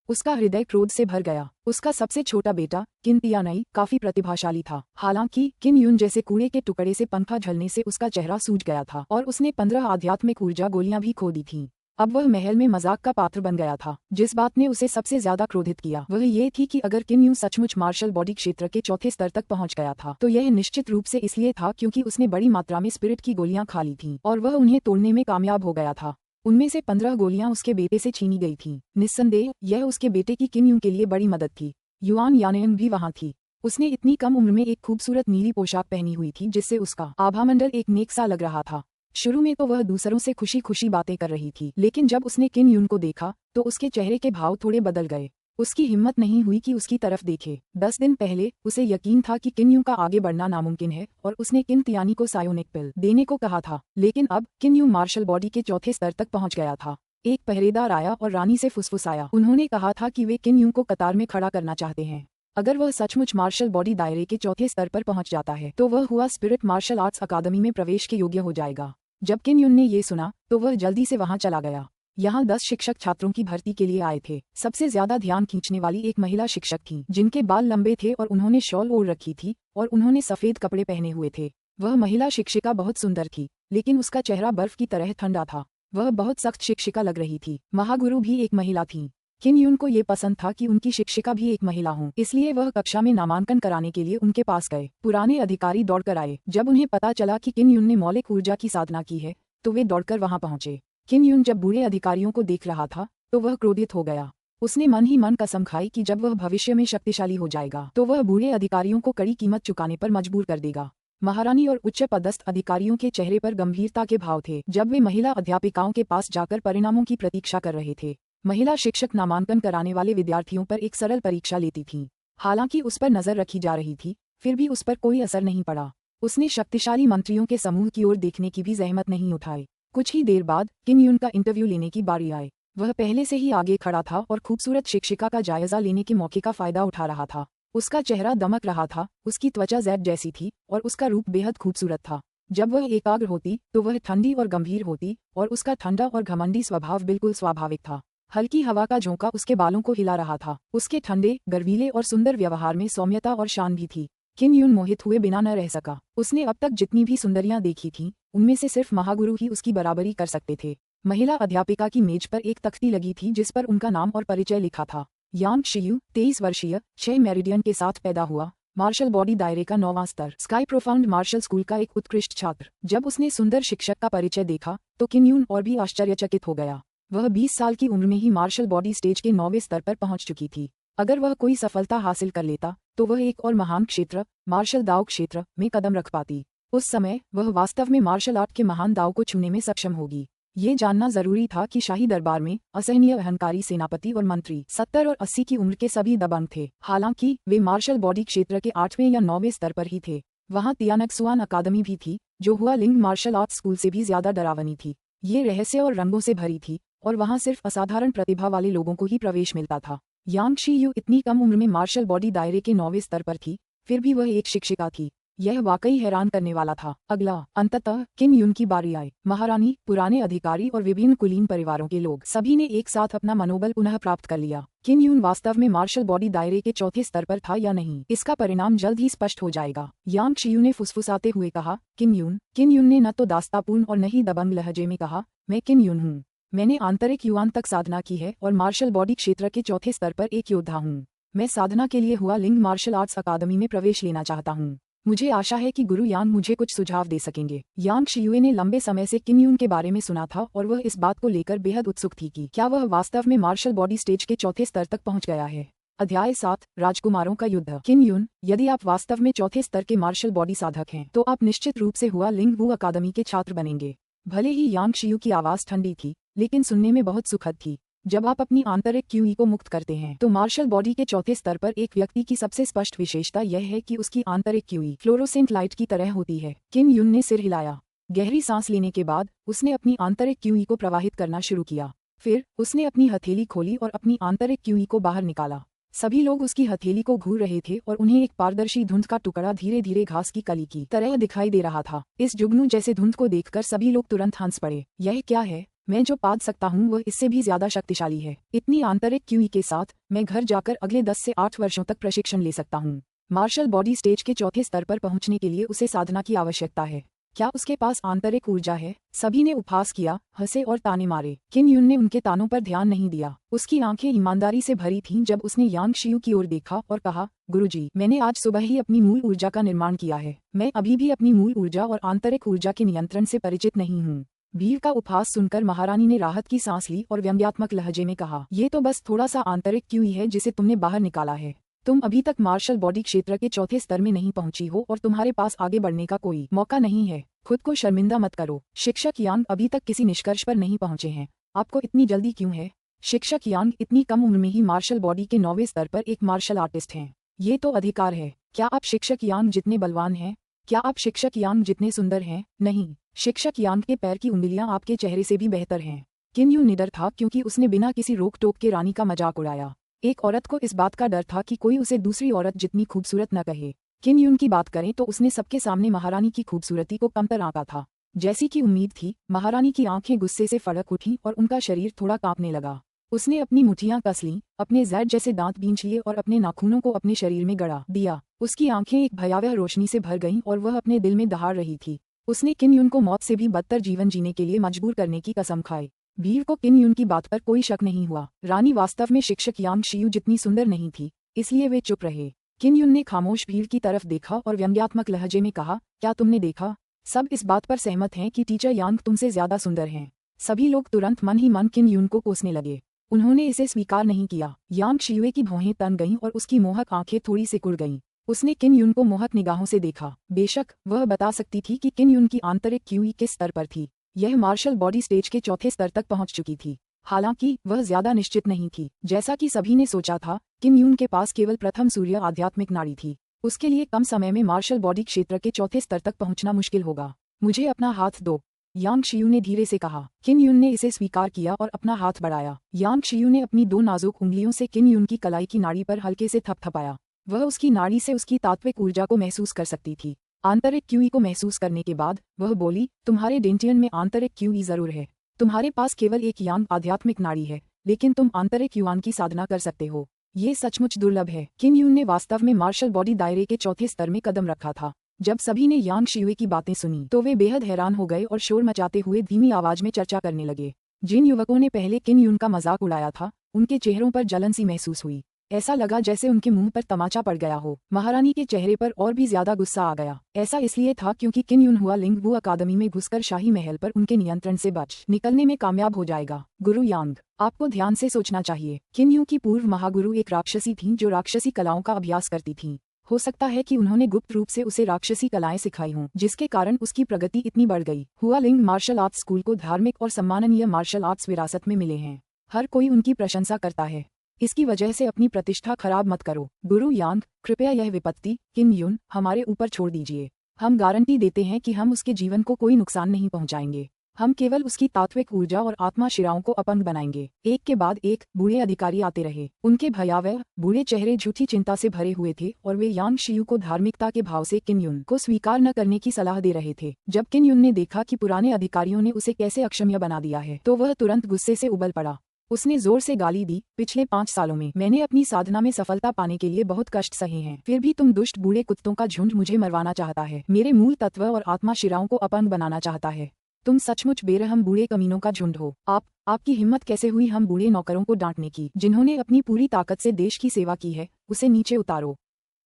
उसका हृदय क्रोध से भर गया। उसका सबसे छोटा बेटा किन तियानई काफी प्रतिभाशाली था। हालांकि किन यून जैसे कूड़े के टुकड़े से पंखा झलने से उसका चेहरा सूज गया था और उसने 15 आध्यात्मिक ऊर्जा गोलियां भी खो दी थीं। अब वह महल में मजाक का पात्र बन गया था। जिस बात ने उसे सबसे ज्यादा क्रोधित किया वह ये थी कि अगर किन यून सचमुच मार्शल बॉडी क्षेत्र के चौथे स्तर तक पहुंच गया था तो यह निश्चित रूप से इसलिए था क्योंकि उसने बड़ी मात्रा में स्पिरिट की गोलियां खा ली थीं और वह उन्हें तोड़ने में कामयाब हो गया था। उनमें से 15 गोलियां उसके बेटे से छीनी गई थीं। निस्संदेह यह उसके बेटे की किन यून के लिए बड़ी मदद थी। युआन यानयन भी वहां थी। उसने इतनी कम उम्र में एक खूबसूरत नीली पोशाक पहनी हुई थी जिससे उसका आभामंडल एक नेक सा लग रहा था। शुरू में तो वह दूसरों से खुशी खुशी बातें कर रही थी, लेकिन जब उसने किन यून को देखा तो उसके चेहरे के भाव थोड़े बदल गए। उसकी हिम्मत नहीं हुई कि उसकी तरफ देखे। 10 दिन पहले उसे यकीन था कि किन यून का आगे बढ़ना नामुमकिन है और उसने किन तियानी को सायोनिक पिल देने को कहा था, लेकिन अब किन यून मार्शल बॉडी के चौथे स्तर तक पहुंच गया था। एक पहरेदार आया और रानी से फुसफुसाया। उन्होंने कहा था कि वे किन यून को कतार में खड़ा करना चाहते हैं। अगर वह सचमुच मार्शल बॉडी दायरे के चौथे स्तर पर पहुंच जाता है तो वह हुआ स्पिरिट मार्शल आर्ट्स अकादमी में प्रवेश के योग्य हो जाएगा। जब किन यून ने ये सुना तो वह जल्दी से वहां चला गया। यहाँ 10 शिक्षक छात्रों की भर्ती के लिए आए थे। सबसे ज्यादा ध्यान खींचने वाली एक महिला शिक्षक थी जिनके बाल लंबे थे और उन्होंने शॉल ओढ़ रखी थी और उन्होंने सफेद कपड़े पहने हुए थे। वह महिला शिक्षिका बहुत सुंदर थी, लेकिन उसका चेहरा बर्फ की तरह ठंडा था। वह बहुत सख्त शिक्षिका लग रही थी। महागुरु भी एक महिला थी। किन यून को ये पसंद था कि उनकी शिक्षिका भी एक महिला हो, इसलिए वह कक्षा में नामांकन कराने के लिए उनके पास गए। पुराने अधिकारी दौड़कर आए। जब उन्हें पता चला कि किन यून ने मौलिक ऊर्जा की साधना की है तो वे दौड़कर वहां पहुंचे। किन यून जब बूढ़े अधिकारियों को देख रहा था तो वह क्रोधित हो गया। उसने मन ही मन कसम खाई कि जब वह भविष्य में शक्तिशाली हो जाएगा तो वह बूढ़े अधिकारियों को कड़ी कीमत चुकाने पर मजबूर कर देगा। महारानी और उच्च पदस्थ अधिकारियों के चेहरे पर गंभीरता के भाव थे जब वे महिला अध्यापिकाओं के पास जाकर परिणामों की प्रतीक्षा कर रहे थे। महिला शिक्षक नामांकन कराने वाले विद्यार्थियों पर एक सरल परीक्षा लेती थीं। हालांकि उस पर नजर रखी जा रही थी, फिर भी उस पर कोई असर नहीं पड़ा। उसने शक्तिशाली मंत्रियों के समूह की ओर देखने की भी जहमत नहीं उठाई। कुछ ही देर बाद किम यून का इंटरव्यू लेने की बारी आई। वह पहले से ही आगे खड़ा था और खूबसूरत शिक्षिका का जायजा लेने के मौके का फायदा उठा रहा था। उसका चेहरा दमक रहा था, उसकी त्वचा जैड जैसी थी और उसका रूप बेहद खूबसूरत था। जब वह एकाग्र होती तो वह ठंडी और गंभीर होती और उसका ठंडा और घमंडी स्वभाव बिल्कुल स्वाभाविक था। हल्की हवा का झोंका उसके बालों को हिला रहा था। उसके ठंडे, गर्वीले और सुंदर व्यवहार में सौम्यता और शान भी थी। किम यून मोहित हुए बिना न रह सका। उसने अब तक जितनी भी सुंदरियां देखी थीं, उनमें से सिर्फ महागुरु ही उसकी बराबरी कर सकते थे। महिला अध्यापिका की मेज पर एक तख्ती लगी थी जिस पर उनका नाम और परिचय लिखा था। यांग शियू, 23 वर्षीय, 6 मेरिडियन के साथ पैदा हुआ, मार्शल बॉडी दायरे का 9वां स्तर, स्काई प्रोफाउंड मार्शल स्कूल का एक उत्कृष्ट छात्र। जब उसने सुंदर शिक्षक का परिचय देखा तो किम यून और भी आश्चर्यचकित हो गया। वह 20 साल की उम्र में ही मार्शल बॉडी स्टेज के 9वें स्तर पर पहुंच चुकी थी। अगर वह कोई सफलता हासिल कर लेता तो वह एक और महान क्षेत्र, मार्शल दाव क्षेत्र, में कदम रख पाती। उस समय वह वास्तव में मार्शल आर्ट के महान दाव को छूने में सक्षम होगी। ये जानना जरूरी था कि शाही दरबार में असहनीय अहंकारी सेनापति और मंत्री 70 और 80 की उम्र के सभी दबंग थे। हालांकि वे मार्शल बॉडी क्षेत्र के 8वें या 9वें स्तर पर ही थे। वहां तियानक्सुआन अकादमी भी थी जो हुआ लिंग मार्शल आर्ट स्कूल से भी ज्यादा डरावनी थी। ये रहस्य और रंगों से भरी थी और वहां सिर्फ असाधारण प्रतिभा वाले लोगों को ही प्रवेश मिलता था। यांग शियू इतनी कम उम्र में मार्शल बॉडी दायरे के 9वें स्तर पर थी, फिर भी वह एक शिक्षिका थी। यह वाकई हैरान करने वाला था। अगला, अंततः किम यून की बारी आई। महारानी, पुराने अधिकारी और विभिन्न कुलीन परिवारों के लोग सभी ने एक साथ अपना मनोबल पुनः प्राप्त कर लिया। किम यून वास्तव में मार्शल बॉडी दायरे के 4थे स्तर पर था या नहीं, इसका परिणाम जल्द ही स्पष्ट हो जाएगा। यांग शियू ने फुसफुसाते हुए कहा, किम यून ने न तो दास्तापूर्ण और न ही दबंग लहजे में कहा, मैं किम यून हूँ। मैंने आंतरिक युवान तक साधना की है और मार्शल बॉडी क्षेत्र के 4थे स्तर पर एक योद्धा हूँ। मैं साधना के लिए हुआ लिंग मार्शल आर्ट्स अकादमी में प्रवेश लेना चाहता हूँ। मुझे आशा है कि गुरु यांग मुझे कुछ सुझाव दे सकेंगे। यांग शियुए ने लंबे समय से किम यून के बारे में सुना था और वह इस बात को लेकर बेहद उत्सुक थी कि क्या वह वास्तव में मार्शल बॉडी स्टेज के 4थे स्तर तक पहुंच गया है। अध्याय 7, राजकुमारों का युद्ध। किम यून, यदि आप वास्तव में 4थे स्तर के मार्शल बॉडी साधक हैं तो आप निश्चित रूप से हुआ लिंग वू अकादमी के छात्र बनेंगे। भले ही यांग शियू की आवाज ठंडी थी, लेकिन सुनने में बहुत सुखद थी। जब आप अपनी आंतरिक क्यूई को मुक्त करते हैं तो मार्शल बॉडी के 4थे स्तर पर एक व्यक्ति की सबसे स्पष्ट विशेषता यह है कि उसकी आंतरिक क्यूई फ्लोरोसेंट लाइट की तरह होती है। किम यून ने सिर हिलाया। गहरी सांस लेने के बाद उसने अपनी आंतरिक क्यूई को प्रवाहित करना शुरू किया। फिर उसने अपनी हथेली खोली और अपनी आंतरिक क्यूई को बाहर निकाला। सभी लोग उसकी हथेली को घूर रहे थे और उन्हें एक पारदर्शी धुंध का टुकड़ा धीरे धीरे घास की कली की तरह दिखाई दे रहा था। इस जुगनू जैसे धुंध को देखकर सभी लोग तुरंत हंस पड़े। यह क्या है? मैं जो पाद सकता हूँ वह इससे भी ज्यादा शक्तिशाली है। इतनी आंतरिक क्यूई के साथ मैं घर जाकर अगले 10 से 8 वर्षों तक प्रशिक्षण ले सकता हूँ। मार्शल बॉडी स्टेज के 4थे स्तर पर पहुँचने के लिए उसे साधना की आवश्यकता है। क्या उसके पास आंतरिक ऊर्जा है? सभी ने उपहास किया, हंसे और ताने मारे। किम यून ने उनके तानों पर ध्यान नहीं दिया। उसकी आंखें ईमानदारी से भरी थीं जब उसने यांग शियू की ओर देखा और कहा, गुरुजी, मैंने आज सुबह ही अपनी मूल ऊर्जा का निर्माण किया है। मैं अभी भी अपनी मूल ऊर्जा और आंतरिक ऊर्जा के नियंत्रण से परिचित नहीं हूँ। वीर का उपहास सुनकर महारानी ने राहत की सांस ली और व्यंग्यात्मक लहजे में कहा, ये तो बस थोड़ा सा आंतरिक क्यूई है जिसे तुमने बाहर निकाला है। तुम अभी तक मार्शल बॉडी क्षेत्र के 4थे स्तर में नहीं पहुंची हो और तुम्हारे पास आगे बढ़ने का कोई मौका नहीं है। खुद को शर्मिंदा मत करो। शिक्षक यांग अभी तक किसी निष्कर्ष पर नहीं पहुंचे हैं। आपको इतनी जल्दी क्यों है? शिक्षक यांग इतनी कम उम्र में ही मार्शल बॉडी के 9वें स्तर पर एक मार्शल आर्टिस्ट हैं। ये तो अधिकार है। क्या आप शिक्षक यांग जितने बलवान हैं? क्या आप शिक्षक यांग जितने सुंदर हैं? नहीं, शिक्षक यांग के पैर की उंगलियां आपके चेहरे से भी बेहतर हैं। किम यून निडर था क्योंकि उसने बिना किसी रोक टोक के रानी का मजाक उड़ाया। एक औरत को इस बात का डर था कि कोई उसे दूसरी औरत जितनी खूबसूरत न कहे। किम यून की बात करें तो उसने सबके सामने महारानी की खूबसूरती को कमतर आंका था। जैसी की उम्मीद थी, महारानी की आंखें गुस्से से फड़क उठी और उनका शरीर थोड़ा कांपने लगा। उसने अपनी मुठ्ठियां कस लीं, अपने जैड जैसे दांत बींच लिए और अपने नाखूनों को अपने शरीर में गड़ा दिया। उसकी आंखें एक भयावह रोशनी से भर गईं और वह अपने दिल में दहाड़ रही थी। उसने किम यून को मौत से भी बदतर जीवन जीने के लिए मजबूर करने की कसम खाई। वीर को किम यून की बात पर कोई शक नहीं हुआ। रानी वास्तव में शिक्षक यांग शियू जितनी सुंदर नहीं थी, इसलिए वे चुप रहे। किम यून ने खामोश भीड़ की तरफ देखा और व्यंग्यात्मक लहजे में कहा, क्या तुमने देखा? सब इस बात पर सहमत हैं कि टीचर यांग तुमसे ज्यादा सुंदर हैं। सभी लोग तुरंत मन ही मन किम यून को कोसने लगे। उन्होंने इसे स्वीकार नहीं किया। यांग शियुए की भौहें तन गईं और उसकी मोहक आंखें थोड़ी सिकुड़ गईं। उसने किन युन को मोहक निगाहों से देखा। बेशक वह बता सकती थी कि किन युन की आंतरिक क्यूई किस स्तर पर थी। यह मार्शल बॉडी स्टेज के चौथे स्तर तक पहुंच चुकी थी। हालांकि वह ज्यादा निश्चित नहीं थी। जैसा कि सभी ने सोचा था, किन युन के पास केवल प्रथम सूर्य आध्यात्मिक नाड़ी थी। उसके लिए कम समय में मार्शल बॉडी क्षेत्र के चौथे स्तर तक पहुंचना मुश्किल होगा। मुझे अपना हाथ दो, यांग शियू ने धीरे से कहा। किन युन ने इसे स्वीकार किया और अपना हाथ बढ़ाया। यांग शियू ने अपनी 2 नाजुक उंगलियों से किन युन की कलाई की नाड़ी पर हल्के से थपथपाया। वह उसकी नाड़ी से उसकी तात्विक ऊर्जा को महसूस कर सकती थी। आंतरिक क्यूई को महसूस करने के बाद वह बोली, तुम्हारे डेंटियन में आंतरिक क्यूई जरूर है। तुम्हारे पास केवल एक यांग आध्यात्मिक नाड़ी है, लेकिन तुम आंतरिक युआन की साधना कर सकते हो। ये सचमुच दुर्लभ है। किन युन ने वास्तव में मार्शल बॉडी दायरे के चौथे स्तर में कदम रखा था। जब सभी ने यांग शियुए की बातें सुनी तो वे बेहद हैरान हो गए और शोर मचाते हुए धीमी आवाज में चर्चा करने लगे। जिन युवकों ने पहले किन युन का मजाक उड़ाया था, उनके चेहरों पर जलन सी महसूस हुई। ऐसा लगा जैसे उनके मुंह पर तमाचा पड़ गया हो। महारानी के चेहरे पर और भी ज्यादा गुस्सा आ गया। ऐसा इसलिए था क्योंकि किन युन हुआ लिंगवू अकादमी में घुसकर शाही महल पर उनके नियंत्रण से बच निकलने में कामयाब हो जाएगा। गुरु यांग, आपको ध्यान से सोचना चाहिए। किन यू की पूर्व महागुरु एक राक्षसी थीं जो राक्षसी कलाओं का अभ्यास करती थीं। हो सकता है कि उन्होंने गुप्त रूप से उसे राक्षसी कलाएं सिखाई हों, जिसके कारण उसकी प्रगति इतनी बढ़ गई। हुआ लिंग मार्शल आर्ट्स स्कूल को धार्मिक और सम्माननीय मार्शल आर्ट्स विरासत में मिले हैं। हर कोई उनकी प्रशंसा करता है। इसकी वजह से अपनी प्रतिष्ठा खराब मत करो। गुरु यांग, कृपया यह विपत्ति किन युन हमारे ऊपर छोड़ दीजिए। हम गारंटी देते हैं कि हम उसके जीवन को कोई नुकसान नहीं पहुंचाएंगे। हम केवल उसकी तात्विक ऊर्जा और आत्मा शिराओं को अपंग बनाएंगे। एक के बाद एक बूढ़े अधिकारी आते रहे। उनके भयावह बूढ़े चेहरे झूठी चिंता से भरे हुए थे और वे यांग शियू को धार्मिकता के भाव से किन युन को स्वीकार न करने की सलाह दे रहे थे। जब किन युन ने देखा कि पुराने अधिकारियों ने उसे कैसे अक्षम्य बना दिया है, तो वह तुरंत गुस्से से उबल पड़ा। उसने जोर से गाली दी, पिछले 5 सालों में मैंने अपनी साधना में सफलता पाने के लिए बहुत कष्ट सहे हैं, फिर भी तुम दुष्ट बूढ़े कुत्तों का झुंड मुझे मरवाना चाहता है, मेरे मूल तत्व और आत्मा शिराओं को अपंग बनाना चाहता है। तुम सचमुच बेरहम बूढ़े कमीनों का झुंड हो। आपकी हिम्मत कैसे हुई हम बूढ़े नौकरों को डांटने की, जिन्होंने अपनी पूरी ताकत से देश की सेवा की है, उसे नीचे उतारो।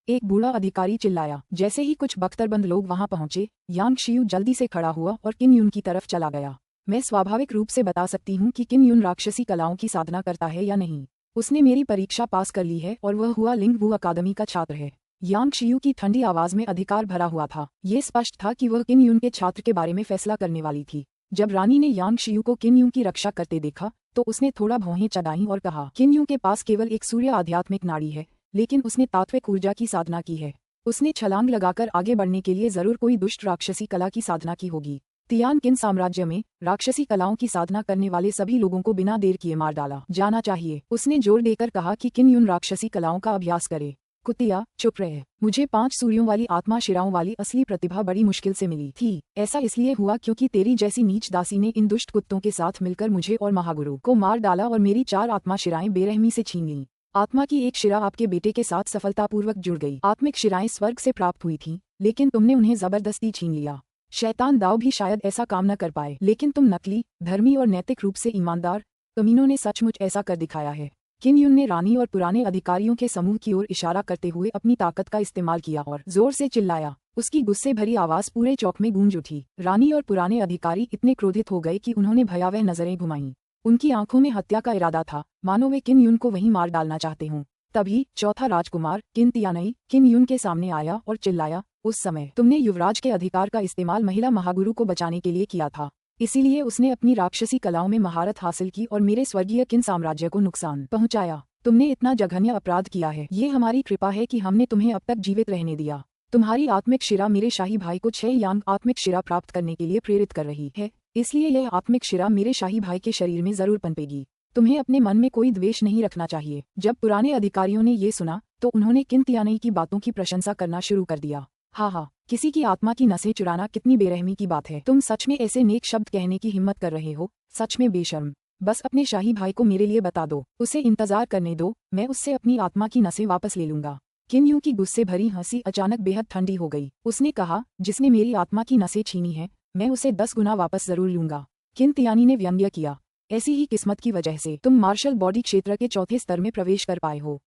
एक बूढ़ा अधिकारी चिल्लाया। जैसे ही कुछ बख्तरबंद लोग वहां पहुंचे, यांग शियू जल्दी से खड़ा हुआ और किन युन की तरफ चला गया। मैं स्वाभाविक रूप से बता सकती हूँ कि किन युन राक्षसी कलाओं की साधना करता है या नहीं। उसने मेरी परीक्षा पास कर ली है और वह हुआ लिंगवू अकादमी का छात्र है। यांग शियू की ठंडी आवाज में अधिकार भरा हुआ था। ये स्पष्ट था कि वह किन युन के छात्र के बारे में फैसला करने वाली थी। जब रानी ने यांग शियू को किन युन की रक्षा करते देखा तो उसने थोड़ा भौहें चढ़ाईं और कहा, किन युन के पास केवल एक सूर्य आध्यात्मिक नाड़ी है, लेकिन उसने तात्विक ऊर्जा की साधना की है। उसने छलांग लगाकर आगे बढ़ने के लिए जरूर कोई दुष्ट राक्षसी कला की साधना की होगी। तियान किन साम्राज्य में राक्षसी कलाओं की साधना करने वाले सभी लोगों को बिना देर किए मार डाला जाना चाहिए। उसने जोर देकर कहा कि किन युन राक्षसी कलाओं का अभ्यास करे। कुतिया, चुप रहे। मुझे 5 सूर्यों वाली आत्मा शिराओं वाली असली प्रतिभा बड़ी मुश्किल से मिली थी। ऐसा इसलिए हुआ क्योंकि तेरी जैसी नीच दासी ने इन दुष्ट कुत्तों के साथ मिलकर मुझे और महागुरु को मार डाला और मेरी 4 आत्मा शिराएं बेरहमी से छीन लीं। आत्मा की एक शिरा आपके बेटे के साथ सफलतापूर्वक जुड़ गई। आत्मिक शिराएं स्वर्ग से प्राप्त हुई थीं, लेकिन तुमने उन्हें जबरदस्ती छीन लिया। शैतान दाव भी शायद ऐसा काम न कर पाए, लेकिन तुम नकली, धर्मी और नैतिक रूप से ईमानदार कमीनों ने सचमुच ऐसा कर दिखाया है। किन युन ने रानी और पुराने अधिकारियों के समूह की ओर इशारा करते हुए अपनी ताकत का इस्तेमाल किया और जोर से चिल्लाया। उसकी गुस्से भरी आवाज पूरे चौक में गूंज उठी। रानी और पुराने अधिकारी इतने क्रोधित हो गए कि उन्होंने भयावह नजरें घुमाईं। उनकी आंखों में हत्या का इरादा था, मानो वे किन युन को वहीं मार डालना चाहते हों। तभी चौथा राजकुमार किन तियानई किन युन के सामने आया और चिल्लाया, उस समय तुमने युवराज के अधिकार का इस्तेमाल महिला महागुरु को बचाने के लिए किया था, इसीलिए उसने अपनी राक्षसी कलाओं में महारत हासिल की और मेरे स्वर्गीय किन साम्राज्य को नुकसान पहुंचाया। तुमने इतना जघन्य अपराध किया है। ये हमारी कृपा है कि हमने तुम्हें अब तक जीवित रहने दिया। तुम्हारी आत्मिक शिरा मेरे शाही भाई को 6 यांग आत्मिक शिरा प्राप्त करने के लिए प्रेरित कर रही है, इसलिए यह आत्मिक शिरा मेरे शाही भाई के शरीर में जरूर पनपेगी। तुम्हें अपने मन में कोई द्वेष नहीं रखना चाहिए। जब पुराने अधिकारियों ने ये सुना तो उन्होंने किन तियानई की बातों की प्रशंसा करना शुरू कर दिया। हाँ, किसी की आत्मा की नसें चुराना कितनी बेरहमी की बात है। तुम सच में ऐसे नेक शब्द कहने की हिम्मत कर रहे हो, सच में बेशर्म। बस अपने शाही भाई को मेरे लिए बता दो, उसे इंतजार करने दो, मैं उससे अपनी आत्मा की नसें वापस ले लूंगा। किन यू की गुस्से भरी हंसी अचानक बेहद ठंडी हो गई। उसने कहा, जिसने मेरी आत्मा की नसें छीनी है, मैं उसे 10 गुना वापस जरूर लूंगा। किन तियानी ने व्यंग्य किया। ऐसी ही किस्मत की वजह से तुम मार्शल बॉडी क्षेत्र के चौथे स्तर में प्रवेश कर पाए हो,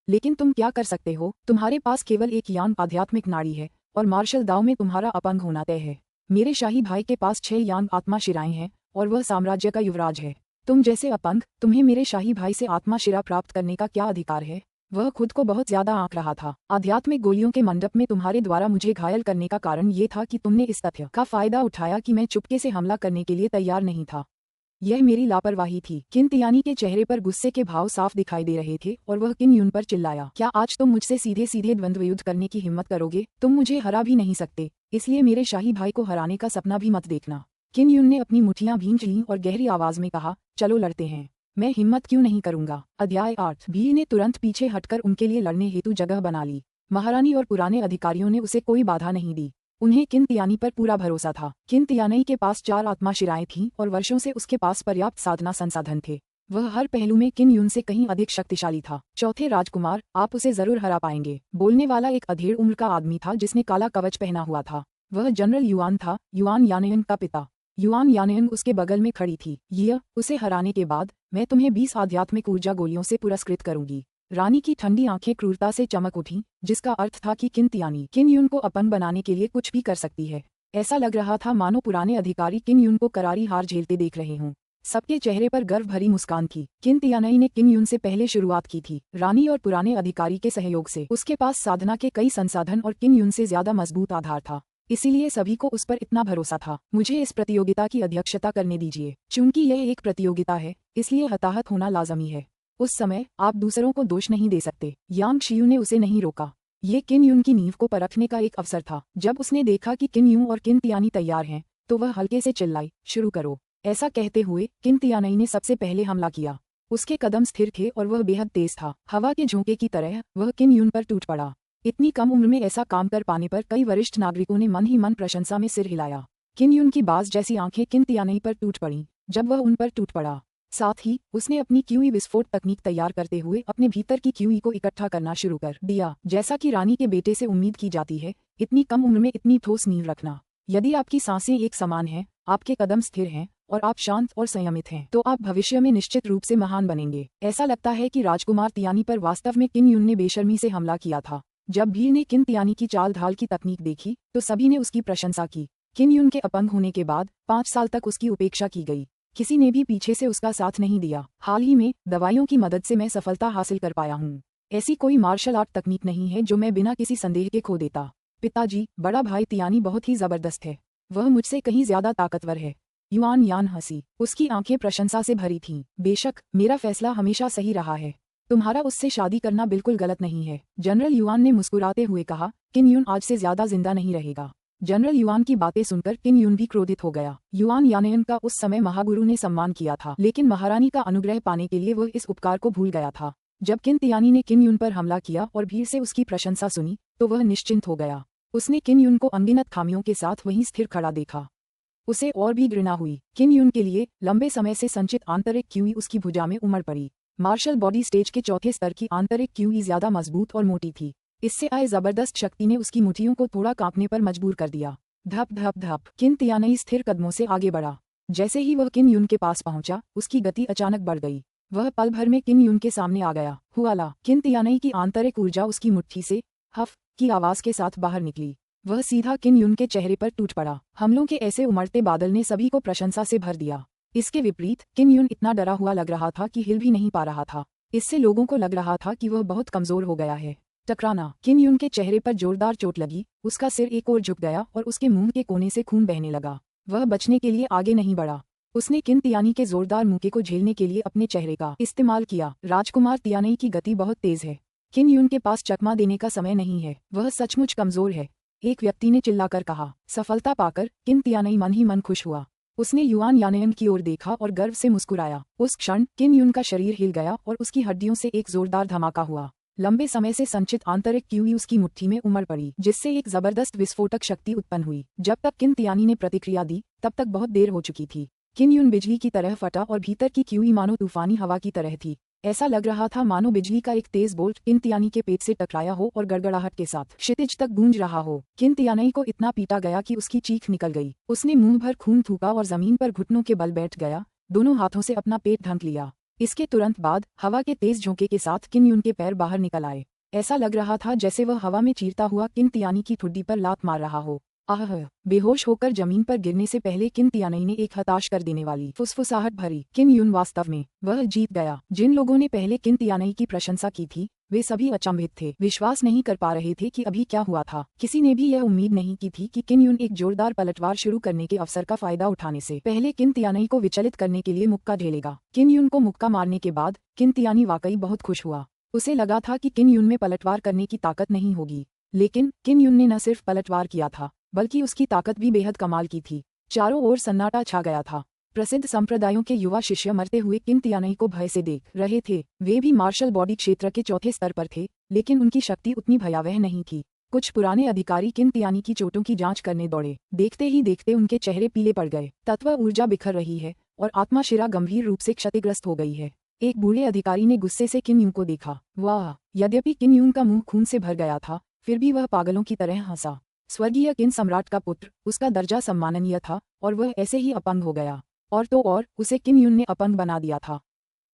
लेकिन तुम क्या कर सकते हो। तुम्हारे पास केवल एक यांग आध्यात्मिक नाड़ी है और मार्शल दाव में तुम्हारा अपंग होना तय है। मेरे शाही भाई के पास 6 यांग आत्मा शिराएं हैं और वह साम्राज्य का युवराज है। तुम जैसे अपंग, तुम्हें मेरे शाही भाई से आत्मा शिरा प्राप्त करने का क्या अधिकार है? वह खुद को बहुत ज्यादा आंक रहा था। आध्यात्मिक गोलियों के मंडप में तुम्हारे द्वारा मुझे घायल करने का कारण ये था कि तुमने इस तथ्य का फायदा उठाया कि मैं चुपके से हमला करने के लिए तैयार नहीं था। यह मेरी लापरवाही थी। किन तियानी के चेहरे पर गुस्से के भाव साफ दिखाई दे रहे थे और वह किन यून पर चिल्लाया, क्या आज तुम मुझसे सीधे सीधे द्वंद्व युद्ध करने की हिम्मत करोगे? तुम मुझे हरा भी नहीं सकते, इसलिए मेरे शाही भाई को हराने का सपना भी मत देखना। किन यून ने अपनी मुठियां भींच लीं और गहरी आवाज में कहा, चलो लड़ते हैं। मैं हिम्मत क्यों नहीं करूंगा। अध्याय 8। भीड़ ने तुरंत पीछे हटकर उनके लिए लड़ने हेतु जगह बना ली। महारानी और पुराने अधिकारियों ने उसे कोई बाधा नहीं दी। उन्हें किन तियानी पर पूरा भरोसा था। किन तियानी के पास 4 आत्मा शिराएं थीं और वर्षों से उसके पास पर्याप्त साधना संसाधन थे। वह हर पहलू में किन यून से कहीं अधिक शक्तिशाली था। चौथे राजकुमार, आप उसे जरूर हरा पाएंगे। बोलने वाला एक अधेड़ उम्र का आदमी था जिसने काला कवच पहना हुआ था। वह जनरल युआन था, युआन यानेयन का पिता। युआन यानेयन उसके बगल में खड़ी थी। यह उसे हराने के बाद मैं तुम्हें 20 आध्यात्मिक ऊर्जा गोलियों से पुरस्कृत करूंगी। रानी की ठंडी आंखें क्रूरता से चमक उठीं, जिसका अर्थ था कि किन तियानी किन यून को अपंग बनाने के लिए कुछ भी कर सकती है। ऐसा लग रहा था मानो पुराने अधिकारी किन यून को करारी हार झेलते देख रहे हों। सबके चेहरे पर गर्व भरी मुस्कान थी। किन तियानी ने किन यून से पहले शुरुआत की थी। रानी और पुराने अधिकारी के सहयोग से उसके पास साधना के कई संसाधन और किन यून से ज्यादा मजबूत आधार था, इसीलिए सभी को उस पर इतना भरोसा था। मुझे इस प्रतियोगिता की अध्यक्षता करने दीजिए। चूंकि यह एक प्रतियोगिता है, इसलिए हताहत होना लाजमी है। उस समय आप दूसरों को दोष नहीं दे सकते। यांग शियू ने उसे नहीं रोका। ये किन यून की नींव को परखने का एक अवसर था। जब उसने देखा कि किन यून और किन तियानी तैयार हैं, तो वह हल्के से चिल्लाई, शुरू करो। ऐसा कहते हुए किन तियानी ने सबसे पहले हमला किया। उसके कदम स्थिर थे और वह बेहद तेज था। हवा के झोंके की तरह वह किन यून पर टूट पड़ा। इतनी कम उम्र में ऐसा काम कर पाने पर कई वरिष्ठ नागरिकों ने मन ही मन प्रशंसा में सिर हिलाया। किन यून की बाज जैसी आंखें किन तियानी पर टूट पड़ीं जब वह उन पर टूट पड़ा। साथ ही उसने अपनी क्यूई विस्फोट तकनीक तैयार करते हुए अपने भीतर की क्यूई को इकट्ठा करना शुरू कर दिया। जैसा कि रानी के बेटे से उम्मीद की जाती है, इतनी कम उम्र में इतनी ठोस नींव रखना। यदि आपकी सांसें एक समान हैं, आपके कदम स्थिर हैं और आप शांत और संयमित हैं, तो आप भविष्य में निश्चित रूप से महान बनेंगे। ऐसा लगता है कि राजकुमार तियानी पर वास्तव में किन यून ने बेशर्मी से हमला किया था। जब भीड़ ने किन तियानी की चाल ढाल की तकनीक देखी, तो सभी ने उसकी प्रशंसा की। किन यून के अपंग होने के बाद 5 साल तक उसकी उपेक्षा की गई। किसी ने भी पीछे से उसका साथ नहीं दिया। हाल ही में दवाइयों की मदद से मैं सफलता हासिल कर पाया हूँ। ऐसी कोई मार्शल आर्ट तकनीक नहीं है जो मैं बिना किसी संदेह के खो देता। पिताजी, बड़ा भाई तियानी बहुत ही जबरदस्त है। वह मुझसे कहीं ज्यादा ताकतवर है। युआन यान हंसी। उसकी आंखें प्रशंसा से भरी थीं। बेशक, मेरा फैसला हमेशा सही रहा है। तुम्हारा उससे शादी करना बिल्कुल गलत नहीं है। जनरल युआन ने मुस्कुराते हुए कहा, किन यून आज से ज्यादा जिंदा नहीं रहेगा। जनरल युआन की बातें सुनकर किन यून भी क्रोधित हो गया। युआन यानेयन का उस समय महागुरु ने सम्मान किया था, लेकिन महारानी का अनुग्रह पाने के लिए वह इस उपकार को भूल गया था। जब किन तियानी ने किन यून पर हमला किया और भीड़ से उसकी प्रशंसा सुनी, तो वह निश्चिंत हो गया। उसने किन यून को अनगिनत खामियों के साथ वहीं स्थिर खड़ा देखा। उसे और भी घृणा हुई। किन यून के लिए लंबे समय से संचित आंतरिक क्यूई उसकी भुजा में उमड़ पड़ी। मार्शल बॉडी स्टेज के चौथे स्तर की आंतरिक क्यूई ज्यादा मजबूत और मोटी थी। इससे आए जबरदस्त शक्ति ने उसकी मुट्ठियों को थोड़ा कांपने पर मजबूर कर दिया। धप धप धप। किन तियानी स्थिर कदमों से आगे बढ़ा। जैसे ही वह किन यून के पास पहुंचा, उसकी गति अचानक बढ़ गई। वह पल भर में किन यून के सामने आ गया। हुआला। किन तियानी की आंतरिक ऊर्जा उसकी मुट्ठी से हफ की आवाज के साथ बाहर निकली। वह सीधा किन यून के चेहरे पर टूट पड़ा। हमलों के ऐसे उमड़ते बादल ने सभी को प्रशंसा से भर दिया। इसके विपरीत किन यून इतना डरा हुआ लग रहा था कि हिल भी नहीं पा रहा था। इससे लोगों को लग रहा था कि वह बहुत कमजोर हो गया है। टकराना। किन यून के चेहरे पर जोरदार चोट लगी। उसका सिर एक ओर झुक गया और उसके मुंह के कोने से खून बहने लगा। वह बचने के लिए आगे नहीं बढ़ा। उसने किन तियानी के जोरदार मुक्के को झेलने के लिए अपने चेहरे का इस्तेमाल किया। राजकुमार तियानी की गति बहुत तेज है। किन यून के पास चकमा देने का समय नहीं है। वह सचमुच कमजोर है, एक व्यक्ति ने चिल्लाकर कहा। सफलता पाकर किन तियानी मन ही मन खुश हुआ। उसने युआन यानेयन की ओर देखा और गर्व से मुस्कुराया। उस क्षण किन यून का शरीर हिल गया और उसकी हड्डियों से एक जोरदार धमाका हुआ। लंबे समय से संचित आंतरिक क्यूई उसकी मुट्ठी में उमड़ पड़ी, जिससे एक जबरदस्त विस्फोटक शक्ति उत्पन्न हुई। जब तक किन तियानी ने प्रतिक्रिया दी, तब तक बहुत देर हो चुकी थी। किन यून बिजली की तरह फटा और भीतर की क्यूई मानो तूफानी हवा की तरह थी। ऐसा लग रहा था मानो बिजली का एक तेज बोल्ट किन तियानी के पेट से टकराया हो और गड़गड़ाहट के साथ क्षितिज तक गूंज रहा हो। किन तियानी को इतना पीटा गया कि उसकी चीख निकल गई। उसने मुंह भर खून थूका और जमीन पर घुटनों के बल बैठ गया, दोनों हाथों से अपना पेट ढंक लिया। इसके तुरंत बाद हवा के तेज झोंके के साथ किन यून के पैर बाहर निकल आए। ऐसा लग रहा था जैसे वह हवा में चीरता हुआ किन तियानी की ठुड्डी पर लात मार रहा हो। आह। बेहोश होकर जमीन पर गिरने से पहले किन तियानई ने एक हताश कर देने वाली फुसफुसाहट भरी किन यून वास्तव में वह जीत गया। जिन लोगों ने पहले किन तियानई की प्रशंसा की थी वे सभी अचंभित थे, विश्वास नहीं कर पा रहे थे कि अभी क्या हुआ था। किसी ने भी यह उम्मीद नहीं की थी कि किन यून एक जोरदार पलटवार शुरू करने के अवसर का फायदा उठाने से पहले किन तियानई को विचलित करने के लिए मुक्का झेलेगा। किन यून को मुक्का मारने के बाद किन तियानी वाकई बहुत खुश हुआ। उसे लगा था कि किन यून में पलटवार करने की ताकत नहीं होगी, लेकिन किन यून ने न सिर्फ पलटवार किया था बल्कि उसकी ताकत भी बेहद कमाल की थी। चारों ओर सन्नाटा छा गया था। प्रसिद्ध संप्रदायों के युवा शिष्य मरते हुए किन तियानई को भय से देख रहे थे। वे भी मार्शल बॉडी क्षेत्र के चौथे स्तर पर थे, लेकिन उनकी शक्ति उतनी भयावह नहीं थी। कुछ पुराने अधिकारी किन तियानी की चोटों की जांच करने दौड़े। देखते ही देखते उनके चेहरे पीले पड़ गए। तत्व ऊर्जा बिखर रही है और आत्मा शिरा गंभीर रूप से क्षतिग्रस्त हो गई है। एक बूढ़े अधिकारी ने गुस्से से किन यून को देखा। वाह! यद्यपि किन यून का मुंह खून से भर गया था, फिर भी वह पागलों की तरह हंसा। स्वर्गीय किन सम्राट का पुत्र, उसका दर्जा सम्माननीय था और वह ऐसे ही अपंग हो गया। और तो और उसे किन यून ने अपंग बना दिया था।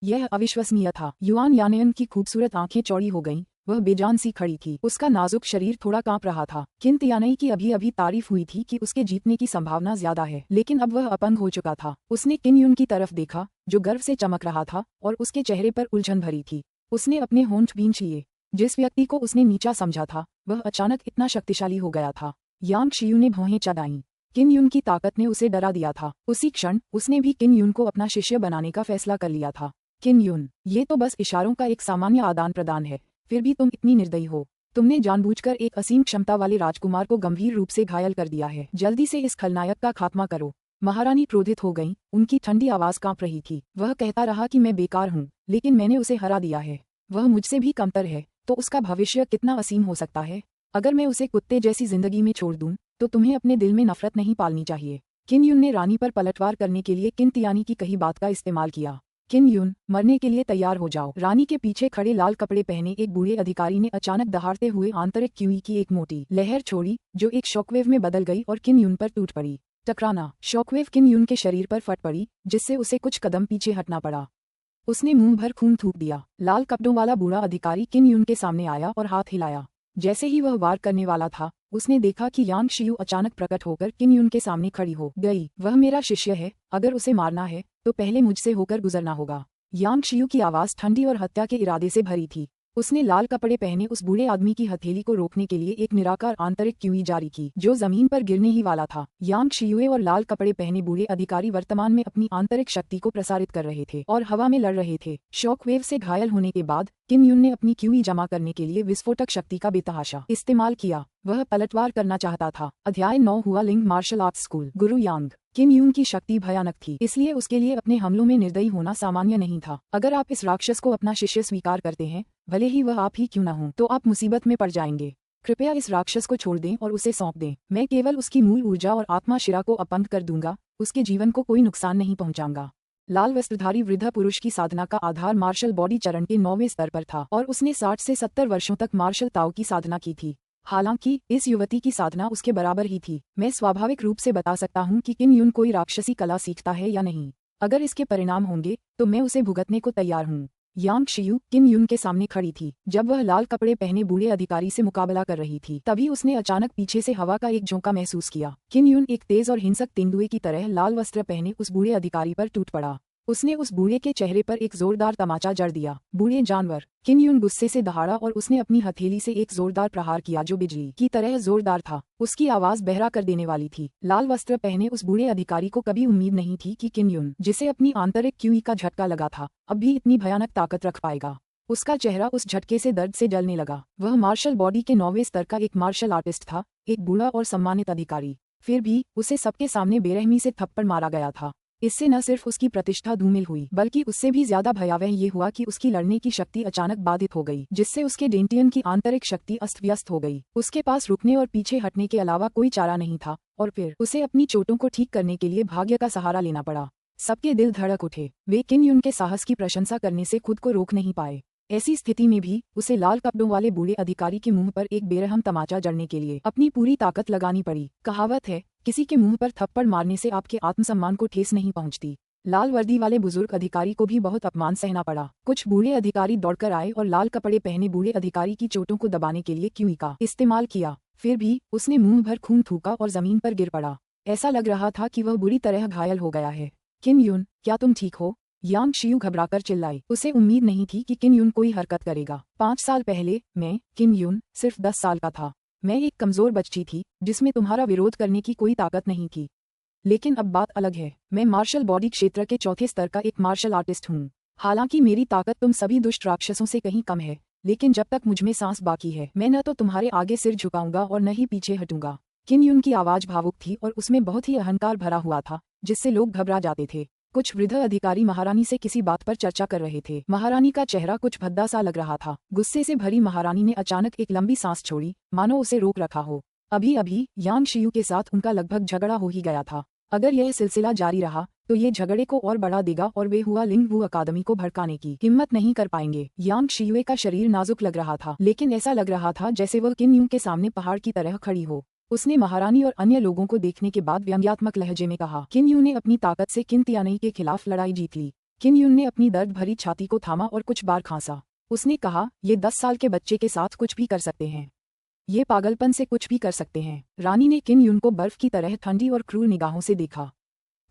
यह अविश्वसनीय था। युआन यानयन की खूबसूरत आंखें चौड़ी हो गईं, वह बेजान सी खड़ी थी। उसका नाजुक शरीर थोड़ा कांप रहा था। किन तियानई की अभी अभी तारीफ हुई थी कि उसके जीतने की संभावना ज्यादा है, लेकिन अब वह अपंग हो चुका था। उसने किन यून की तरफ देखा जो गर्व से चमक रहा था और उसके चेहरे पर उलझन भरी थी। उसने अपने होंठ भींच लिए। जिस व्यक्ति को उसने नीचा समझा था वह अचानक इतना शक्तिशाली हो गया था। यांग शियू ने भौहें चढ़ाईं। किन यून की ताकत ने उसे डरा दिया था। उसी क्षण उसने भी किन यून को अपना शिष्य बनाने का फैसला कर लिया था। किन यून, ये तो बस इशारों का एक सामान्य आदान प्रदान है, फिर भी तुम इतनी निर्दयी हो। तुमने जानबूझकर एक असीम क्षमता वाले राजकुमार को गंभीर रूप से घायल कर दिया है। जल्दी से इस खलनायक का खात्मा करो। महारानी क्रोधित हो गईं, उनकी ठंडी आवाज कांप रही थी। वह कहता रहा कि मैं बेकार हूँ, लेकिन मैंने उसे हरा दिया है। वह मुझसे भी कमतर है, तो उसका भविष्य कितना असीम हो सकता है। अगर मैं उसे कुत्ते जैसी जिंदगी में छोड़ दूं, तो तुम्हें अपने दिल में नफरत नहीं पालनी चाहिए। किन यून ने रानी पर पलटवार करने के लिए किन तियानी की कही बात का इस्तेमाल किया। किन यून, मरने के लिए तैयार हो जाओ। रानी के पीछे खड़े लाल कपड़े पहने एक बूढ़े अधिकारी ने अचानक दहाड़ते हुए आंतरिक क्यूई की एक मोटी लहर छोड़ी जो एक शॉकवेव में बदल गई और किन यून पर टूट पड़ी। टकराना। शॉकवेव किन यून के शरीर पर फट पड़ी, जिससे उसे कुछ कदम पीछे हटना पड़ा। उसने मुंह भर खून थूक दिया। लाल कपड़ों वाला बूढ़ा अधिकारी किन यून के सामने आया और हाथ हिलाया। जैसे ही वह वार करने वाला था, उसने देखा कि यांग शियू अचानक प्रकट होकर किन यून के सामने खड़ी हो गई। वह मेरा शिष्य है, अगर उसे मारना है तो पहले मुझसे होकर गुजरना होगा। यांग शियू की आवाज ठंडी और हत्या के इरादे से भरी थी। उसने लाल कपड़े पहने उस बूढ़े आदमी की हथेली को रोकने के लिए एक निराकार आंतरिक क्यूई जारी की जो जमीन पर गिरने ही वाला था। यांग शियुए और लाल कपड़े पहने बूढ़े अधिकारी वर्तमान में अपनी आंतरिक शक्ति को प्रसारित कर रहे थे और हवा में लड़ रहे थे। शॉक वेव से घायल होने के बाद किन यून ने अपनी क्यूई जमा करने के लिए विस्फोटक शक्ति का बेतहाशा इस्तेमाल किया। वह पलटवार करना चाहता था। अध्याय 9 हुआ लिंग मार्शल आर्ट्स स्कूल। गुरु यांग। किन यून की शक्ति भयानक थी, इसलिए उसके लिए अपने हमलों में निर्दयी होना सामान्य नहीं था। अगर आप इस राक्षस को अपना शिष्य स्वीकार करते हैं, भले ही वह आप ही क्यों न हो, तो आप मुसीबत में पड़ जाएंगे। कृपया इस राक्षस को छोड़ दें और उसे सौंप दें। मैं केवल उसकी मूल ऊर्जा और आत्मा शिरा को अपंग कर दूंगा, उसके जीवन को कोई नुकसान नहीं पहुंचाऊंगा। लाल वस्त्रधारी वृद्ध पुरुष की साधना का आधार मार्शल बॉडी चरण के 9वें स्तर पर था और उसने 60 से 70 वर्षों तक मार्शल ताओ की साधना की थी। हालांकि इस युवती की साधना उसके बराबर ही थी। मैं स्वाभाविक रूप से बता सकता हूं कि किन यून कोई राक्षसी कला सीखता है या नहीं। अगर इसके परिणाम होंगे तो मैं उसे भुगतने को तैयार हूं। यांग शियू किन यून के सामने खड़ी थी। जब वह लाल कपड़े पहने बूढ़े अधिकारी से मुकाबला कर रही थी, तभी उसने अचानक पीछे से हवा का एक झोंका महसूस किया। किन यून एक तेज और हिंसक तेंदुए की तरह लाल वस्त्र पहने उस बूढ़े अधिकारी पर टूट पड़ा। उसने उस बूढ़े के चेहरे पर एक जोरदार तमाचा जड़ दिया। बूढ़े जानवर। किन यून गुस्से से दहाड़ा और उसने अपनी हथेली से एक जोरदार प्रहार किया जो बिजली की तरह जोरदार था। उसकी आवाज बहरा कर देने वाली थी। लाल वस्त्र पहने उस बूढ़े अधिकारी को कभी उम्मीद नहीं थी कि किन यून, जिसे अपनी आंतरिक क्यूई का झटका लगा था, अब भी इतनी भयानक ताकत रख पाएगा। उसका चेहरा उस झटके से दर्द से जलने लगा। वह मार्शल बॉडी के 9वें स्तर का एक मार्शल आर्टिस्ट था, एक बूढ़ा और सम्मानित अधिकारी। फिर भी उसे सबके सामने बेरहमी से थप्पड़ मारा गया था। इससे न सिर्फ उसकी प्रतिष्ठा धूमिल हुई, बल्कि उससे भी ज्यादा भयावह ये हुआ कि उसकी लड़ने की शक्ति अचानक बाधित हो गई, जिससे उसके डेंटियन की आंतरिक शक्ति अस्त व्यस्त हो गई। उसके पास रुकने और पीछे हटने के अलावा कोई चारा नहीं था और फिर उसे अपनी चोटों को ठीक करने के लिए भाग्य का सहारा लेना पड़ा। सबके दिल धड़क उठे। वे किन यून के साहस की प्रशंसा करने से खुद को रोक नहीं पाए। ऐसी स्थिति में भी उसे लाल कपड़ों वाले बूढ़े अधिकारी के मुंह पर एक बेरहम तमाचा जड़ने के लिए अपनी पूरी ताकत लगानी पड़ी। कहावत है, किसी के मुंह पर थप्पड़ मारने से आपके आत्मसम्मान को ठेस नहीं पहुंचती। लाल वर्दी वाले बुजुर्ग अधिकारी को भी बहुत अपमान सहना पड़ा। कुछ बूढ़े अधिकारी दौड़कर आए और लाल कपड़े पहने बूढ़े अधिकारी की चोटों को दबाने के लिए क्यूई का इस्तेमाल किया। फिर भी उसने मुंह भर खून थूका और जमीन पर गिर पड़ा। ऐसा लग रहा था कि वह बुरी तरह घायल हो गया है। किन यून, क्या तुम ठीक हो? यांग शियू घबराकर चिल्लाई। उसे उम्मीद नहीं थी कि किन यून कोई हरकत करेगा। 5 साल पहले मैं, किन यून, सिर्फ 10 साल का था। मैं एक कमजोर बच्ची थी जिसमें तुम्हारा विरोध करने की कोई ताकत नहीं थी। लेकिन अब बात अलग है। मैं मार्शल बॉडी क्षेत्र के चौथे स्तर का एक मार्शल आर्टिस्ट हूँ। हालांकि मेरी ताकत तुम सभी दुष्ट राक्षसों से कहीं कम है, लेकिन जब तक मुझमें सांस बाकी है मैं न तो तुम्हारे आगे सिर झुकाऊंगा और न ही पीछे हटूंगा। किन यून की आवाज भावुक थी और उसमें बहुत ही अहंकार भरा हुआ था, जिससे लोग घबरा जाते थे। कुछ वृद्ध अधिकारी महारानी से किसी बात पर चर्चा कर रहे थे। महारानी का चेहरा कुछ भद्दा सा लग रहा था। गुस्से से भरी महारानी ने अचानक एक लंबी सांस छोड़ी, मानो उसे रोक रखा हो। अभी अभी यांग शियू के साथ उनका लगभग झगड़ा हो ही गया था। अगर यह सिलसिला जारी रहा तो ये झगड़े को और बढ़ा देगा और वे हुआ लिंग वू अकादमी को भड़काने की हिम्मत नहीं कर पाएंगे। यांग शियुए का शरीर नाजुक लग रहा था, लेकिन ऐसा लग रहा था जैसे वह किन यून के सामने पहाड़ की तरह खड़ी हो। उसने महारानी और अन्य लोगों को देखने के बाद व्यंग्यात्मक लहजे में कहा, किन यून ने अपनी ताकत से किन तियानई के खिलाफ लड़ाई जीत ली। किन यून ने अपनी दर्द भरी छाती को थामा और कुछ बार खांसा। उसने कहा, ये 10 साल के बच्चे के साथ कुछ भी कर सकते हैं। ये पागलपन से कुछ भी कर सकते हैं। रानी ने किन यून को बर्फ की तरह ठंडी और क्रूर निगाहों से देखा।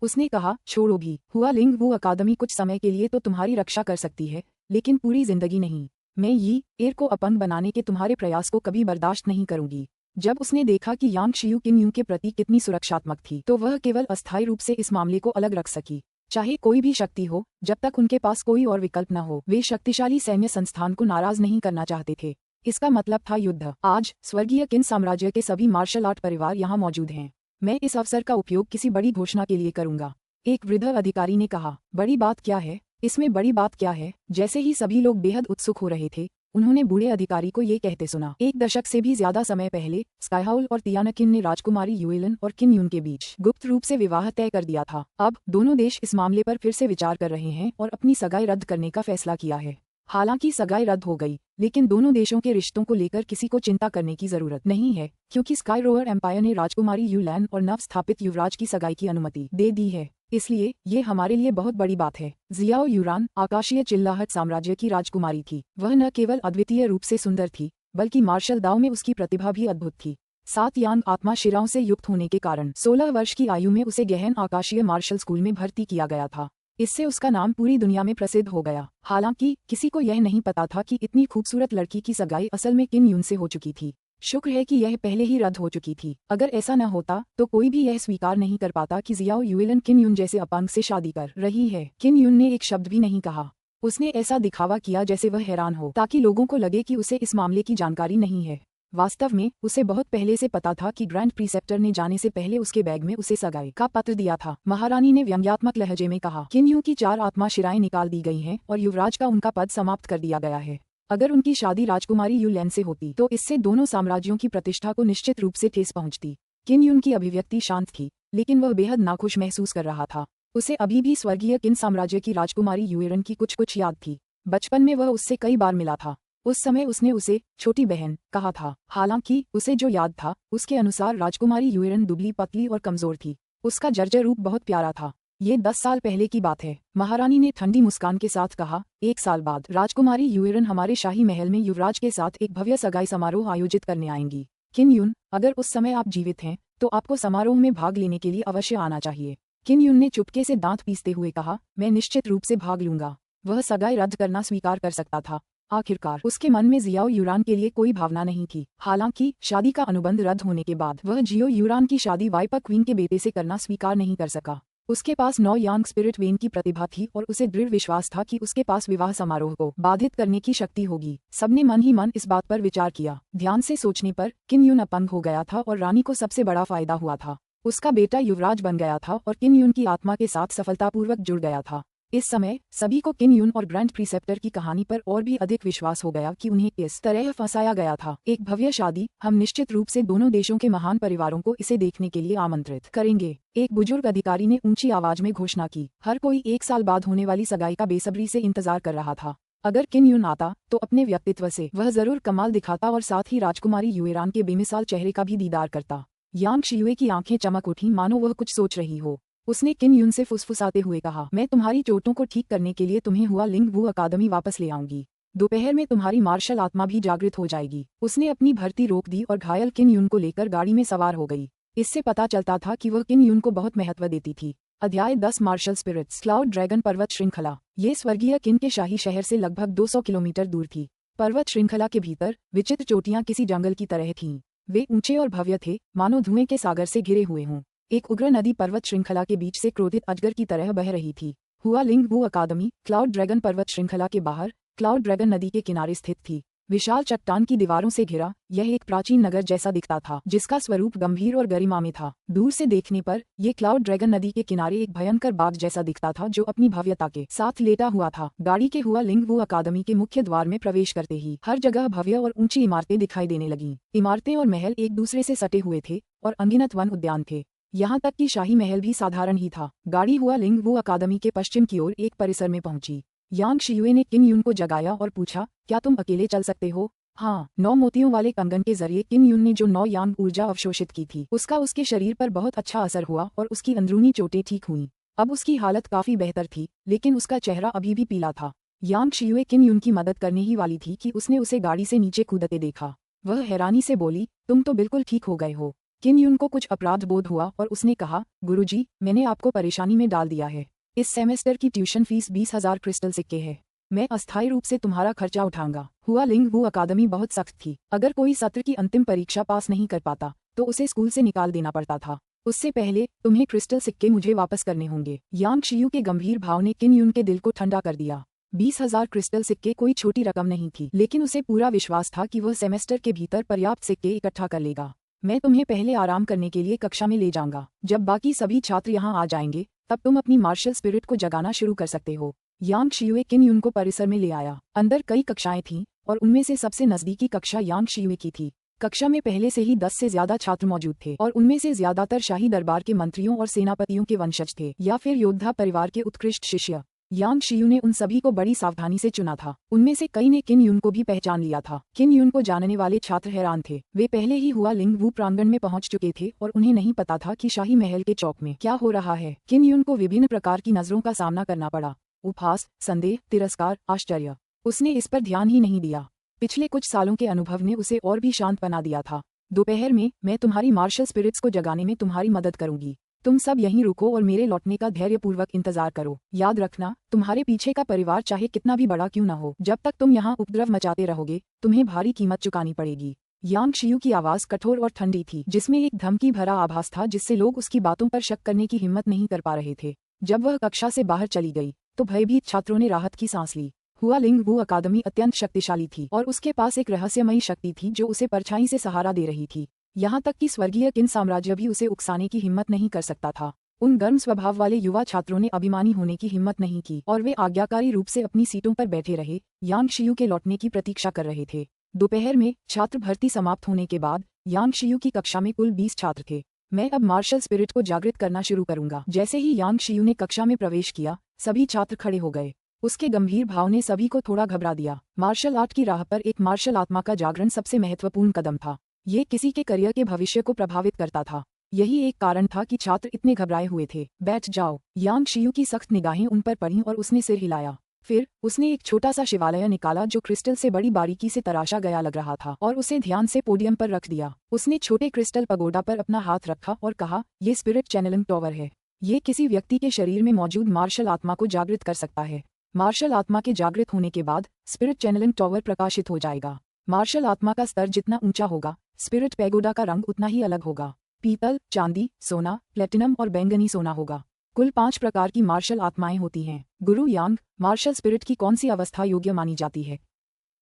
उसने कहा, छोड़ो भी, हुआ लिंग वू अकादमी कुछ समय के लिए तो तुम्हारी रक्षा कर सकती है, लेकिन पूरी जिंदगी नहीं। मैं यी एर को अपंग बनाने के तुम्हारे प्रयास को कभी बर्दाश्त नहीं करूंगी। जब उसने देखा कि यांग शियू किन यून के प्रति कितनी सुरक्षात्मक थी, तो वह केवल अस्थायी रूप से इस मामले को अलग रख सकी। चाहे कोई भी शक्ति हो, जब तक उनके पास कोई और विकल्प न हो, वे शक्तिशाली सैन्य संस्थान को नाराज नहीं करना चाहते थे। इसका मतलब था युद्ध। आज स्वर्गीय किन साम्राज्य के सभी मार्शल आर्ट परिवार यहाँ मौजूद हैं। मैं इस अवसर का उपयोग किसी बड़ी घोषणा के लिए करूंगा। एक वृद्ध अधिकारी ने कहा, बड़ी बात क्या है? इसमें बड़ी बात क्या है? जैसे ही सभी लोग बेहद उत्सुक हो रहे थे, उन्होंने बूढ़े अधिकारी को ये कहते सुना। 1 दशक से भी ज्यादा समय पहले स्काईहाउल और तियाना किन ने राजकुमारी युएलन और किन यून के बीच गुप्त रूप से विवाह तय कर दिया था। अब दोनों देश इस मामले पर फिर से विचार कर रहे हैं और अपनी सगाई रद्द करने का फैसला किया है। हालांकि सगाई रद्द हो गई, लेकिन दोनों देशों के रिश्तों को लेकर किसी को चिंता करने की जरूरत नहीं है, क्योंकि स्काई रोवर एम्पायर ने राजकुमारी युएलन और नव स्थापित युवराज की सगाई की अनुमति दे दी है। इसलिए ये हमारे लिए बहुत बड़ी बात है। जियाओ युरान आकाशीय चिल्लाहट साम्राज्य की राजकुमारी थी। वह न केवल अद्वितीय रूप से सुंदर थी, बल्कि मार्शल दाव में उसकी प्रतिभा भी अद्भुत थी। 7 यांग आत्मा शिराओं से युक्त होने के कारण 16 वर्ष की आयु में उसे गहन आकाशीय मार्शल स्कूल में भर्ती किया गया था। इससे उसका नाम पूरी दुनिया में प्रसिद्ध हो गया। हालांकि किसी को यह नहीं पता था कि इतनी खूबसूरत लड़की की सगाई असल में किन यून से हो चुकी थी। शुक्र है कि यह पहले ही रद्द हो चुकी थी। अगर ऐसा न होता तो कोई भी यह स्वीकार नहीं कर पाता कि जियाओ युएलन किन यून जैसे अपंग से शादी कर रही है। किन यून ने एक शब्द भी नहीं कहा। उसने ऐसा दिखावा किया जैसे वह हैरान हो, ताकि लोगों को लगे कि उसे इस मामले की जानकारी नहीं है। वास्तव में उसे बहुत पहले से पता था कि ग्रैंड प्रीसेप्टर ने जाने से पहले उसके बैग में उसे सगाई का पत्र दिया था। महारानी ने व्यंग्यात्मक लहजे में कहा, किन यून की 4 आत्मा शिराएं निकाल दी गई हैं और युवराज का उनका पद समाप्त कर दिया गया है। अगर उनकी शादी राजकुमारी युएलन से होती तो इससे दोनों साम्राज्यों की प्रतिष्ठा को निश्चित रूप से ठेस पहुंचती। किन यून की अभिव्यक्ति शांत थी, लेकिन वह बेहद नाखुश महसूस कर रहा था। उसे अभी भी स्वर्गीय किन साम्राज्य की राजकुमारी युएलन की कुछ याद थी। बचपन में वह उससे कई बार मिला था। उस समय उसने उसे छोटी बहन कहा था। हालांकि उसे जो याद था उसके अनुसार राजकुमारी युएलन दुबली पतली और कमजोर थी। उसका जर्जर रूप बहुत प्यारा था। ये 10 साल पहले की बात है। महारानी ने ठंडी मुस्कान के साथ कहा, 1 साल बाद राजकुमारी युएलन हमारे शाही महल में युवराज के साथ एक भव्य सगाई समारोह आयोजित करने आएंगी। किन यून, अगर उस समय आप जीवित हैं तो आपको समारोह में भाग लेने के लिए अवश्य आना चाहिए। किन यून ने चुपके से दांत पीसते हुए कहा, मैं निश्चित रूप से भाग लूंगा। वह सगाई रद्द करना स्वीकार कर सकता था। आखिरकार उसके मन में जियाओ युरान के लिए कोई भावना नहीं थी। हालांकि शादी का अनुबंध रद्द होने के बाद वह जियो युरान की शादी वाइपर क्वीन के बेटे से करना स्वीकार नहीं कर सका। उसके पास 9 यांग स्पिरिट वेन की प्रतिभा थी और उसे दृढ़ विश्वास था कि उसके पास विवाह समारोह को बाधित करने की शक्ति होगी। सबने मन ही मन इस बात पर विचार किया। ध्यान से सोचने पर किन यून अपंग हो गया था और रानी को सबसे बड़ा फायदा हुआ था। उसका बेटा युवराज बन गया था और किन यून की आत्मा के साथ सफलतापूर्वक जुड़ गया था। इस समय सभी को किन यून और ग्रैंड प्रीसेप्टर की कहानी पर और भी अधिक विश्वास हो गया कि उन्हें इस तरह फंसाया गया था। एक भव्य शादी, हम निश्चित रूप से दोनों देशों के महान परिवारों को इसे देखने के लिए आमंत्रित करेंगे। एक बुजुर्ग अधिकारी ने ऊंची आवाज में घोषणा की। हर कोई 1 साल बाद होने वाली सगाई का बेसब्री से इंतजार कर रहा था। अगर किन यून आता तो अपने व्यक्तित्व से वह जरूर कमाल दिखाता और साथ ही राजकुमारी युएरान के बेमिसाल चेहरे का भी दीदार करता। यांग शियुए की आंखें चमक उठी, मानो वह कुछ सोच रही हो। उसने किन यून से फुसफुसाते हुए कहा, मैं तुम्हारी चोटों को ठीक करने के लिए तुम्हें हुआ लिंग वू अकादमी वापस ले आऊंगी। दोपहर में तुम्हारी मार्शल आत्मा भी जागृत हो जाएगी। उसने अपनी भर्ती रोक दी और घायल किन युन को लेकर गाड़ी में सवार हो गई। इससे पता चलता था कि वह किन युन को बहुत महत्व देती थी। अध्याय 10 मार्शल स्पिरिट्स। क्लाउड ड्रैगन पर्वत श्रृंखला। ये स्वर्गीय किन के शाही शहर से लगभग 200 किलोमीटर दूर थी। पर्वत श्रृंखला के भीतर विचित्र चोटियां किसी जंगल की तरह थीं। वे ऊंचे और भव्य थे, मानो धुएं के सागर से घिरे हुए हों। एक उग्र नदी पर्वत श्रृंखला के बीच से क्रोधित अजगर की तरह बह रही थी। हुआ लिंग वू अकादमी क्लाउड ड्रैगन पर्वत श्रृंखला के बाहर क्लाउड ड्रैगन नदी के किनारे स्थित थी। विशाल चट्टान की दीवारों से घिरा यह एक प्राचीन नगर जैसा दिखता था, जिसका स्वरूप गंभीर और गरिमा में था। दूर से देखने पर ये क्लाउड ड्रैगन नदी के किनारे एक भयंकर बाघ जैसा दिखता था, जो अपनी भव्यता के साथ लेटा हुआ था। गाड़ी के हुआ लिंग वू अकादमी के मुख्य द्वार में प्रवेश करते ही हर जगह भव्य और ऊंची इमारतें दिखाई देने लगीं। इमारतें और महल एक दूसरे से सटे हुए थे और अनगिनत वन उद्यान थे। यहाँ तक कि शाही महल भी साधारण ही था। गाड़ी हुआ लिंग वू अकादमी के पश्चिम की ओर एक परिसर में पहुंची। यांग शियुए ने किन युन को जगाया और पूछा, क्या तुम अकेले चल सकते हो? हाँ। 9 मोतियों वाले कंगन के जरिए किन युन ने जो 9 यांग ऊर्जा अवशोषित की थी, उसका उसके शरीर पर बहुत अच्छा असर हुआ और उसकी अंदरूनी चोटें ठीक हुईं। अब उसकी हालत काफी बेहतर थी, लेकिन उसका चेहरा अभी भी पीला था। यांग शियुए किन युन की मदद करने ही वाली थी कि उसने उसे गाड़ी से नीचे कूदते देखा। वह हैरानी से बोली, तुम तो बिल्कुल ठीक हो गए हो। किन युन को कुछ अपराध बोध हुआ और उसने कहा, गुरुजी, मैंने आपको परेशानी में डाल दिया है। इस सेमेस्टर की ट्यूशन फीस 20,000 क्रिस्टल सिक्के है। मैं अस्थायी रूप से तुम्हारा खर्चा उठाऊंगा। हुआ लिंग वू अकादमी बहुत सख्त थी। अगर कोई सत्र की अंतिम परीक्षा पास नहीं कर पाता तो उसे स्कूल से निकाल देना पड़ता था। उससे पहले तुम्हें क्रिस्टल सिक्के मुझे वापस करने होंगे। यांग शियू के गंभीर भाव ने किन युन के दिल को ठंडा कर दिया। 20,000 क्रिस्टल सिक्के कोई छोटी रकम नहीं थी, लेकिन उसे पूरा विश्वास था कि वह सेमेस्टर के भीतर पर्याप्त सिक्के इकट्ठा कर लेगा। मैं तुम्हें पहले आराम करने के लिए कक्षा में ले जाऊंगा। जब बाकी सभी छात्र यहाँ आ जाएंगे तब तुम अपनी मार्शल स्पिरिट को जगाना शुरू कर सकते हो। यांग शियुए किन युन को परिसर में ले आया। अंदर कई कक्षाएं थीं और उनमें से सबसे नजदीकी कक्षा यांग शियुए की थी। कक्षा में पहले से ही 10 से ज्यादा छात्र मौजूद थे और उनमें से ज्यादातर शाही दरबार के मंत्रियों और सेनापतियों के वंशज थे या फिर योद्धा परिवार के उत्कृष्ट शिष्य। यांग शियू ने उन सभी को बड़ी सावधानी से चुना था। उनमें से कई ने किन युन को भी पहचान लिया था। किन युन को जानने वाले छात्र हैरान थे। वे पहले ही हुआ लिंग वू प्रांगण में पहुंच चुके थे और उन्हें नहीं पता था कि शाही महल के चौक में क्या हो रहा है। किन युन को विभिन्न प्रकार की नजरों का सामना करना पड़ा। उपहास, संदेह, तिरस्कार, आश्चर्य। उसने इस पर ध्यान ही नहीं दिया। पिछले कुछ सालों के अनुभव ने उसे और भी शांत बना दिया था। दोपहर में मैं तुम्हारी मार्शल स्पिरिट्स को जगाने में तुम्हारी मदद करूंगी। तुम सब यहीं रुको और मेरे लौटने का धैर्यपूर्वक इंतजार करो। याद रखना, तुम्हारे पीछे का परिवार चाहे कितना भी बड़ा क्यों न हो, जब तक तुम यहाँ उपद्रव मचाते रहोगे तुम्हें भारी कीमत चुकानी पड़ेगी। यांग शियू की आवाज कठोर और ठंडी थी, जिसमें एक धमकी भरा आभास था जिससे लोग उसकी बातों पर शक करने की हिम्मत नहीं कर पा रहे थे। जब वह कक्षा से बाहर चली गई तो भयभीत छात्रों ने राहत की सांस ली। हुआ लिंग वू अकादमी अत्यंत शक्तिशाली थी और उसके पास एक रहस्यमयी शक्ति थी जो उसे परछाई से सहारा दे रही थी। यहाँ तक कि स्वर्गीय किन साम्राज्य भी उसे उकसाने की हिम्मत नहीं कर सकता था। उन गर्म स्वभाव वाले युवा छात्रों ने अभिमानी होने की हिम्मत नहीं की और वे आज्ञाकारी रूप से अपनी सीटों पर बैठे रहे, यांग शियू के लौटने की प्रतीक्षा कर रहे थे। दोपहर में छात्र भर्ती समाप्त होने के बाद यांग शियू की कक्षा में कुल 20 छात्र थे। मैं अब मार्शल स्पिरिट को जागृत करना शुरू करूंगा। जैसे ही यांग शियू ने कक्षा में प्रवेश किया, सभी छात्र खड़े हो गए। उसके गंभीर भाव ने सभी को थोड़ा घबरा दिया। मार्शल आर्ट की राह पर एक मार्शल आत्मा का जागरण सबसे महत्वपूर्ण कदम था। ये किसी के करियर के भविष्य को प्रभावित करता था। यही एक कारण था कि छात्र इतने घबराए हुए थे। बैठ जाओ। यांग शियू की सख्त निगाहें उन पर पड़ीं और उसने सिर हिलाया। फिर उसने एक छोटा सा शिवालय निकाला जो क्रिस्टल से बड़ी बारीकी से तराशा गया लग रहा था और उसे ध्यान से पोडियम पर रख दिया। उसने छोटे क्रिस्टल पगोडा पर अपना हाथ रखा और कहा, ये स्पिरिट चैनलिंग टॉवर है। ये किसी व्यक्ति के शरीर में मौजूद मार्शल आत्मा को जागृत कर सकता है। मार्शल आत्मा के जागृत होने के बाद स्पिरिट चैनलिंग टॉवर प्रकाशित हो जाएगा। मार्शल आत्मा का स्तर जितना ऊंचा होगा, स्पिरिट पैगोडा का रंग उतना ही अलग होगा। पीतल, चांदी, सोना, प्लेटिनम और बैंगनी सोना होगा। कुल 5 प्रकार की मार्शल आत्माएं होती हैं। गुरु यांग, मार्शल स्पिरिट की कौन सी अवस्था योग्य मानी जाती है?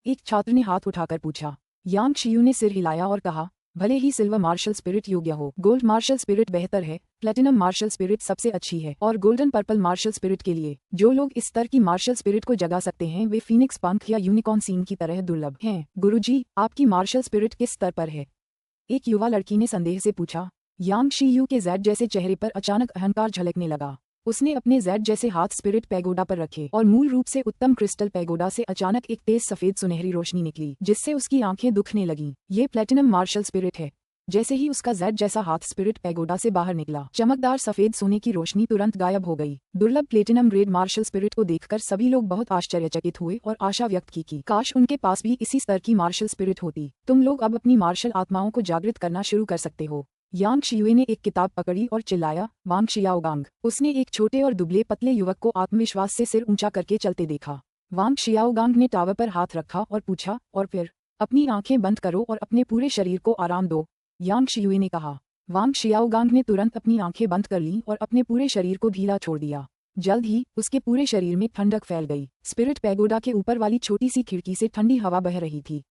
एक छात्र ने हाथ उठाकर पूछा। यांग शियू ने सिर हिलाया और कहा, भले ही सिल्वर मार्शल स्पिरिट योग्य हो, गोल्ड मार्शल स्पिरिट बेहतर है, प्लेटिनम मार्शल स्पिरिट सबसे अच्छी है और गोल्डन पर्पल मार्शल स्पिरिट के लिए जो लोग इस स्तर की मार्शल स्पिरिट को जगा सकते हैं वे फीनिक्स पंख या यूनिकॉर्न सीन की तरह दुर्लभ हैं। गुरुजी, आपकी मार्शल स्पिरिट किस स्तर पर है? एक युवा लड़की ने संदेह से पूछा। यांग शियू के जेड जैसे चेहरे पर अचानक अहंकार झलकने लगा। उसने अपने जेड जैसे हाथ स्पिरिट पैगोडा पर रखे और मूल रूप से उत्तम क्रिस्टल पैगोडा से अचानक एक तेज सफेद सुनहरी रोशनी निकली जिससे उसकी आंखें दुखने लगीं। ये प्लेटिनम मार्शल स्पिरिट है। जैसे ही उसका जेड जैसा हाथ स्पिरिट पैगोडा से बाहर निकला, चमकदार सफेद सोने की रोशनी तुरंत गायब हो गई। दुर्लभ प्लेटिनम ग्रेड मार्शल स्पिरिट को देखकर सभी लोग बहुत आश्चर्यचकित हुए और आशा व्यक्त की कि काश उनके पास भी इसी स्तर की मार्शल स्पिरिट होती। तुम लोग अब अपनी मार्शल आत्माओं को जागृत करना शुरू कर सकते हो। यांग शियुए ने एक किताब पकड़ी और चिल्लाया, वांग शियाओगांग। उसने एक छोटे और दुबले पतले युवक को आत्मविश्वास से सिर ऊंचा करके चलते देखा। वांग शियाओगांग ने टावर पर हाथ रखा और पूछा, और फिर? अपनी आंखें बंद करो और अपने पूरे शरीर को आराम दो, यांग शियुए ने कहा। वांग शियाओगांग ने तुरंत अपनी आंखें बंद कर लीं और अपने पूरे शरीर को ढीला छोड़ दिया। जल्द ही उसके पूरे शरीर में ठंडक फैल गई। स्पिरिट पैगोडा के ऊपर वाली छोटी सी खिड़की से ठंडी हवा बह रही थी।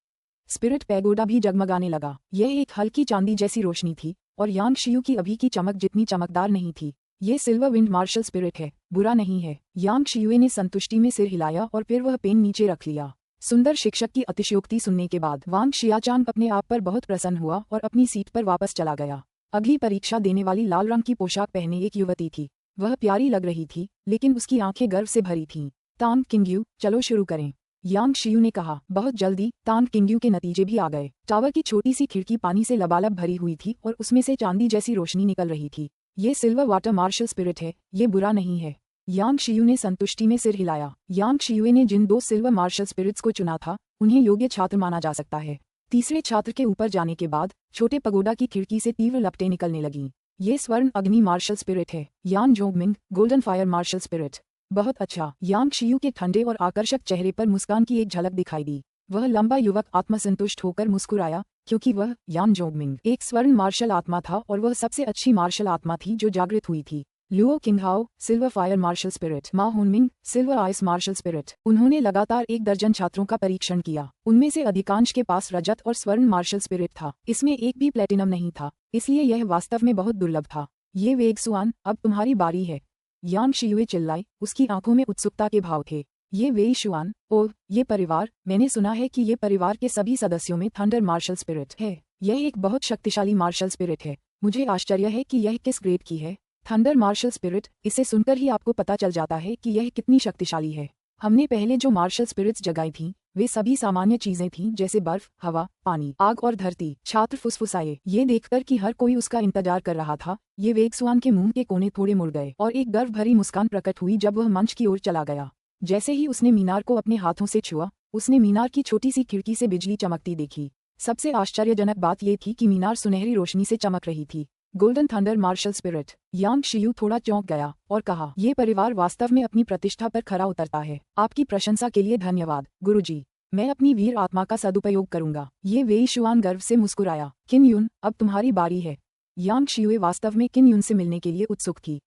स्पिरिट पैगोडा भी जगमगाने लगा। यह एक हल्की चांदी जैसी रोशनी थी और यांग शियू की अभी की चमक जितनी चमकदार नहीं थी। ये सिल्वर विंड मार्शल स्पिरिट है, बुरा नहीं है। यांग शियुए ने संतुष्टि में सिर हिलाया और फिर वह पेन नीचे रख लिया। सुंदर शिक्षक की अतिशयोक्ति सुनने के बाद वांग शियाचांग अपने आप पर बहुत प्रसन्न हुआ और अपनी सीट पर वापस चला गया। अगली परीक्षा देने वाली लाल रंग की पोशाक पहने एक युवती थी। वह प्यारी लग रही थी, लेकिन उसकी आंखें गर्व से भरी थीं। तान किंग्यू, चलो शुरू करें, यांग शियू ने कहा। बहुत जल्दी तान किंग्यू के नतीजे भी आ गए। टावर की छोटी सी खिड़की पानी से लबालब भरी हुई थी और उसमें से चांदी जैसी रोशनी निकल रही थी। ये सिल्वर वाटर मार्शल स्पिरिट है, ये बुरा नहीं है। यांग शियू ने संतुष्टि में सिर हिलाया। यांग शियुए ने जिन 2 सिल्वर मार्शल स्पिरिट्स को चुना था, उन्हें योग्य छात्र माना जा सकता है। तीसरे छात्र के ऊपर जाने के बाद छोटे पगोडा की खिड़की से तीव्र लपटें निकलने लगीं। ये स्वर्ण अग्नि मार्शल स्पिरिट है, यान जोंगमिंग गोल्डन फायर मार्शल स्पिरिट। बहुत अच्छा। यांग शियू के ठंडे और आकर्षक चेहरे पर मुस्कान की एक झलक दिखाई दी। वह लंबा युवक आत्मसंतुष्ट होकर मुस्कुराया, क्योंकि वह यान जोंगमिंग एक स्वर्ण मार्शल आत्मा था और वह सबसे अच्छी मार्शल आत्मा थी जो जागृत हुई थी। Luo Qinghao silver fire martial spirit, Ma Hunming silver ice martial spirit. उन्होंने लगातार 1 दर्जन छात्रों का परीक्षण किया। उनमें से अधिकांश के पास रजत और स्वर्ण मार्शल स्पिरिट था। इसमें एक भी प्लेटिनम नहीं था, इसलिए यह वास्तव में बहुत दुर्लभ था। ये वेइक्सुआन, अब तुम्हारी बारी है, यांग शियुए चिल्लाए। उसकी आंखों में उत्सुकता के भाव थे। ये वेइशुआन, ओह ये परिवार, मैंने सुना है कि ये परिवार के सभी सदस्यों में थंडर मार्शल स्पिरिट है। यह एक बहुत शक्तिशाली मार्शल स्पिरिट है। मुझे आश्चर्य है कि यह किस ग्रेड की है। थंडर मार्शल स्पिरिट, इसे सुनकर ही आपको पता चल जाता है कि यह कितनी शक्तिशाली है। हमने पहले जो मार्शल स्पिरिट्स जगाई थीं, वे सभी सामान्य चीजें थीं, जैसे बर्फ, हवा, पानी, आग और धरती। छात्र फुसफुसाए। ये देखकर कि हर कोई उसका इंतजार कर रहा था, ये वेइक्सुआन के मुंह के कोने थोड़े मुड़ गए और एक गर्व भरी मुस्कान प्रकट हुई जब वह मंच की ओर चला गया। जैसे ही उसने मीनार को अपने हाथों से छुआ, उसने मीनार की छोटी सी खिड़की से बिजली चमकती देखी। सबसे आश्चर्यजनक बात यह थी कि मीनार सुनहरी रोशनी से चमक रही थी। Golden thunder martial spirit. Yang Xiu थोड़ा चौंक गया और कहा, ये परिवार वास्तव में अपनी प्रतिष्ठा पर खरा उतरता है। आपकी प्रशंसा के लिए धन्यवाद, गुरुजी। मैं अपनी वीर आत्मा का सदुपयोग करूंगा। ये वेइशुआन गर्व से मुस्कुराया। किन युन, अब तुम्हारी बारी है। यांग शियुए वास्तव में किन युन से मिलने के लिए उत्सुक थी।